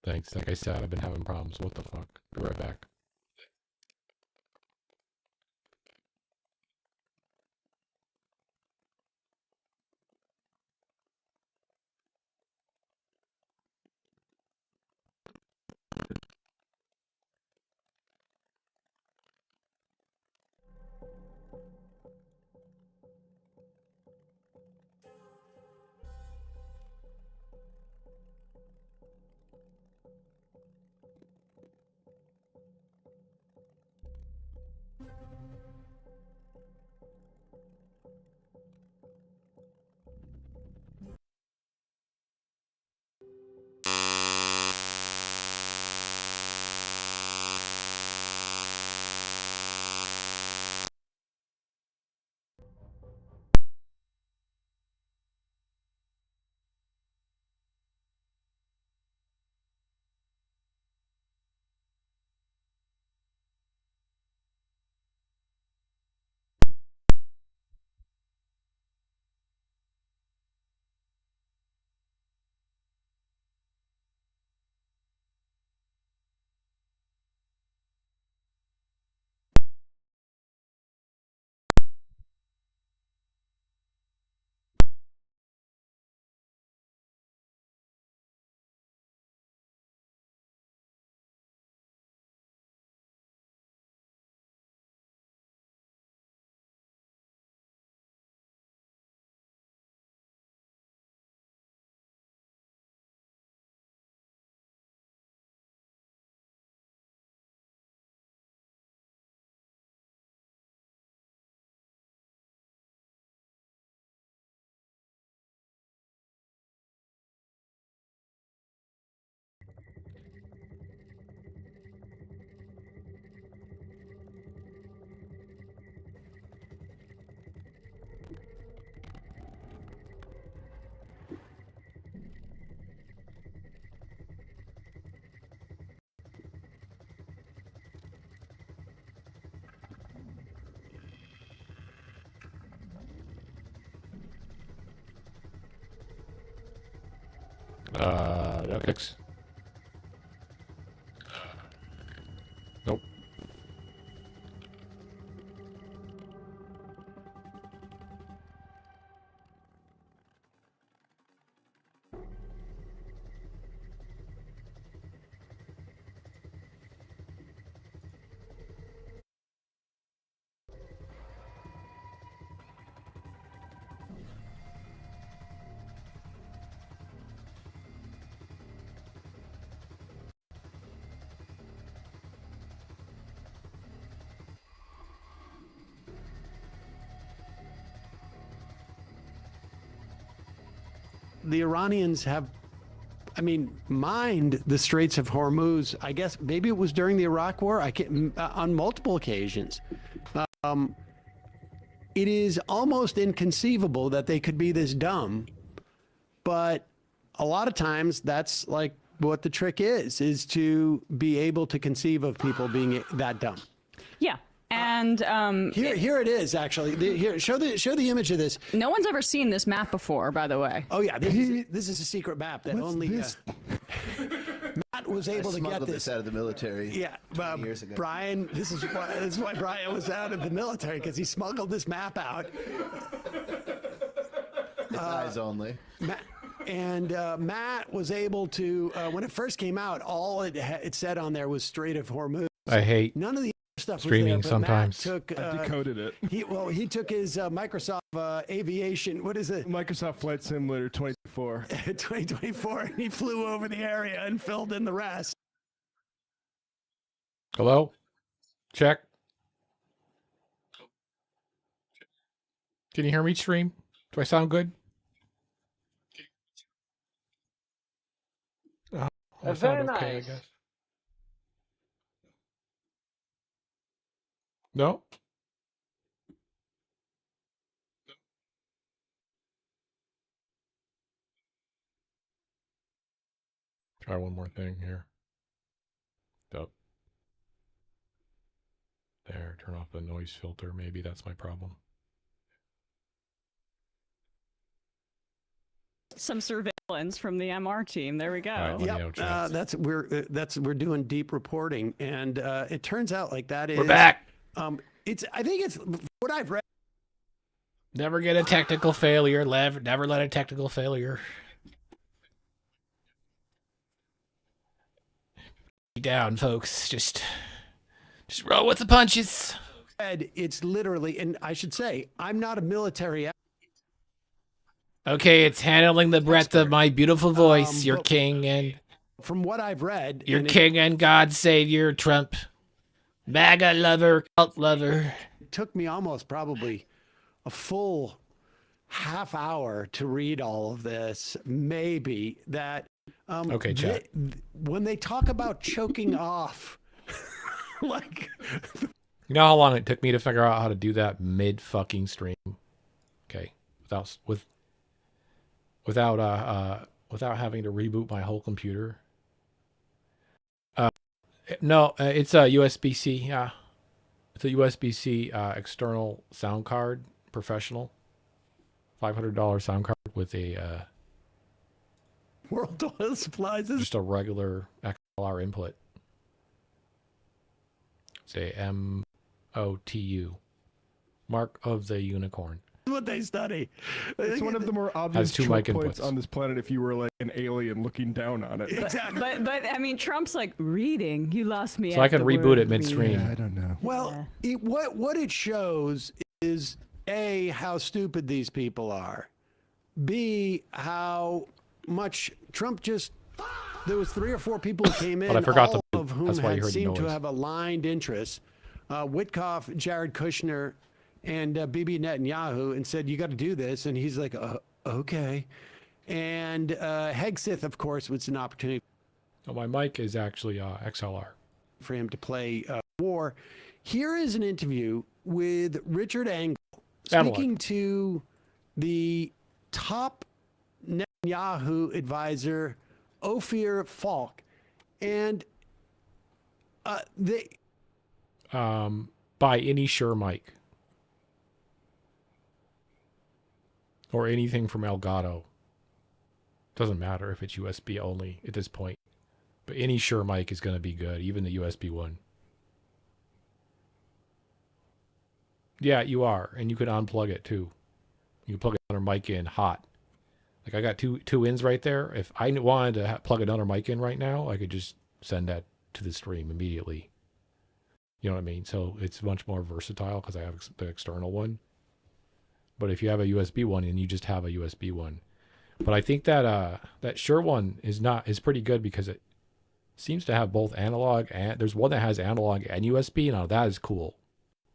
Thanks. Like I said, I've been having problems. What the fuck? Be right back. ethics. Nope. The Iranians have, mined the Straits of Hormuz. I guess maybe it was during the Iraq War. On multiple occasions. It is almost inconceivable that they could be this dumb, but a lot of times that's like what the trick is to be able to conceive of people being that dumb. Yeah. And here it is actually. Here, show the image of this. No one's ever seen this map before, by the way. Oh yeah, this is a secret map that only Matt was able to get this out of the military. Yeah, years ago. Brian. This is why Brian was out of the military, because he smuggled this map out. His eyes only. Matt was able to when it first came out, all it said on there was Strait of Hormuz. I hate none of the stuff streaming was there, sometimes. Matt took, I decoded it. He took his Microsoft Aviation. What is it? Microsoft Flight Simulator 2024. 2024, and he flew over the area and filled in the rest. Hello? Check. Can you hear me, stream? Do I sound good? I Very sound okay, I nice. guess. No? Try one more thing here. Up. There, turn off the noise filter. Maybe that's my problem. Some surveillance from the MR team. There we go. All right, We're doing deep reporting, and it turns out like that is We're back. I think it's what I've read. Never get a technical failure. Never let a technical failure down, folks. Just roll with the punches. It's literally, and I should say, I'm not a military. Okay, it's handling the breadth of my beautiful voice. Your king and from what I've read, your king and God Savior Trump, MAGA lover, cult lover. It took me almost probably a full half hour to read all of this. Maybe that. Okay, chat. When they talk about choking off, like, you know how long it took me to figure out how to do that mid fucking stream? Okay, without having to reboot my whole computer. No, it's a USB-C. Yeah, it's a USB-C external sound card, professional, $500 sound card with a World Oil Supplies is just a regular XLR input. Say MOTU, Mark of the Unicorn. what they study. It's one of the more obvious two choke mic points inputs. on this planet if you were like an alien looking down on it. Exactly. But I mean, Trump's like reading. You lost me. So I can reboot it midstream. Yeah, I don't know. Well, what it shows is A, how stupid these people are. B, how much Trump just... There was 3 or 4 people who came in, But I forgot all to- of whom that's why you had heard the seemed to noise. have aligned interests. Witkoff, Jared Kushner, and Bibi Netanyahu, and said, you got to do this. And he's like, okay. And Hegseth, of course, was an opportunity. Oh, my mic is actually XLR. For him to play war. Here is an interview with Richard Engel speaking to the top Netanyahu advisor, Ophir Falk. And they... Buy any Shure mic. Or anything from Elgato. Doesn't matter if it's USB only at this point. But any Shure mic is going to be good, even the USB one. Yeah, you are. And you can unplug it too. You can plug another mic in hot. Like I got two ins right there. If I wanted to plug another mic in right now, I could just send that to the stream immediately. You know what I mean? So it's much more versatile because I have the external one. But if you have a USB one, and you just have a USB one. But I think that that Shure one is pretty good because it seems to have both analog and there's one that has analog and USB. Now that is cool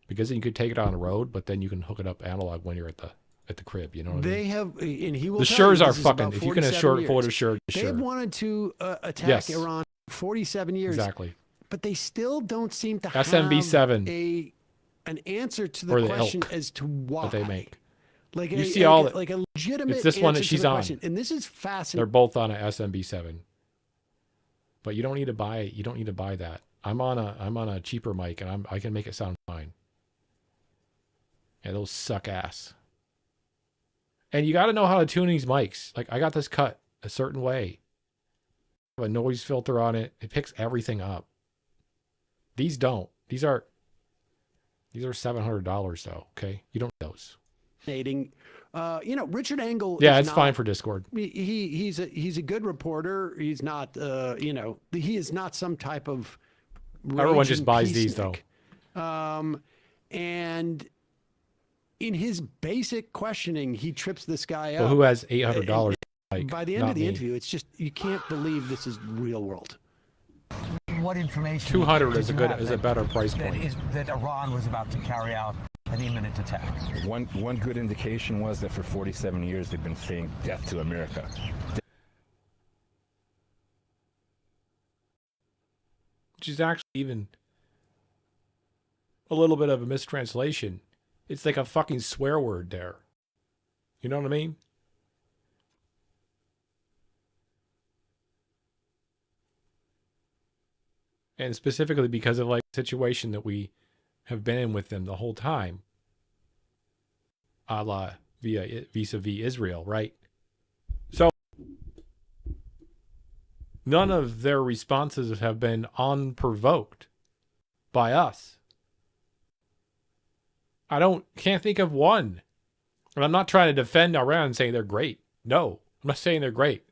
because then you could take it on the road, but then you can hook it up analog when you're at the crib. You know what I mean? They have, and he will. The tell you Shures are this is fucking. about If you can 47 afford a years. Shure, They've wanted to attack Yes. Iran for 47 years. Exactly. But they still don't seem to SMB7 have an answer to or the the question ilk as to why that they make. Like You see all like a legitimate. It's this one that answer to she's the on. question. And this is fascinating. They're both on a SMB7. But you don't need to buy it. You don't need to buy that. I'm on a cheaper mic and I can make it sound fine. Yeah, those suck ass. And you got to know how to tune these mics. Like I got this cut a certain way. I have a noise filter on it. It picks everything up. These don't. These are $700 though. Okay, you don't need those. Fascinating. You know, Richard Engel. Yeah, is it's not, fine for Discord. He's a good reporter. He's not. You know, he is not some type of. Everyone just raging buys these though. And in his basic questioning, he trips this guy Well, up. who has $800? By the end of the interview, it's just you can't believe this is real world. What information? 200 did is you a have better price point. That Iran was about to carry out an imminent attack. One good indication was that for 47 years they've been saying death to America. Which is actually even a little bit of a mistranslation. It's like a fucking swear word there. You know what I mean? And specifically because of like the situation that we have been in with them the whole time. A la vis-a-vis Israel, right? So none of their responses have been unprovoked by us. Can't think of one. And I'm not trying to defend Iran and saying they're great. No, I'm not saying they're great.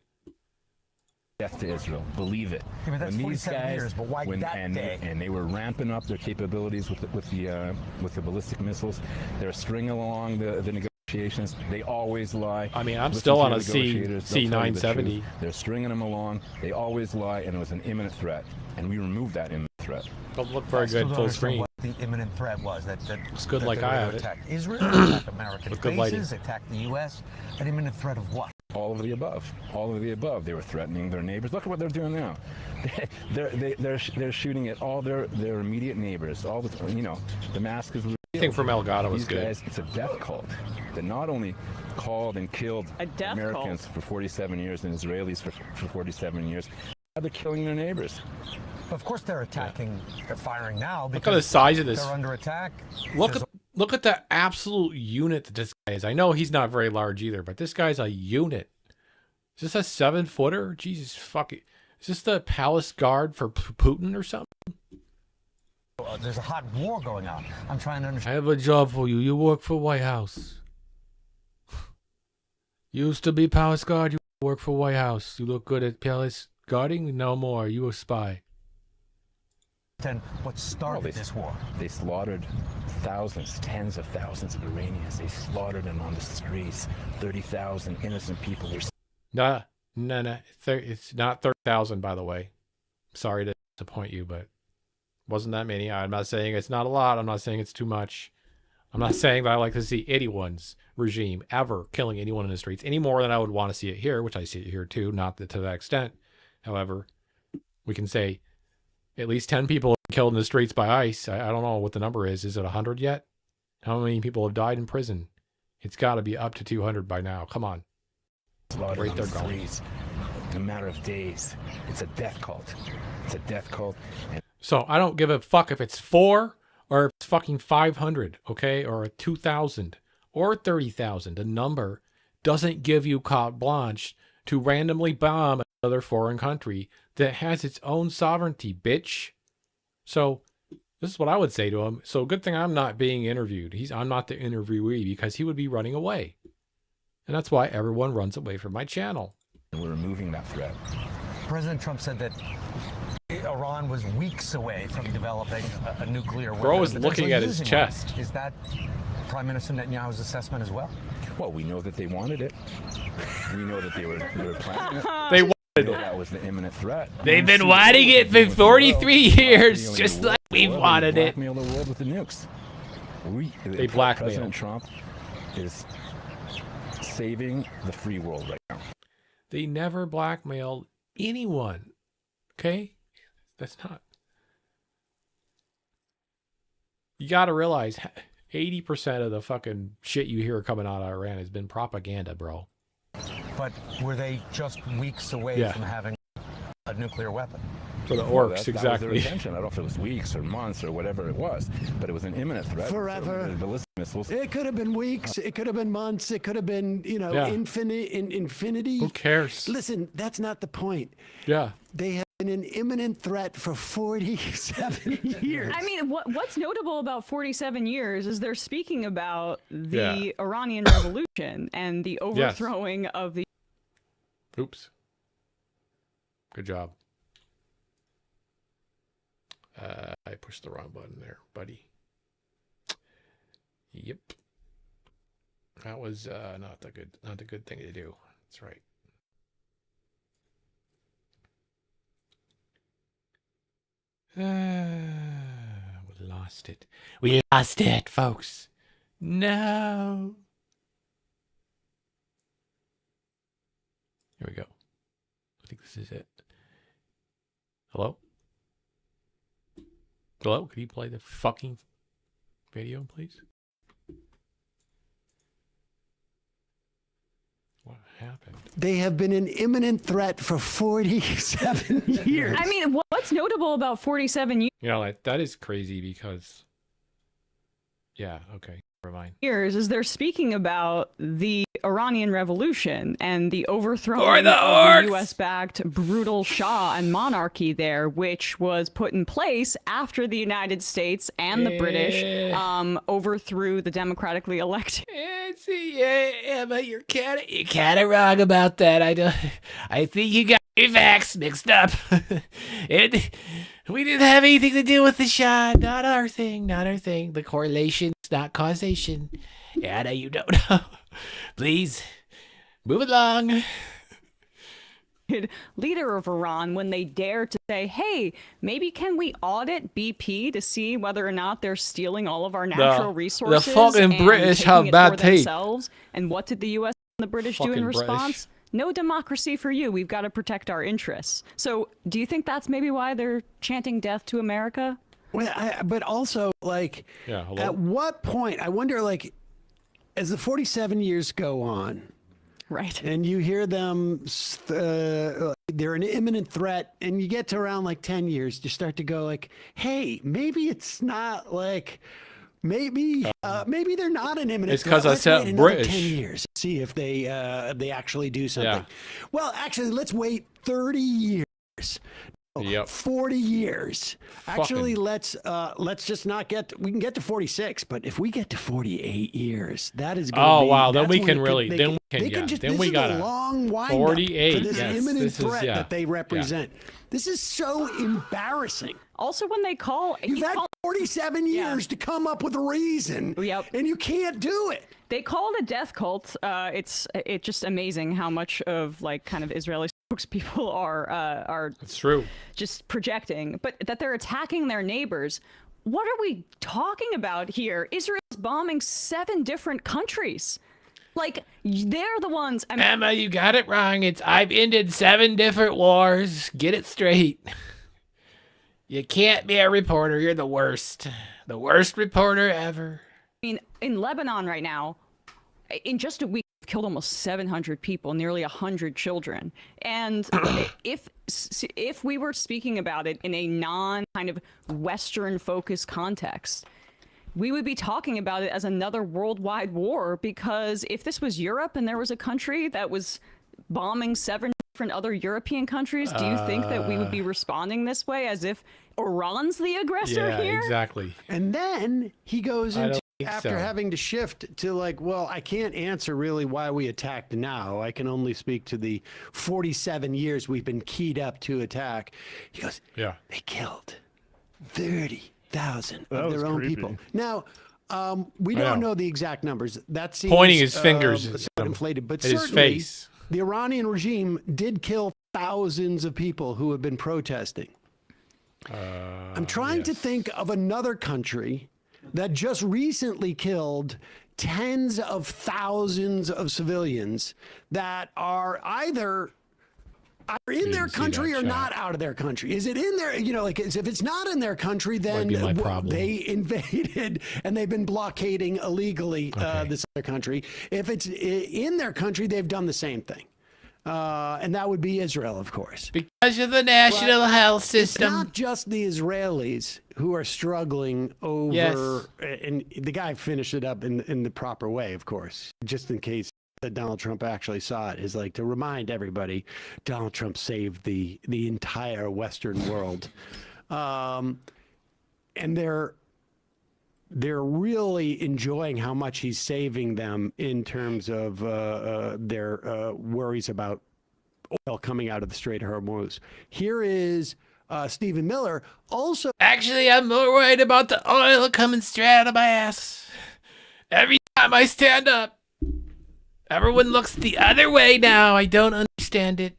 Death to Israel. Believe it. Yeah, but that's When these 47 guys, years, but why that day? And they were ramping up their capabilities with the ballistic missiles. They're stringing along the negotiations. They always lie. I mean, I'm Listen still to on the a negotiators. They'll tell you the C970. truth. They're stringing them along. They always lie, and it was an imminent threat. And we removed that imminent threat. Don't look very I still good don't full understand screen. What the imminent threat was that It's good that like they were I gonna have it. attack Israel, attack American With good lighting. bases, attack the U.S. An imminent threat of what? All of the above. All of the above. They were threatening their neighbors. Look at what they're doing now. They're shooting at all their immediate neighbors. All the Damascus. I think from Elgato was These good. guys, it's a death cult that not only called and killed A death Americans cult. for 47 years and Israelis for 47 years. Now they're killing their neighbors. Of course, they're attacking. They're firing now. Look at the size of this. They're under attack. Look at the absolute unit that this guy is. I know he's not very large either, but this guy's a unit. Is this a 7-footer? Jesus fucking. Is this the palace guard for Putin or something? There's a hot war going on. I'm trying to I understand. have a job for you. You work for White House. You used to be palace guard. You work for White House. You look good at palace guarding. No more. You a spy. What started this war? They slaughtered thousands, tens of thousands of Iranians. They slaughtered them on the streets. 30,000 innocent people were. No. It's not 30,000, by the way. Sorry to disappoint you, but wasn't that many. I'm not saying it's not a lot. I'm not saying it's too much. I'm not saying that I like to see anyone's regime ever killing anyone in the streets any more than I would want to see it here, which I see it here too, not to that extent. However, we can say at least 10 people killed in the streets by ICE. I don't know what the number is. Is it 100 yet? How many people have died in prison? It's got to be up to 200 by now. Come on. Slaughtered Right on there, the streets in a matter of days. It's a death cult. It's a death cult. And So I don't give a fuck if it's 4 or if it's fucking 500, okay? Or 2,000 or 30,000. The number doesn't give you carte blanche to randomly bomb another foreign country that has its own sovereignty, bitch. So this is what I would say to him. So good thing I'm not being interviewed. I'm not the interviewee, because he would be running away. And that's why everyone runs away from my channel. We're removing that threat. President Trump said that Iran was weeks away from developing a nuclear weapon. Bro is looking at his chest. Is that Prime Minister Netanyahu's assessment as well? Well, we know that they wanted it. We know that they were planning it. They wanted We it. know that was the imminent threat. They've been wanting it for 43 years, just like we've wanted it. Blackmail the world with the nukes. They blackmail. President Trump is saving the free world right now. They never blackmailed anyone. Okay? That's not. You got to realize 80% of the fucking shit you hear coming out of Iran has been propaganda, bro. But were they just weeks away from having a nuclear weapon? For the Well, orcs, that was exactly. their intention. I don't know if it was weeks or months or whatever it was, but it was an imminent threat. Forever. The ballistic missiles. It could have been weeks. It could have been months. It could have been, infinity. Who cares? Listen, that's not the point. Yeah. They have been an imminent threat for 47 years. I mean, what's notable about 47 years is they're speaking about the Iranian Revolution and the overthrowing of the... Oops. Good job. I pushed the wrong button there, buddy. Yep. That was not the good thing to do. That's right. We lost it. We lost it, folks. No. Here we go. I think this is it. Hello? Hello? Could you play the fucking video, please? What happened? They have been an imminent threat for 47 years. I mean, what's notable about 47 years? You know, like, that is crazy because... Yeah, okay. Never mind. Years is they're speaking about the Iranian Revolution and the overthrowing Or the of orcs! the U.S.-backed brutal Shah and monarchy there, which was put in place after the United States and the British overthrew the democratically elected. Yeah, but you're kind of wrong about that. I think you got your facts mixed up. We didn't have anything to do with the Shah. Not our thing. The correlation's not causation. Yeah, no, you don't know. Please, move along. Leader of Iran, when they dare to say, hey, maybe can we audit BP to see whether or not they're stealing all of our natural resources? The fucking and British taking have it bad for tape. themselves? And what did the U.S. and the British do in Fucking response? British. No democracy for you. We've got to protect our interests. So do you think that's maybe why they're chanting death to America? Well, but also, like, at what point, I wonder, like, as the 47 years go on, right, and you hear them, they're an imminent threat, and you get to around like 10 years, you start to go like, hey, maybe it's not like, maybe they're not an imminent It's threat. 'cause I Let's said wait another British. 10 years, see if they actually do something. Yeah. Well, actually, let's wait 30 years. Yep. 40 years. Actually, Fucking- let's just not we can get to 46, but if we get to 48 years, that is going Oh to be... wow, then that's we when can it really, they then we can, they yeah, just, then this we is got a long wind 48. for this Yes, imminent this is- threat yeah. that they represent. This is so embarrassing. Also, when they call... You've had 47 years to come up with a reason, and you can't do it. They call it a death cult. It's just amazing how much of like kind of Israeli spokespeople are It's true. just projecting, but that they're attacking their neighbors. What are we talking about here? Israel's bombing 7 different countries. Like, they're the ones. I mean, Emma, you got it wrong. I've ended 7 different wars. Get it straight. You can't be a reporter. You're the worst. The worst reporter ever. I mean, in Lebanon right now, in just a week, we've killed almost 700 people, nearly 100 children. And if we were speaking about it in a non-kind of Western-focused context, we would be talking about it as another worldwide war, because if this was Europe and there was a country that was bombing 7 different other European countries, do you think that we would be responding this way as if Iran's the aggressor Yeah, here? exactly. And then he goes I don't into, think after so. having to shift to like, well, I can't answer really why we attacked now. I can only speak to the 47 years we've been keyed up to attack. He goes, yeah, they killed 30,000 That of was their own creepy. people. Now, we I don't know. know the exact numbers. That seems Pointing his fingers at somewhat him, inflated, but at his certainly face. the Iranian regime did kill thousands of people who have been protesting. I'm trying to think of another country that just recently killed tens of thousands of civilians that are either in their country or not out of their country. Is it in their, like if it's not in their country, then be my problem. they invaded and they've been blockading illegally this other country. If it's in their country, they've done the same thing. And that would be Israel, of course. Because of the national health system. It's not just the Israelis who are struggling over, Yes. and the guy finished it up in the proper way, of course, just in case that Donald Trump actually saw it, is like to remind everybody, Donald Trump saved the entire Western world. And they're really enjoying how much he's saving them in terms of their worries about oil coming out of the Strait of Hormuz. Here is Stephen Miller. Also, Actually, I'm more worried about the oil coming straight out of my ass. Every time I stand up, everyone looks the other way now. I don't understand it.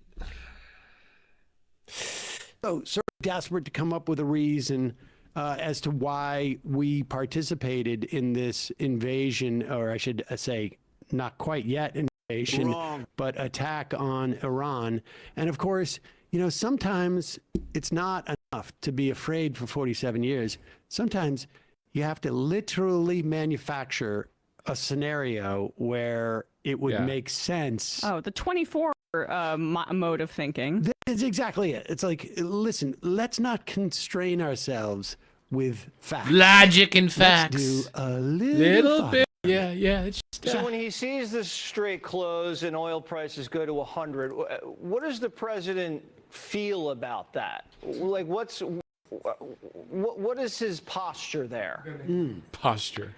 so sort of desperate to come up with a reason as to why we participated in this invasion, or I should say, not quite yet invasion, but attack on Iran. And of course, sometimes it's not enough to be afraid for 47 years. Sometimes you have to literally manufacture a scenario where it would make sense. Oh, the 24 mode of thinking. That's exactly it. It's like, listen, let's not constrain ourselves with facts. Logic and Let's facts. do a Little fun. bit. Yeah. It's just, So when he sees the strait close and oil prices go to 100, what does the president feel about that? Like, what is his posture there? posture.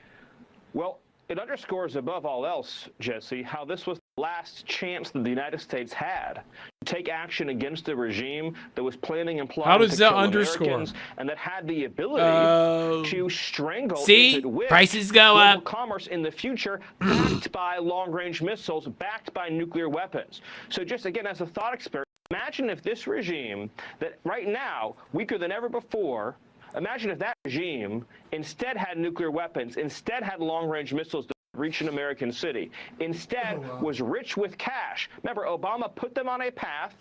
Well, it underscores above all else, Jesse, how this was the last chance that the United States had to take action against a regime that was planning and plotting How does to that kill underscore? Americans and that had the ability to strangle See? if it wished, Prices go global up. commerce in the future, backed by long-range missiles, backed by nuclear weapons. So just again, as a thought experiment, imagine if this regime that right now, weaker than ever before, imagine if that regime instead had nuclear weapons, instead had long-range missiles that reach an American city, instead was rich with cash. Remember, Obama put them on a path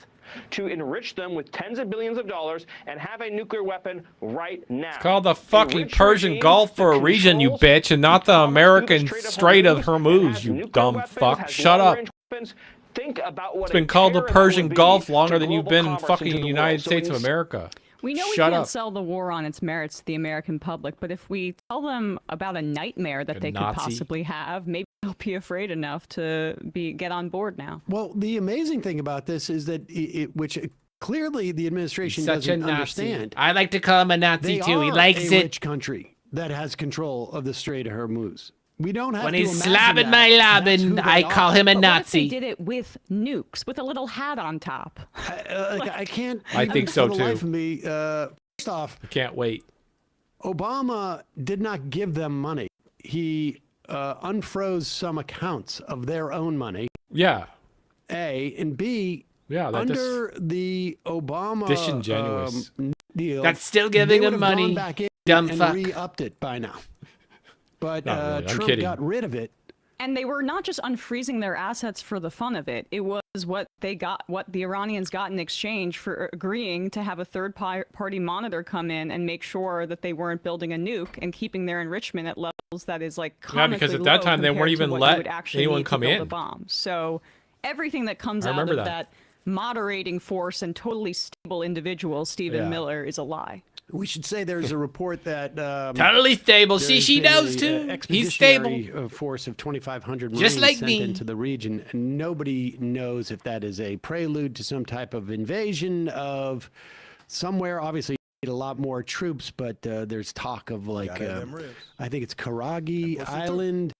to enrich them with tens of billions of dollars and have a nuclear weapon right now. It's called the fucking Persian Gulf for a reason, you bitch, and not the American Strait of Hormuz, you dumb fuck. Shut up. Think about what It's been called the Persian Gulf longer than you've been in fucking United States of America. We know we Shut can't up. sell the war on its merits to the American public, but if we tell them about a nightmare that they could Nazi. possibly have, maybe they'll be afraid enough to get on board now. Well, the amazing thing about this is that which clearly the administration Such a doesn't Nazi. understand. I like to call him a Nazi They too. He are likes a it. rich country that has control of the Strait of Hormuz. We don't have When to he's imagine slapping that. my That's who lobbin, they I call are. him a But what if they Nazi. did it with nukes, with a little hat on top? I can't. I even think so, for the too. life of me, first off, I can't wait. Obama did not give them money. He unfroze some accounts of their own money. Yeah. A and B. Yeah, that under the Obama disingenuous. Deal, That's still giving they him would have gone money, back in dumb and fuck. re-upped it by now. But Not really, I'm Trump kidding. got rid of it. And they were not just unfreezing their assets for the fun of it. It was what they got, what the Iranians got in exchange for agreeing to have a third-party monitor come in and make sure that they weren't building a nuke and keeping their enrichment at levels that is like comically because at that low time they weren't compared to even what you let would actually anyone need to come build in. a bomb. So everything that comes I out of remember that moderating force and totally stable individual, Stephen Yeah. Miller, is a lie. We should say there's a report that totally stable. there's She been knows a, too. He's stable. expeditionary, force of 2,500 Just Marines like sent me. into the region, and nobody knows if that is a prelude to some type of invasion of somewhere. Obviously, you need a lot more troops, but there's talk of like I think it's Karagi Island,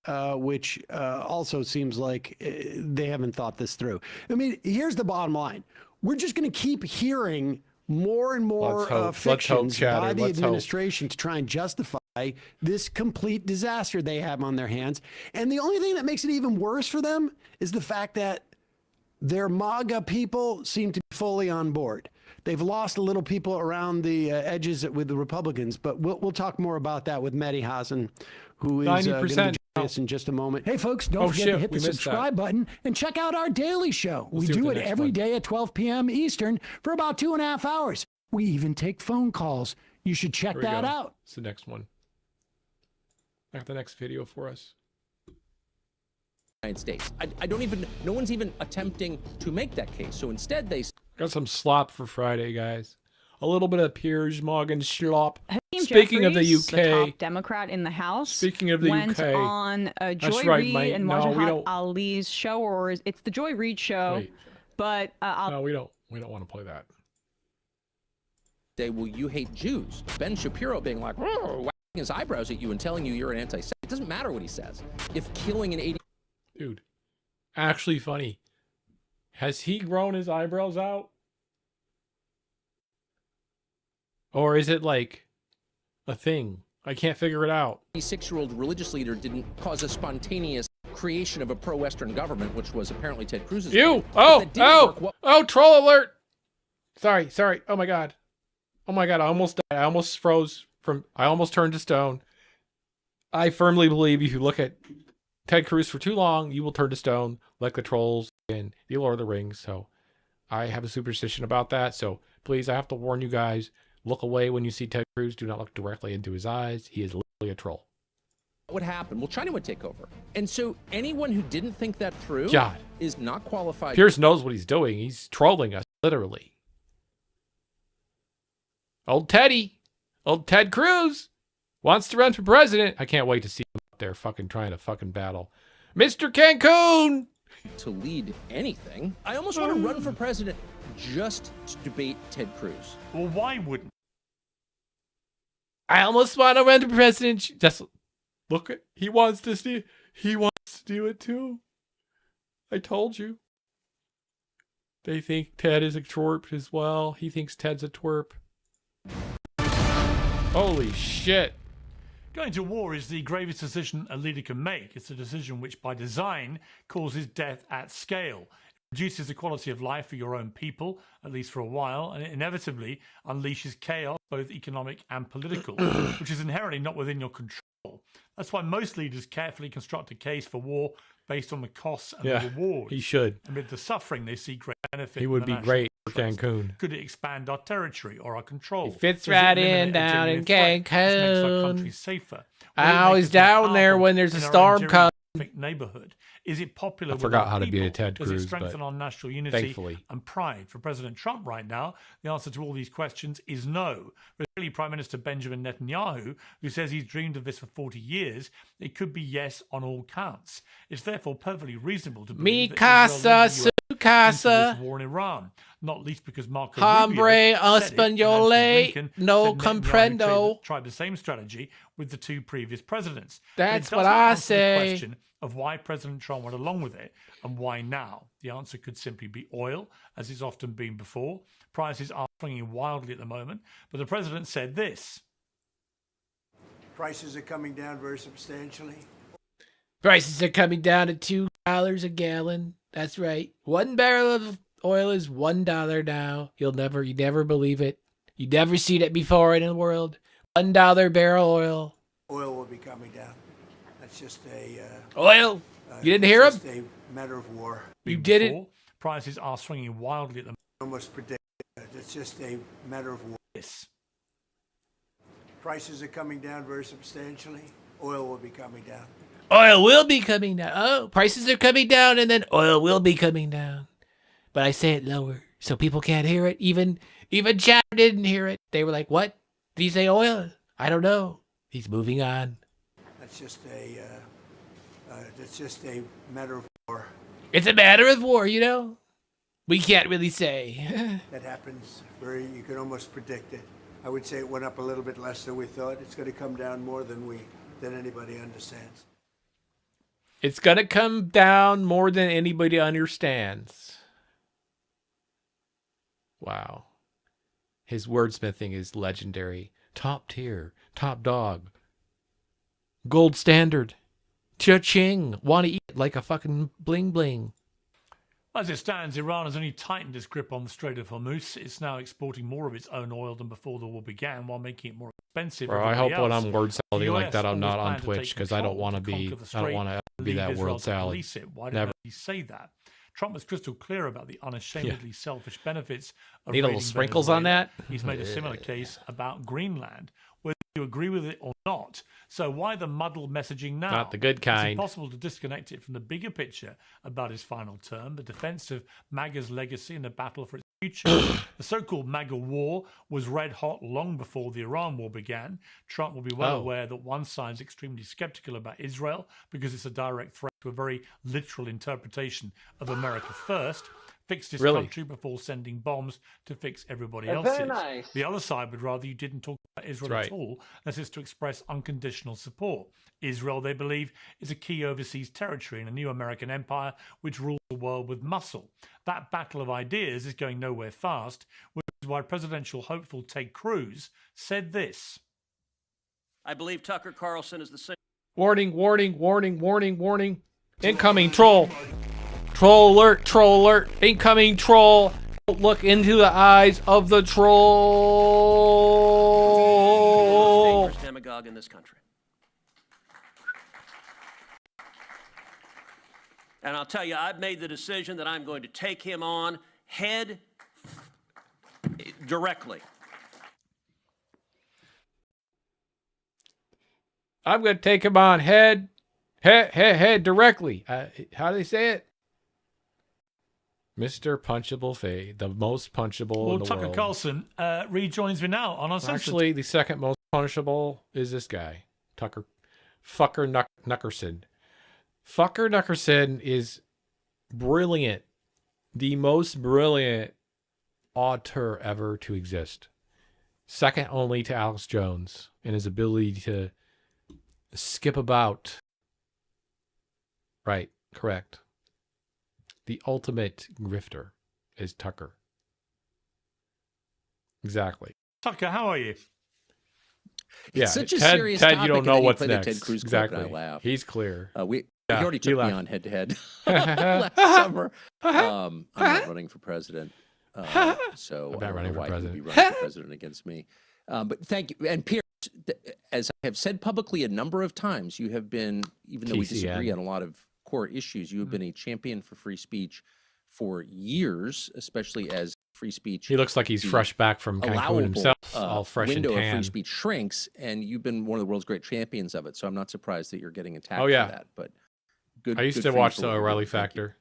which also seems like they haven't thought this through. I mean, here's the bottom line: we're just going to keep hearing more and more fictions by the administration to try and justify this complete disaster they have on their hands. And the only thing that makes it even worse for them is the fact that their MAGA people seem to be fully on board. They've lost a little people around the edges with the Republicans, but we'll talk more about that with Mehdi Hasan, who is going to 90%. join us in just a moment. Hey, folks, don't forget to hit the subscribe button and check out our daily show. We do it every day at 12 p.m. Eastern for about 2.5 hours. We even take phone calls. You should check that out. It's the next one. I got the next video for us. United States. I don't even, no one's even attempting to make that case. So instead they... Got some slop for Friday, guys. A little bit of Piers Morgan slop. Hakeem Speaking of the Jeffries, UK. the top Democrat in the House. Speaking of the went UK. on Joy right, Reid mate. and No, we Wajahat don't- Ali's show, or it's the Joy Reid show. Wait. But No, we don't want to play that. say, well, you hate Jews. Ben Shapiro being like, wagging his eyebrows at you and telling you you're an anti-Semite. It doesn't matter what he says. If killing an 80... Dude, actually funny. Has he grown his eyebrows out? Or is it like a thing? I can't figure it out. 86-year-old religious leader didn't cause a spontaneous creation of a pro-Western government, which was apparently Ted Cruz's. You! If that didn't work, Troll alert! Sorry. Oh my god. I almost died. I almost froze I almost turned to stone. I firmly believe if you look at Ted Cruz for too long, you will turn to stone like the trolls in The Lord of the Rings. So I have a superstition about that. So please, I have to warn you guys, look away when you see Ted Cruz. Do not look directly into his eyes. He is literally a troll. what would happen? Well, China would take over. And so anyone who didn't think that through God. is not qualified. Pierce knows what he's doing. He's trolling us, literally. Old Ted Cruz wants to run for president. I can't wait to see him up there fucking trying to fucking battle Mr. Cancun to lead anything. I almost want to run for president just to debate Ted Cruz. Well, why wouldn't? I almost want to run for president. Just look at he wants to do it too. I told you. They think Ted is a twerp as well. He thinks Ted's a twerp. Holy shit. Going to war is the gravest decision a leader can make. It's a decision which, by design, causes death at scale. It reduces the quality of life for your own people, at least for a while, and it inevitably unleashes chaos, both economic and political, which is inherently not within your control. That's why most leaders carefully construct a case for war based on the costs and the rewards. He should. Amid the suffering, they see great benefit. He would be great for Cancun. Could it expand our territory or our control? He fits Does it right eliminate in a down in genuine threat? This makes our Cancun. country safer. Will it I make always us more down there powerful when there's a in our storm own coming. geographic neighborhood? Is it popular I with forgot our how to be a people? Ted Does Cruz, it strengthen but our national unity thankfully. and pride? For President Trump right now, the answer to all these questions is no. For Israeli Prime Minister Benjamin Netanyahu, who says he's dreamed of this for 40 years, it could be yes on all counts. It's therefore perfectly reasonable to believe Mi that Israel casa, leads the US su casa. into this war in Iran, not least because Marco Hombre Rubio said it, and españole, Antony Blinken no said Netanyahu comprendo. tried the same strategy with the two previous presidents. That's But it what doesn't I answer the say. question of why President Trump went along with it and why now. The answer could simply be oil, as it's often been before. Prices are swinging wildly at the moment, but the president said this. Prices are coming down very substantially. Prices are coming down to $2 a gallon. That's right. 1 barrel of oil is $1 now. You never believe it. You never seen it before in the world. $1 barrel oil. Oil will be coming down. That's just a... Oil? You didn't hear him? It's just a matter of war. You did it. Prices are swinging wildly at the moment. Almost predict. It's just a matter of war. Yes. Prices are coming down very substantially. Oil will be coming down. Oil will be coming down. Oh, prices are coming down and then oil will be coming down. But I say it lower so people can't hear it. Even chat didn't hear it. They were like, what? Did he say oil? I don't know. He's moving on. That's just a matter of war. It's a matter of war, you know? We can't really say. That happens you can almost predict it. I would say it went up a little bit less than we thought. It's going to come down more than anybody understands. It's going to come down more than anybody understands. Wow. His wordsmithing is legendary. Top tier. Top dog. Gold standard. Cha-ching. Want to eat it like a fucking bling bling. As it stands, Iran has only tightened its grip on the Strait of Hormuz. It's now exporting more of its own oil than before the war began, while making it more expensive. Bro, I hope when I'm word salad like that, I'm not on Twitch, because I don't want to be that word salad. Why did he say that? Trump was crystal clear about the unashamedly selfish benefits of need a little sprinkles on that. He's made a similar case about Greenland, whether you agree with it or not. So why the muddled messaging now? Not the good kind. It's impossible to disconnect it from the bigger picture about his final term, the defense of MAGA's legacy and the battle for its future. The so-called MAGA war was red hot long before the Iran war began. Trump will be well aware that one side is extremely skeptical about Israel because it's a direct threat to a very literal interpretation of America first. Fix this country before sending bombs to fix everybody else's. Very nice. The other side would rather you didn't talk about Israel at all. This is to express unconditional support. Israel, they believe, is a key overseas territory in a new American empire which rules the world with muscle. That battle of ideas is going nowhere fast, which is why presidential hopeful Ted Cruz said this. I believe Tucker Carlson is the same. Warning, warning, warning, warning, warning. Incoming troll. Troll alert, troll alert. Incoming troll. Look into the eyes of the troll. Most dangerous demagogue in this country. And I'll tell you, I've made the decision that I'm going to take him on head directly. I'm going to take him on head directly. How do they say it? Mr. Punchable Faye, the most punchable in the Tucker world. Carlson rejoins me now on Uncensored. Actually, the second most punchable is this guy, Tucker Fucker Nuckerson. Fucker Nuckerson is brilliant. The most brilliant auteur ever to exist. Second only to Alex Jones in his ability to skip about. Right, correct. The ultimate grifter is Tucker. Exactly. Tucker, how are you? It's such a Ted, serious Ted, topic, you don't and know then you what's play the next. Ted Cruz clip Exactly. and I laugh. He's clear. He already took me on head-to-head last summer. I'm not running for president, so I'm not running for why president. He'd be running for president against me. But thank you. And Pierce, as I have said publicly a number of times, you have been, even though we disagree on a lot of core issues, you have been a champion for free speech for years, especially as free speech. He looks like he's fresh back from Cancun himself, all fresh and window tan. of free speech shrinks, and you've been one of the world's great champions of it. So I'm not surprised that you're getting attacked for that. But good. I used good to for you watch for the what you're O'Reilly doing. Thank you. Factor.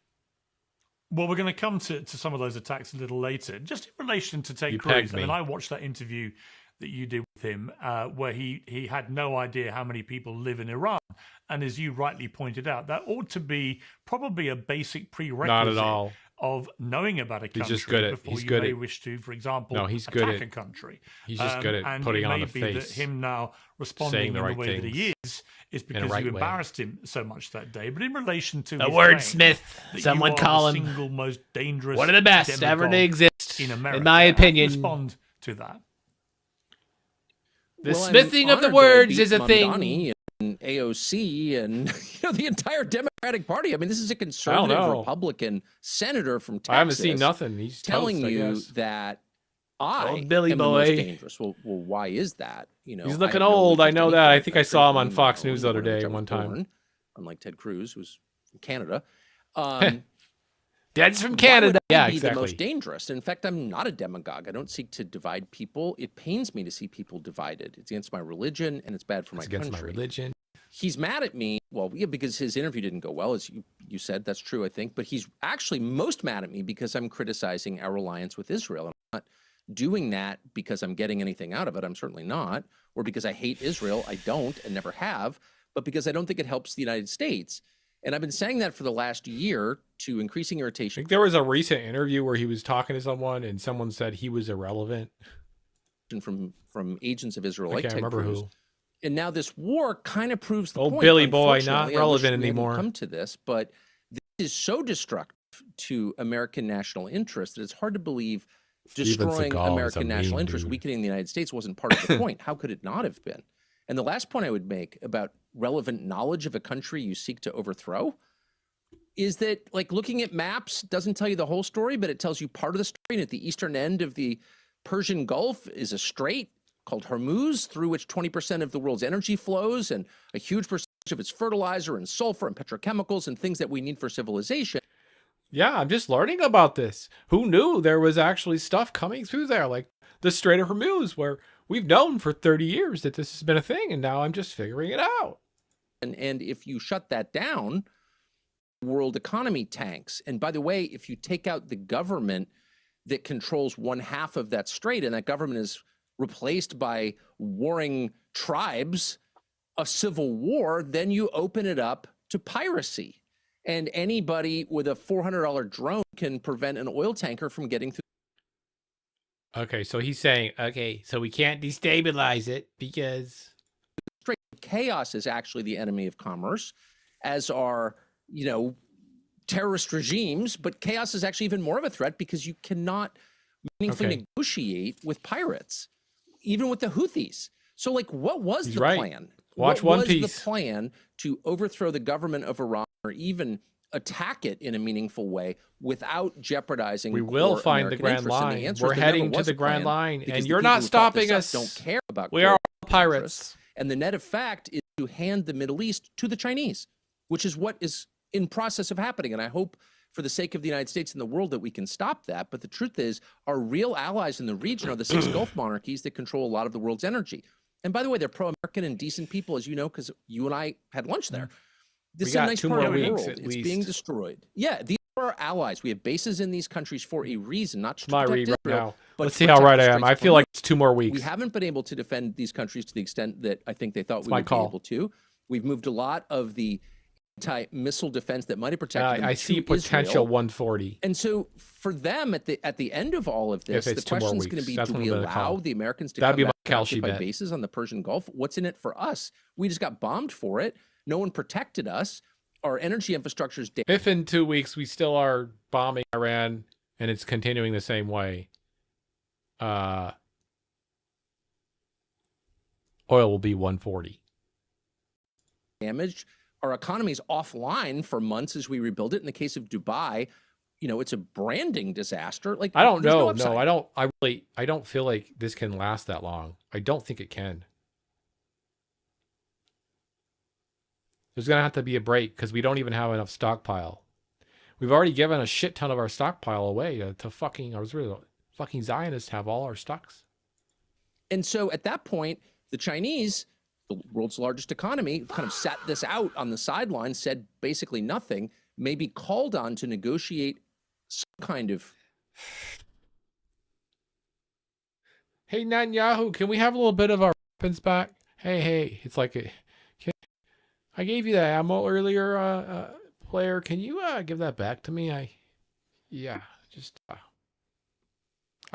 Well, we're going to come to some of those attacks a little later. Just in relation to Ted You Cruz, pegged I mean, me. I watched that interview that you did with him where he had no idea how many people live in Iran. And as you rightly pointed out, that ought to be probably a basic prerequisite Not at all. of knowing about a country He's just good at- before he's you good may at- wish to, for example, No, he's good attack at- a country. he's just good at and putting it on may the be face, that him now responding saying in the the right way that he things is in a because right you way. embarrassed him so much that day. But in relation to A his wordsmith, claim that someone you are call the him. single most dangerous One of the best ever to demagogue exist, in America, in my how do you opinion. respond to that? The Well, I'm smithing of the honored that I words beat is a thing. Mamdani and AOC and the entire Democratic Party. I mean, this is a conservative know. Republican senator from Texas. I haven't seen nothing. He's telling toast, I you guess. that I Old Billy am the most boy. dangerous. Well, why is that? You know, He's I looking have no old. I interest in know any that. I foreign think I country, saw him on being Fox my own, News the other in which day I was one time. born, unlike Ted Cruz, who's from Canada. Dad's from Why Canada. would I Yeah, be exactly. the most dangerous. In fact, I'm not a demagogue. I don't seek to divide people. It pains me to see people divided. It's against my religion, and it's bad for It's my against country. my religion. He's mad at me. Well, yeah, because his interview didn't go well, as you said. That's true, I think. But he's actually most mad at me because I'm criticizing our alliance with Israel. I'm not doing that because I'm getting anything out of it. I'm certainly not. Or because I hate Israel. I don't and never have. But because I don't think it helps the United States. And I've been saying that for the last year to increasing I irritation. think there was a recent interview where he was talking to someone and someone said he was irrelevant. From agents of Israel, I like can't Ted remember Cruz. who. And now this war kind of proves the Oh, point. Billy boy, not Unfortunately, I wish relevant we hadn't anymore. Come to this, but this is so destructive to American national interest that it's hard to believe destroying Seagal is a American national mean interest, dude. weakening the United States wasn't part of the point. How could it not have been? And the last point I would make about relevant knowledge of a country you seek to overthrow is that, like, looking at maps doesn't tell you the whole story, but it tells you part of the story. And at the eastern end of the Persian Gulf is a strait called Hormuz, through which 20% of the world's energy flows, and a huge percentage of its fertilizer and sulfur and petrochemicals and things that we need for civilization. Yeah, I'm just learning about this. Who knew there was actually stuff coming through there, like the Strait of Hormuz, where we've known for 30 years that this has been a thing, and now I'm just figuring it out. And if you shut that down, world economy tanks. And by the way, if you take out the government that controls one half of that strait, and that government is replaced by warring tribes, a civil war, then you open it up to piracy. And anybody with a $400 drone can prevent an oil tanker from getting through. Okay, so he's saying, okay, so we can't destabilize it because Straight chaos is actually the enemy of commerce, as are, terrorist regimes. But chaos is actually even more of a threat because you cannot meaningfully negotiate with pirates, even with the Houthis. So, like, what was He's the right. plan? Watch what One was Piece. the plan to overthrow the government of Iran or even attack it in a meaningful way without jeopardizing? we will core find American the Grand interests? And Line. the answer We're is there never heading to was the a Grand plan Line, because and the you're people not who thought stopping this up us. don't care about We core are interests. pirates. And the net effect is to hand the Middle East to the Chinese, which is what is in process of happening. And I hope, for the sake of the United States and the world, that we can stop that. But the truth is, our real allies in the region are the 6 Gulf monarchies that control a lot of the world's energy. And by the way, they're pro-American and decent people, as you know, because you and I had lunch there. This is a got nice 2 part more of the weeks world. at It's least. being destroyed. Yeah, these are our allies. We have bases in these countries for a reason, not to My protect read right Israel, now. but Let's to see how protect right the I am. Straits I of feel Hormuz. like it's 2 more weeks. We haven't been able to defend these countries to the extent that I think they thought we my would call. be able to. We've moved a lot of the anti-missile defense that might have protected them I to see potential Israel. 140. And so for them, at the end of all of this, If the it's 2 more question is going to weeks, be, that's do what we I'm gonna allow call. the Americans to That'd come be my back and Kalshi occupy bet. bases on the Persian Gulf? What's in it for us? We just got bombed for it. No one protected us. Our energy infrastructure is If in 2 weeks we still are bombing Iran and it's continuing the same way, oil will be 140. damaged. Our economy is offline for months as we rebuild it. In the case of Dubai, it's a branding disaster. Like, I don't there's know. upside. No, I don't feel like this can last that long. I don't think it can. There's going to have to be a break because we don't even have enough stockpile. We've already given a shit ton of our stockpile away to fucking Zionists have all our stocks. And so at that point, the Chinese, the world's largest economy, kind of sat this out on the sidelines, said basically nothing, maybe called on to negotiate some kind of. Hey, Netanyahu, can we have a little bit of our weapons back? Hey, it's like I gave you that ammo earlier, player. Can you give that back to me? I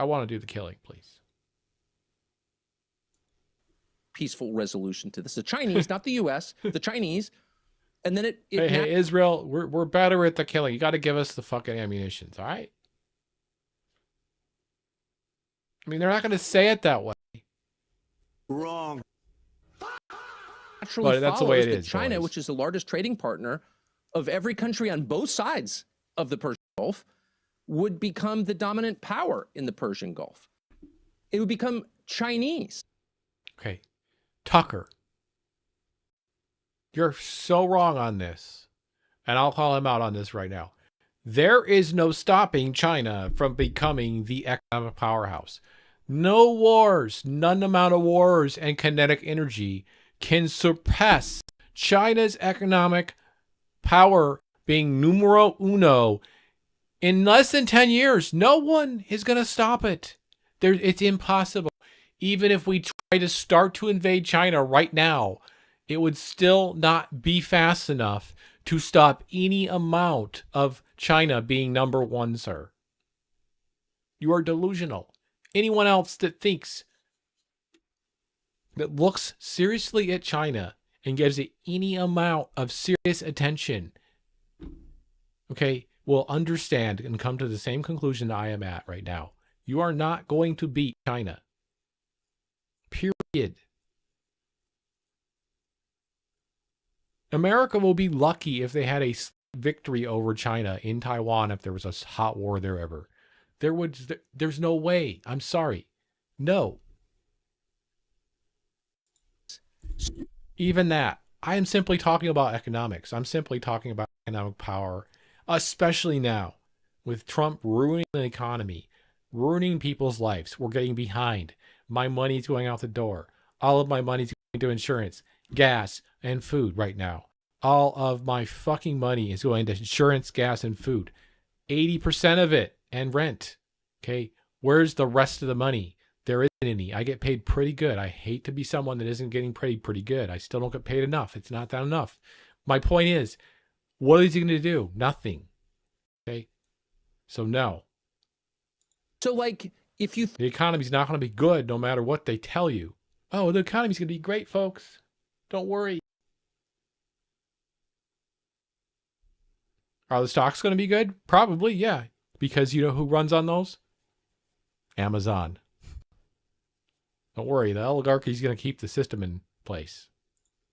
want to do the killing, please. Peaceful resolution to this. The Chinese, not the U.S., the Chinese. And then Hey, Israel, we're better at the killing. You got to give us the fucking ammunitions, all right? I mean, they're not going to say it that way. Wrong. But that's the way it is, China, boys. which is the largest trading partner of every country on both sides of the Persian Gulf, would become the dominant power in the Persian Gulf. It would become Chinese. Okay. Tucker, you're so wrong on this. And I'll call him out on this right now. There is no stopping China from becoming the economic powerhouse. No wars, none amount of wars and kinetic energy can surpass China's economic power being numero uno. In less than 10 years, no one is going to stop it. It's impossible. Even if we try to start to invade China right now, it would still not be fast enough to stop any amount of China being number one, sir. You are delusional. Anyone else that looks seriously at China and gives it any amount of serious attention, okay, will understand and come to the same conclusion I am at right now. You are not going to beat China. Period. America will be lucky if they had a victory over China in Taiwan if there was a hot war there ever. There's no way. I'm sorry. No. Even that. I am simply talking about economics. I'm simply talking about economic power, especially now with Trump ruining the economy, ruining people's lives. We're getting behind. My money's going out the door. All of my money's going to insurance, gas, and food right now. All of my fucking money is going to insurance, gas, and food. 80% of it and rent. Okay, where's the rest of the money? There isn't any. I get paid pretty good. I hate to be someone that isn't getting paid pretty good. I still don't get paid enough. It's not that enough. My point is, what is he going to do? Nothing. Okay, so no. So like, if you... The economy's not going to be good no matter what they tell you. Oh, the economy's going to be great, folks. Don't worry. Are the stocks going to be good? Probably, yeah. Because you know who runs on those? Amazon. Don't worry, the oligarchy is going to keep the system in place.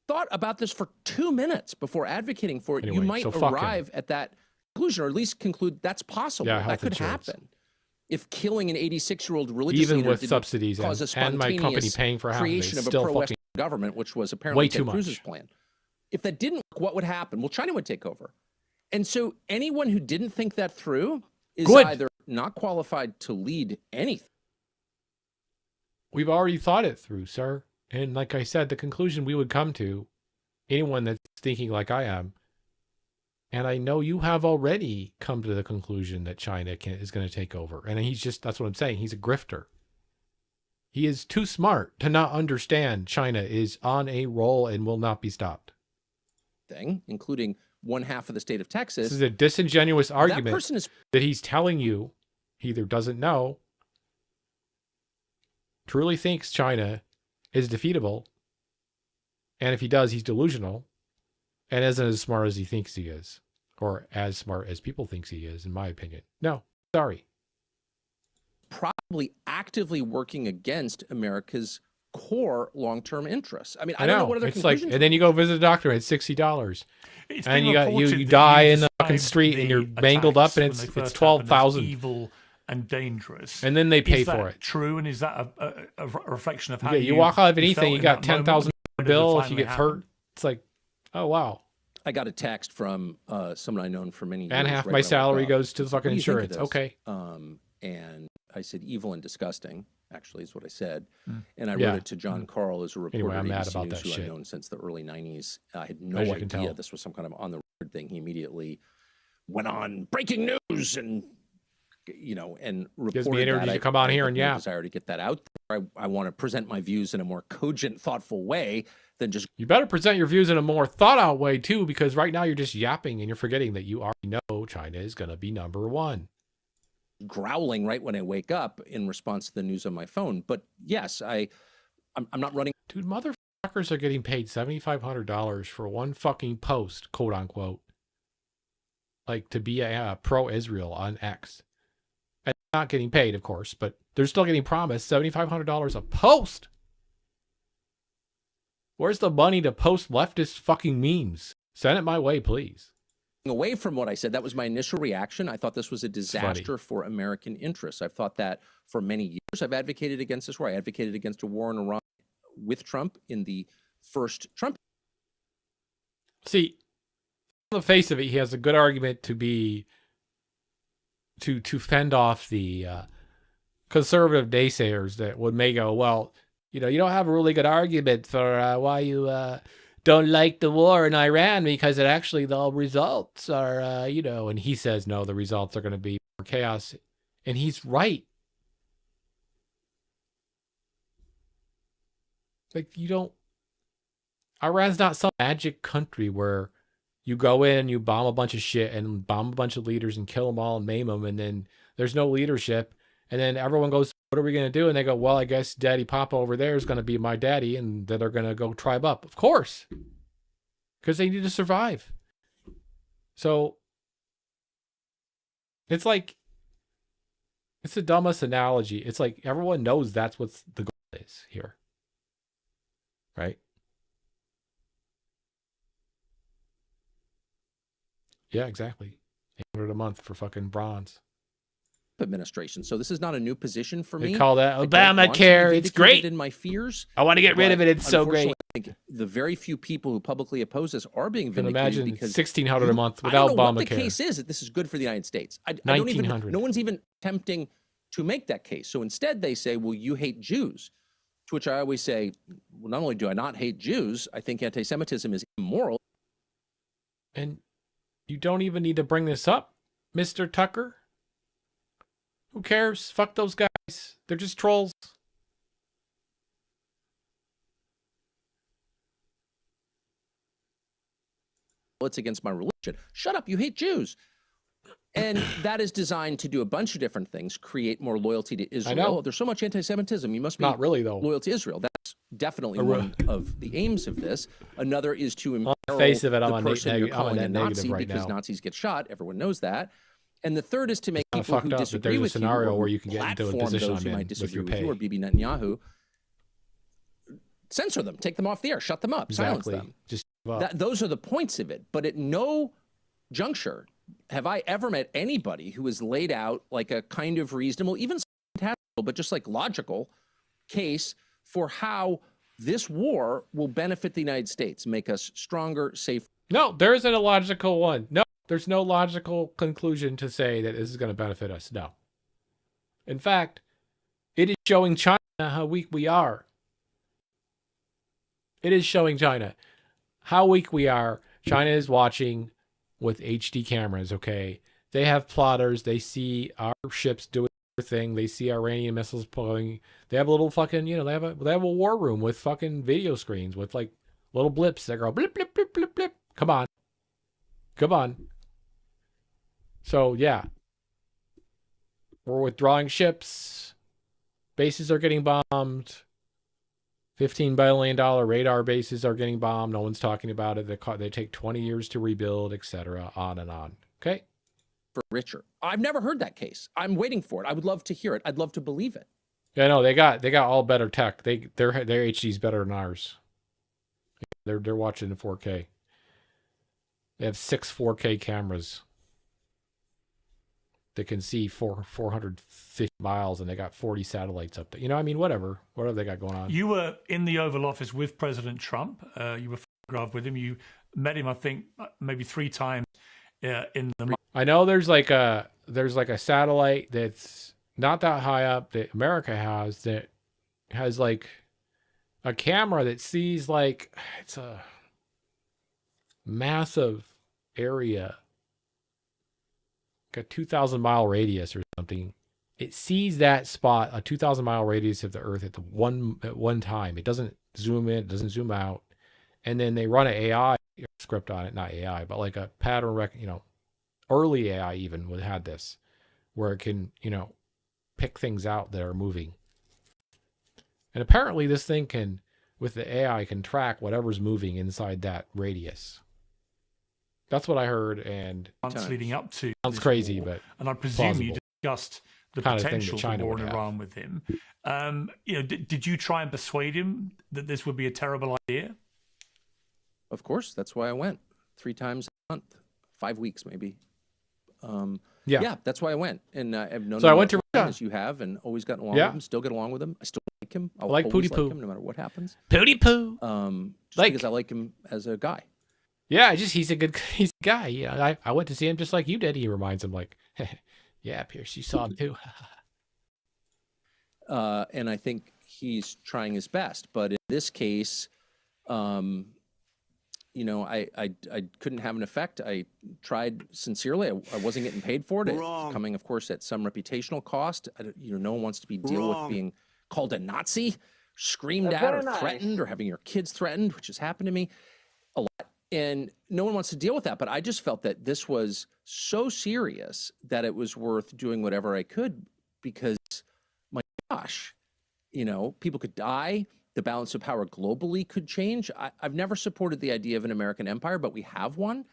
Thought about this for 2 minutes before advocating for it. Anyway, You might so fuck arrive at that conclusion, or at least conclude that's possible. Yeah, that health could insurance. happen. If killing an 86-year-old religious Even leader with didn't subsidies cause a and my spontaneous company paying for half of it, creation it's of a still pro-Western fucking government, which was apparently way too Ted Cruz's much. plan. If that didn't work, what would happen? Well, China would take over. And so anyone who didn't think that through is Good. either not qualified to lead anything. We've already thought it through, sir. And like I said, the conclusion we would come to, anyone that's thinking like I am, and I know you have already come to the conclusion that China is going to take over. And that's what I'm saying. He's a grifter. He is too smart to not understand China is on a roll and will not be stopped. Thing, including one half of the state of Texas. This is a disingenuous argument That person is that he's telling you he either doesn't know, truly thinks China is defeatable, and if he does, he's delusional, and isn't as smart as he thinks he is, or as smart as people thinks he is, in my opinion. No, sorry. probably actively working against America's core long-term interests. I mean, I know. don't know what other It's conclusions. like, and then you go visit a doctor at $60, It's and been you reported you that die you in the fucking described street, and you're the mangled up, and attacks when they it's first happened as $12,000. evil and dangerous. And then they pay Is that for it. True, and is that a reflection of how Yeah, you walk out of anything, you felt got in that moment $10,000 when it bill. If you finally get hurt, happened? it's like, oh wow. I got a text from someone I known for many years. And half right my when I woke salary up. goes to the What fucking do you think of insurance. this? Okay. And I said evil and disgusting, actually, is what I said. Mm. And I Yeah. wrote it to John Carl as a reporter Anyway, I'm at mad ABC about News, that who shit. I've known since the early 90s. I had no As you can idea tell. this was some kind of on-the-record thing. He immediately went on breaking news and, and reported Gives me energy that. to come on I here had and no yap. desire to get that out there. I want to present my views in a more cogent, thoughtful way than just You better present your views in a more thought out way too, because right now you're just yapping and you're forgetting that you already know China is going to be number one. growling right when I wake up in response to the news on my phone. But yes, I'm not running. Dude, motherfuckers are getting paid $7,500 for one fucking post, quote unquote, like to be a pro-Israel on X. And not getting paid, of course, but they're still getting promised $7,500 a post. Where's the money to post leftist fucking memes? Send it my way, please. Away from what I said, that was my initial reaction. I thought this was a disaster for American interests. I've thought that for many years. I've advocated against this war. I advocated against a war in Iran with Trump in the first Trump. See, on the face of it, he has a good argument to fend off the conservative naysayers that may go, well, you don't have a really good argument for why you don't like the war in Iran, because it actually, the results are, and he says, no, the results are going to be more chaos. And he's right. Like, you don't. Iran's not some magic country where you go in, you bomb a bunch of shit and bomb a bunch of leaders and kill them all and maim them, and then there's no leadership. And then everyone goes, what are we going to do? And they go, well, I guess Daddy Papa over there is going to be my daddy, and then they're going to go tribe up. Of course. Because they need to survive. So, it's like, it's the dumbest analogy. It's like everyone knows that's what the goal is here. Right? Yeah, exactly. $800 a month for fucking bronze. Administration. So this is not a new position for me. They call that Obamacare. It's great. In my fears. I want to get rid of it. It's so great. I think the very few people who publicly oppose this are being vindicated. Imagine because $1,600 a month without I don't know Obamacare. What the case is that this is good for the United States. I don't even. $1,900. No one's even attempting to make that case. So instead, they say, "Well, you hate Jews," to which I always say, "Well, not only do I not hate Jews, I think anti-Semitism is immoral." And you don't even need to bring this up, Mr. Tucker. Who cares? Fuck those guys. They're just trolls. It's against my religion. Shut up, you hate Jews. And that is designed to do a bunch of different things, create more loyalty to Israel. I know. There's so much anti-Semitism. You must be not really, though. Loyal to Israel. That's definitely one of the aims of this. Another is to imperil On the face of it, the person you're calling a negative Nazi right because now. Nazis get shot. Everyone knows that. And the third is to make It's people kinda who fucked up that disagree there's a with scenario you, or where you can get into a platform position those I'm who in might with disagree your with you pay. or Bibi Netanyahu, censor them, take them off the air, shut them up, silence them. Just Those are the points of it. But at no juncture have I ever met anybody who has laid out like a kind of reasonable, even tactical, but just like logical case for how this war will benefit the United States, make us stronger, safer. No, there isn't a logical one. No, there's no logical conclusion to say that this is going to benefit us. No. In fact, it is showing China how weak we are. It is showing China how weak we are. China is watching with HD cameras, okay? They have plotters. They see our ships doing their thing. They see Iranian missiles pulling. They have a little fucking, they have a war room with fucking video screens with like little blips that go blip, blip, blip, blip, blip. Come on. Come on. So, yeah. We're withdrawing ships. Bases are getting bombed. $15 billion radar bases are getting bombed. No one's talking about it. They take 20 years to rebuild, etc. On and on. Okay? For richer. I've never heard that case. I'm waiting for it. I would love to hear it. I'd love to believe it. Yeah, no, they got all better tech. Their HD's better than ours. They're watching in 4K. They have 6 4K cameras that can see 450 miles, and they got 40 satellites up there. I mean, whatever they got going on. You were in the Oval Office with President Trump. You were photographed with him. You met him, I think, maybe 3 times in the. I know there's like a satellite that's not that high up that America has that has like a camera that sees like it's a massive area, like a 2,000-mile radius or something. It sees that spot, a 2,000-mile radius of the Earth at one time. It doesn't zoom in, it doesn't zoom out, and then they run an AI script on it, not AI, but like a pattern early AI even had this, where it can pick things out that are moving. And apparently this thing can, with the AI, can track whatever's moving inside that radius. That's what I heard, and months leading up to. Sounds crazy, war. but and I presume plausible. you discussed the Kind of thing potential that for China war would in have. Iran with him. Did you try and persuade him that this would be a terrible idea? Of course, that's why I went 3 times a month, 5 weeks maybe. Yeah, that's why I went, and I've known. So him I went to long Russia. as you have, and always gotten along Yeah. with him. Still get along with him. I still like him. I'll like always Pootie Poo. like him, no matter what happens. Pootie Poo. Just because I like him as a guy. Yeah, he's a guy. Yeah, I went to see him just like you did. He reminds him like, yeah, Pierce, you saw him too. And I think he's trying his best. But in this case, I couldn't have an effect. I tried sincerely. I wasn't getting paid for it. It's coming, of course, at some reputational cost. No one wants to be deal with being called a Nazi screamed at or threatened or having your kids threatened, which has happened to me a lot. And no one wants to deal with that. But I just felt that this was so serious that it was worth doing whatever I could because, my gosh, you know, people could die. The balance of power globally could change. I've never supported the idea of an American empire, but we have one.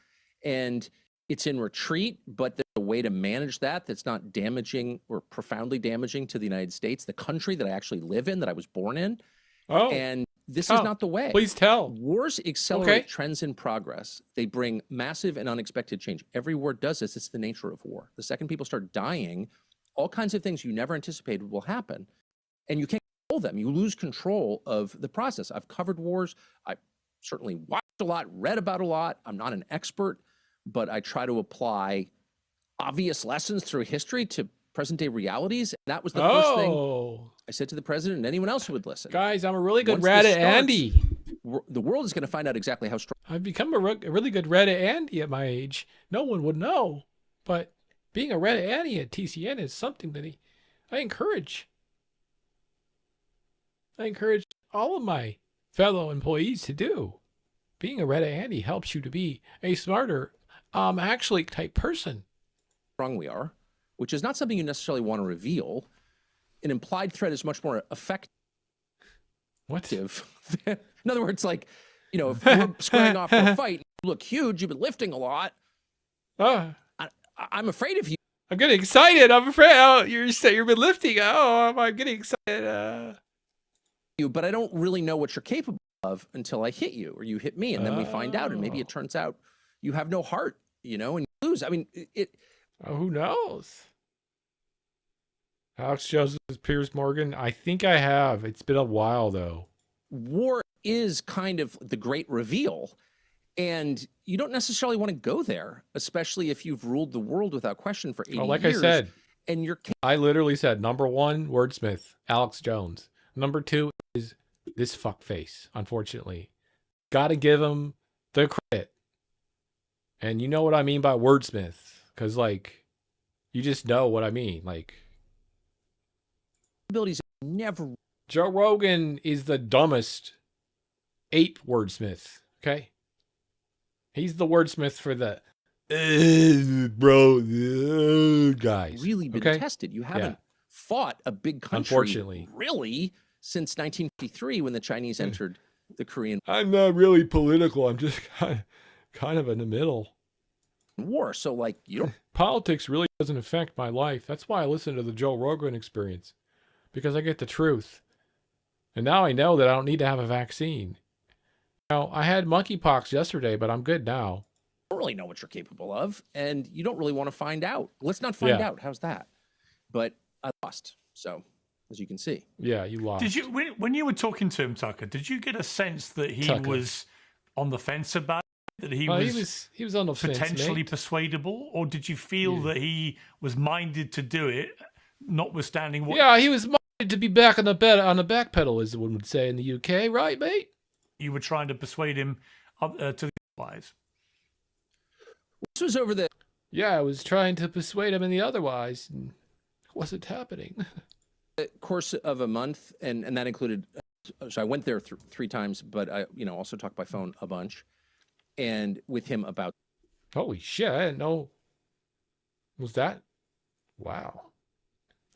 And it's in retreat, but there's a way to manage that that's not damaging or profoundly damaging to the United States, the country that I actually live in, that I was born in. Oh. And this is not the way. Please tell. Wars accelerate trends in progress. They bring massive and unexpected change. Every war does this. It's the nature of war. The second people start dying, all kinds of things you never anticipated will happen. And you can't control them. You lose control of the process. I've covered wars. I've certainly watched a lot, read about a lot. I'm not an expert, but I try to apply obvious lessons through history to present day realities. And that was the first thing I said to the president and anyone else who would listen. Guys, I'm a really good Reddit Andy. The world is going to find out exactly how strong. I've become a really good Reddit Andy at my age. No one would know, but being a Reddit Andy at TCN is something that I encourage. I encourage all of my fellow employees to do. Being a Reddit Andy helps you to be a smarter, actually type person. Strong we are, which is not something you necessarily want to reveal. An implied threat is much more effective. What? In other words, like, you know, if you're squaring off for a fight, you look huge, you've been lifting a lot. I'm afraid of you. I'm getting excited. I'm afraid. Oh, you've been lifting. Oh, I'm getting excited. But I don't really know what you're capable of until I hit you or you hit me, and then we find out, and maybe it turns out you have no heart, you know, and you lose. I mean, who knows? Alex Jones, Piers Morgan. I think I have. It's been a while though. War is kind of the great reveal, and you don't necessarily want to go there, especially if you've ruled the world without question for 80 years. Like I said, and I literally said number 1, wordsmith, Alex Jones. Number 2 is this fuckface, unfortunately. Gotta give him the credit. And you know what I mean by wordsmith. Because, like, you just know what I mean. Like, abilities never. Joe Rogan is the dumbest ape wordsmith, okay? He's the wordsmith for the guys. Really been tested. You haven't fought a big country, unfortunately, really, since 1953 when the Chinese entered the Korean. I'm not really political. I'm just kind of in the middle. War. So, like, you don't. Politics really doesn't affect my life. That's why I listen to the Joe Rogan Experience, because I get the truth. And now I know that I don't need to have a vaccine. Now, I had monkeypox yesterday, but I'm good now. You don't really know what you're capable of, and you don't really want to find out. Let's not find out. How's that? But I lost. So, as you can see. Yeah, you lost. Did you, when you were talking to him, Tucker, did you get a sense that he was on the fence about it? That he was on the fence, potentially persuadable? Or did you feel that he was minded to do it, notwithstanding what... Yeah, he was minded to be back on the back pedal, as one would say in the UK, right, mate? You were trying to persuade him to the otherwise. This was over the... Yeah, I was trying to persuade him in the otherwise, and it wasn't happening. The course of a month, and that included... So I went there 3 times, but I also talked by phone a bunch, and with him about... Holy shit, I didn't know. Was that? Wow.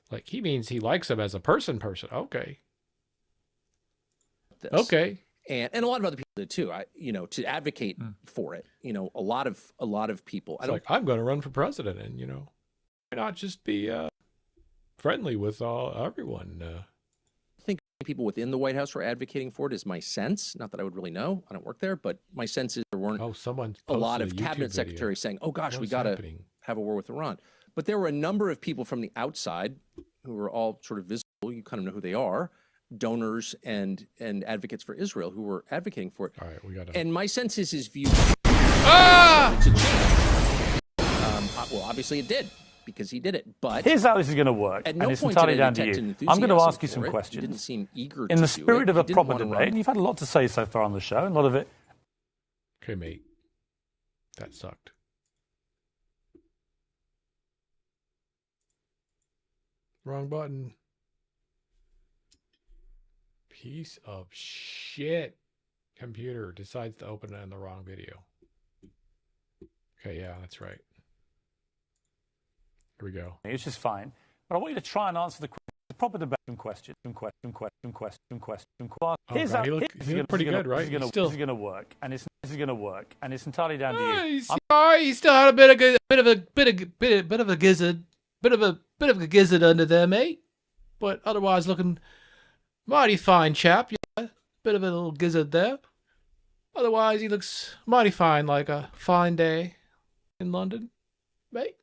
Like, he means he likes him as a person. Okay. Okay. And a lot of other people did too. To advocate for it. A lot of people. I'm going to run for president, and why not just be friendly with everyone? I think people within the White House were advocating for it. Is my sense. Not that I would really know. I don't work there, but my sense is there weren't a lot of cabinet secretaries saying, "Oh gosh, we got to have a war with Iran." But there were a number of people from the outside who were all sort of visible. You kind of know who they are. Donors and advocates for Israel who were advocating for it. All right, we got to. And my sense is his view. Well, obviously it did, because he did it. But here's how this is going to work, and it's entirely down to you. I'm going to ask you some questions. He didn't seem eager in the spirit of a proper debate, and you've had a lot to say so far on the show, and a lot of it. Okay, mate. That sucked. Wrong button. Piece of shit. Computer decides to open it in the wrong video. Okay, yeah, that's right. Here we go. Which is fine. But I want you to try and answer the proper debate question. Here's God, he looked pretty good, right? This is going to work, and it's entirely down to you. He still had a bit of a gizzard under there, mate. But otherwise, looking mighty fine chap. Yeah, bit of a little gizzard there. Otherwise, he looks mighty fine, like a fine day in London, mate.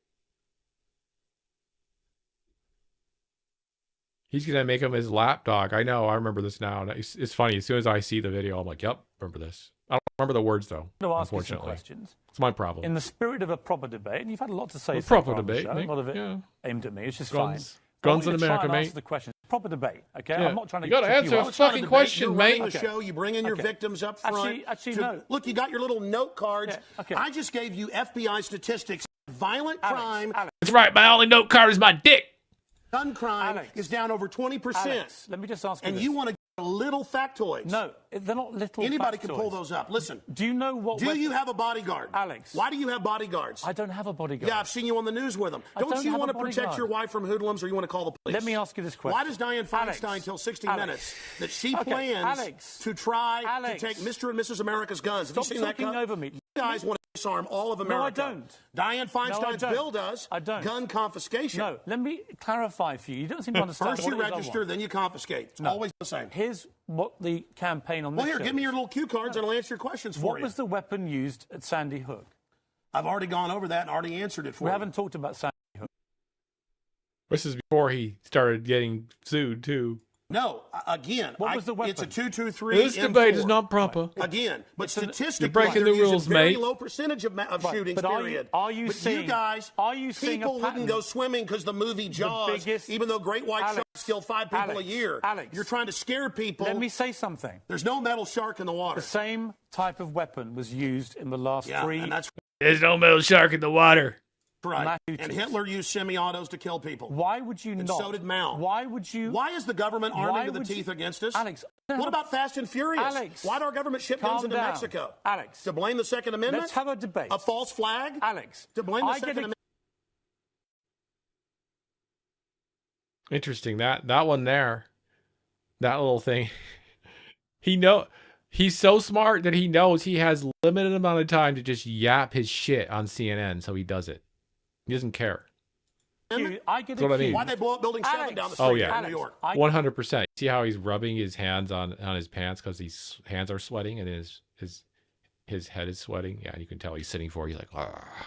He's going to make him his lapdog. I know. I remember this now. It's funny. As soon as I see the video, I'm like, yep, remember this. I don't remember the words, though, unfortunately. It's my problem. In the spirit of a proper debate, and you've had a lot to say. A proper debate. A lot of it aimed at me, which is guns, fine. Guns in America, mate. Answer the question. Proper debate, okay? Yeah. I'm not trying to. You got to answer a fucking question, You're mate. running the show. You bring in your victims up front. Actually, no. Look, you got your little note cards. Yeah, okay. I just gave you FBI statistics. Violent crime. That's right. My only note card is my dick. Gun crime is down over 20%. Let me just ask you and this. you want to get little factoids. No, they're not little Anybody factoids. can pull those up. Listen. Do you know what... Do you have a bodyguard? Alex. Why do you have bodyguards? I don't have a bodyguard. Yeah, I've seen you on the news with them. Don't you want to protect your wife from hoodlums, or you want to call the police? Let me ask you this question. Why does Dianne Feinstein tell 60 Minutes that she plans to try to take Mr. and Mrs. America's guns? Have you seen that? Stop talking over me. You guys want to disarm all of America. No, I don't. Dianne Feinstein's bill does. I don't. Gun confiscation. No, let me clarify for you. You don't seem to understand First you register, then you confiscate. It's always the same. Here's what the campaign on this Well, here, give me your little cue cards and I'll answer your questions for you. What was the weapon used at Sandy Hook? I've already gone over that and already answered it for you. We haven't talked about Sandy Hook. This is before he started getting sued, too. No, again, what was the weapon? It's a 223. This debate is not proper. Again, but statistically, you're breaking the rules, a very mate. low percentage of shootings. Period. Are you but seeing? You guys, people wouldn't go swimming because the movie Jaws, even though great white sharks kill 5 people a year. Alex, you're trying to scare people. Let me say something. There's no metal shark in the water. The same type of weapon was used in the last three. And that's There's no metal shark in the water. right. And Hitler used semi-autos to kill people. Why would you and not? So did Mao. Why would you? Why is the government arming to the teeth against us? Alex. What about Fast and Furious? Alex. Why did our government ship guns into Mexico? Alex. To blame the Second Amendment? Let's have a debate. A false flag? Alex. To blame the Second Amendment? Interesting. That one there. That little thing. He's so smart that he knows he has limited amount of time to just yap his shit on CNN, so he does it. He doesn't care. I get That's what I mean. Why they blow up Building 7 down the street in New York? 100%. See how he's rubbing his hands on his pants because his hands are sweating and his head is sweating. Yeah, you can tell he's sitting for it. He's like, ah.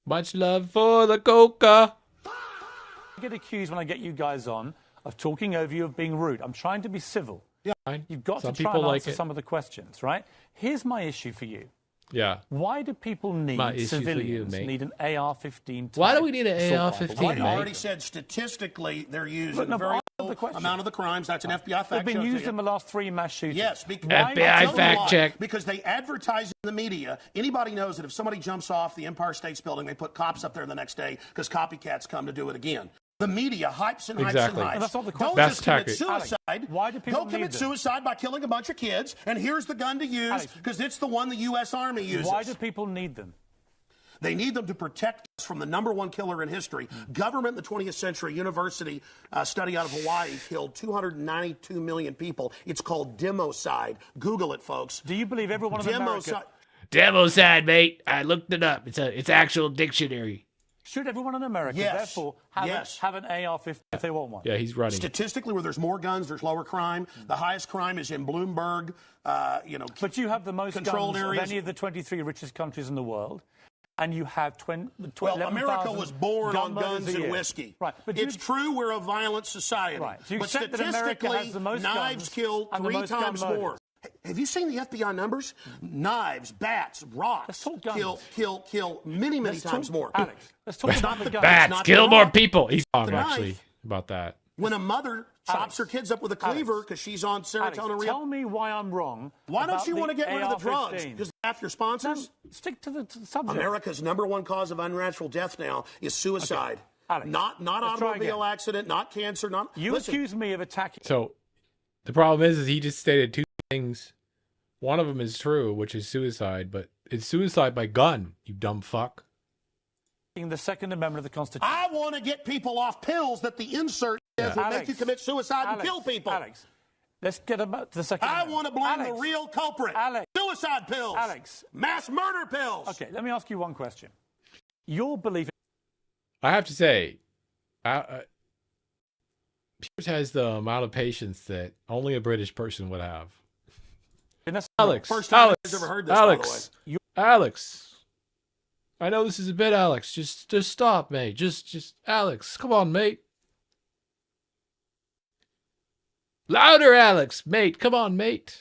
Much love for the coca. I get accused when I get you guys on of talking over you, of being rude. I'm trying to be civil. Yeah, you've got some to try people and answer like it. some of the questions, right? Here's my issue for you. Yeah. Why do people need civilians need an AR-15? Why do we need an AR-15? I already said statistically they're used in a very low amount of the crimes. That's an FBI fact check. They've been used in the last 3 mass shootings. Yes. FBI fact check. Because they advertise in the media. Anybody knows that if somebody jumps off the Empire State Building, they put cops up there the next day because copycats come to do it again. The media hypes and hypes and hypes. And that's not the question. Don't just commit suicide. Alex, why do people Go commit suicide by killing a bunch of kids, and here's the gun to use because it's the one the U.S. Army uses. Why do people need them? They need them to protect us from the #1 killer in history. Government in the 20th century, university study out of Hawaii killed 292 million people. It's called democide. Google it, folks. Do you believe everyone in America? Democide, mate. I looked it up. It's actual dictionary. Should everyone in America, therefore, have an AR-15 if they want one? Yeah, he's running. Statistically, where there's more guns, there's lower crime. The highest crime is in Bloomberg, But you have the most controlled guns areas. of any of the 23 richest countries in the world. And you have Well, America was born on guns and whiskey. Right. But it's true we're a violent society. Right. So you but accept that America has the most knives guns kill and the 3 most times gun more. Have you seen the FBI numbers? Knives, bats, rocks kill many times more. Alex, let's talk about the guns. Bats kill more people. He's wrong, actually, about that. When a mother chops her kids up with a cleaver because she's on serotonin. Tell me why I'm wrong. Why don't you want to get rid of the drugs? Because half your sponsors? No, stick to the subject. America's #1 cause of unnatural death now is suicide. Alex, Not let's try automobile again. accident, not cancer, not. You Listen, accuse me of attacking. So the problem is he just stated two things. One of them is true, which is suicide, but it's suicide by gun, you dumb fuck. The Second Amendment of the Constitution. I want to get people off pills that the insert says will make you commit suicide and kill people. Alex, let's get about to the Second I Amendment. want to blame the real culprit. Suicide pills. Mass murder pills. Okay, let me ask you one question. Your belief. I have to say, Piers has the amount of patience that only a British person would have. Alex, First time Alex, I've ever heard this, Alex, by the way. Alex. I know this is a bit, Alex. Just stop, mate. Just, Alex. Come on, mate. Louder, Alex, mate. Come on, mate.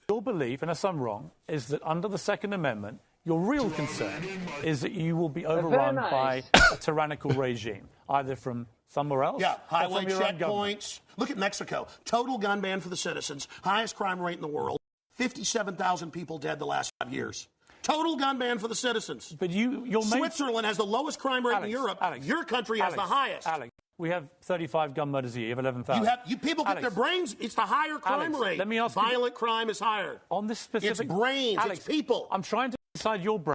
Your belief, unless I'm wrong, is that under the Second Amendment, your real concern is that you will be overrun by a tyrannical regime, either from somewhere else. Yeah, or highway from your own government. checkpoints. Look at Mexico. Total gun ban for the citizens. Highest crime rate in the world. 57,000 people dead the last 5 years. Total gun ban for the citizens. But your Switzerland has the lowest crime rate in Europe. Your country has the highest. Alex, we have 35 gun murders a year. You have 11,000. You people get their brains. It's the higher crime rate. Let me ask Violent crime is higher. On this specific... It's brains. Alex, it's people. I'm trying to decide your brain.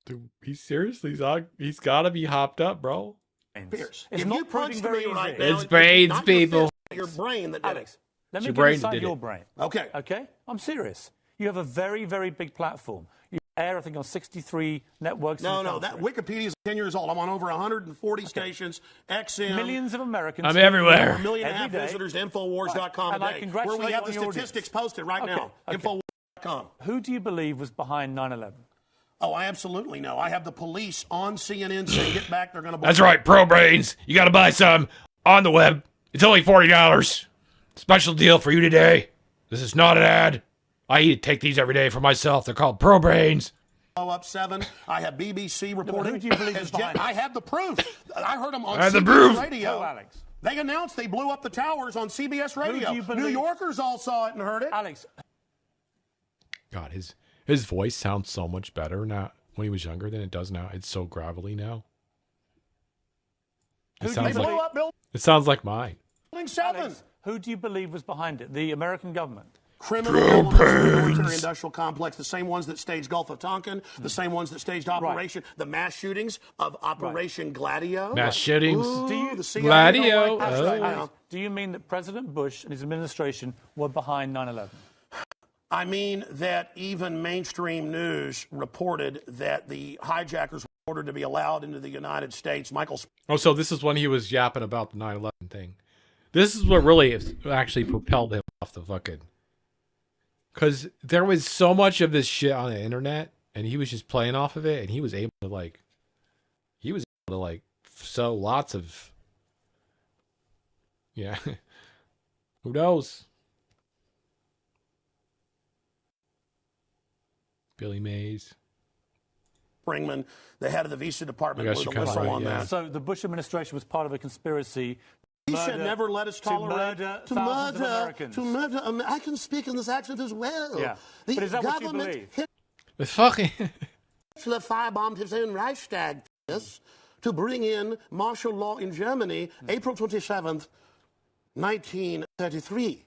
Dude, he's got to be hopped up, bro. Pierce, It's if not you punch proving me very right easy. now, It's brains, not your people. fist, your brain that did Alex, it. let It's me your get brain inside that did your it. brain. Okay. Okay? I'm serious. You have a very, very big platform. You air, I think, on 63 networks. No, in the no, that country. Wikipedia is 10 years old. I'm on over 140 stations, XM. Millions of Americans. I'm everywhere. A million and a half Every day. visitors to Infowars.com And I today, congratulate where we have you the on your statistics posted right now. Okay. Infowars.com. Who do you believe was behind 9/11? Oh, I absolutely know. I have the police on CNN saying, get back, they're going to... That's right, Pro Brains. You got to buy some on the web. It's only $40. Special deal for you today. This is not an ad. I take these every day for myself. They're called Pro Brains. Up 7. I have BBC reporting. who do you believe is behind I have the proof. I heard them on I have the CBS proof. Radio. Oh, Alex. They announced they blew up the towers on CBS Radio. do you believe- New Yorkers all saw it and heard it. Alex, God, his voice sounds so much better now when he was younger than it does now. It's so gravelly now. It They sounds blew like up Building it sounds like mine. 7. Alex, who do you believe was behind it? The American government? Criminal elements of the military-industrial complex, the same ones that staged Gulf of Tonkin, the same ones that staged Operation, the mass shootings of Operation Gladio. Mass shootings. Ooh, the CIA Gladio. don't like that right Oh. now. Do you mean that President Bush and his administration were behind 9/11? I mean that even mainstream news reported that the hijackers were ordered to be allowed into the United States. Oh, so this is when he was yapping about the 9/11 thing. This is what really actually propelled him off the fucking... Because there was so much of this shit on the internet, and he was just playing off of it, and he was able to sow lots of... Yeah. Who knows? Billy Mays. Springman, the head of the visa department, I guess blew the you're kinda whistle right, on yeah. that. So the Bush administration was part of a conspiracy He should never let us tolerate to murder thousands of Americans. to murder. I can speak in this accent as well. Yeah. The But is that what you government believe? The fucking... Hitler firebombed his own Reichstag to bring in martial law in Germany, April 27th, 1933.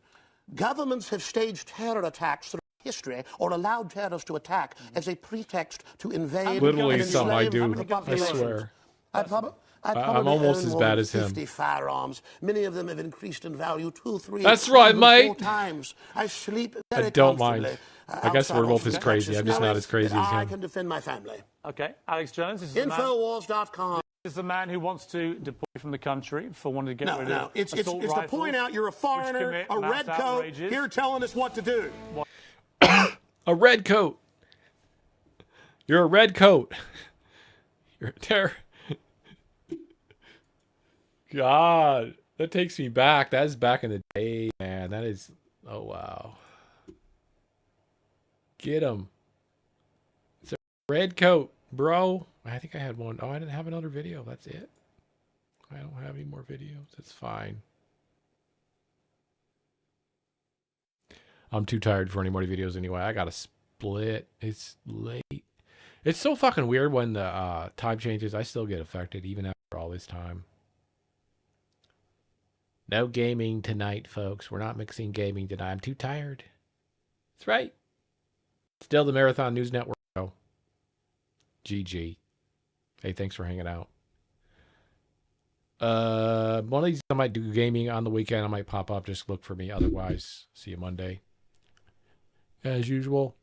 Governments have staged terror attacks through history or allowed terrorists to attack as a pretext to invade Literally and some I enslave do, the I population. swear. I probably I'm almost own as more bad than as him. 50 firearms. Many of them have increased in value 2, 3, That's right, even mate. 4 times. I sleep very I don't mind. comfortably, I guess outside Werewolf of is Texas, crazy. I'm just not knowing as crazy that as I him. can defend my family. Okay, Alex Jones. This is the man, Infowars.com. this is the man who wants to deport you from the country for wanting to get No, rid no. of It's assault to rifles, point out you're a which foreigner, commit a mass red coat, outrages. here telling us what to do. A red coat. You're a red coat. You're a terror. God, that takes me back. That is back in the day, man. That is... Oh, wow. Get him. It's a red coat, bro. I think I had one. Oh, I didn't have another video. That's it. I don't have any more videos. It's fine. I'm too tired for any more videos anyway. I got to split. It's late. It's so fucking weird when the time changes. I still get affected even after all this time. No gaming tonight, folks. We're not mixing gaming tonight. I'm too tired. That's right. Still the Marathon News Network. Oh. GG. Hey, thanks for hanging out. One of these I might do gaming on the weekend. I might pop up. Just look for me. Otherwise, see you Monday. As usual.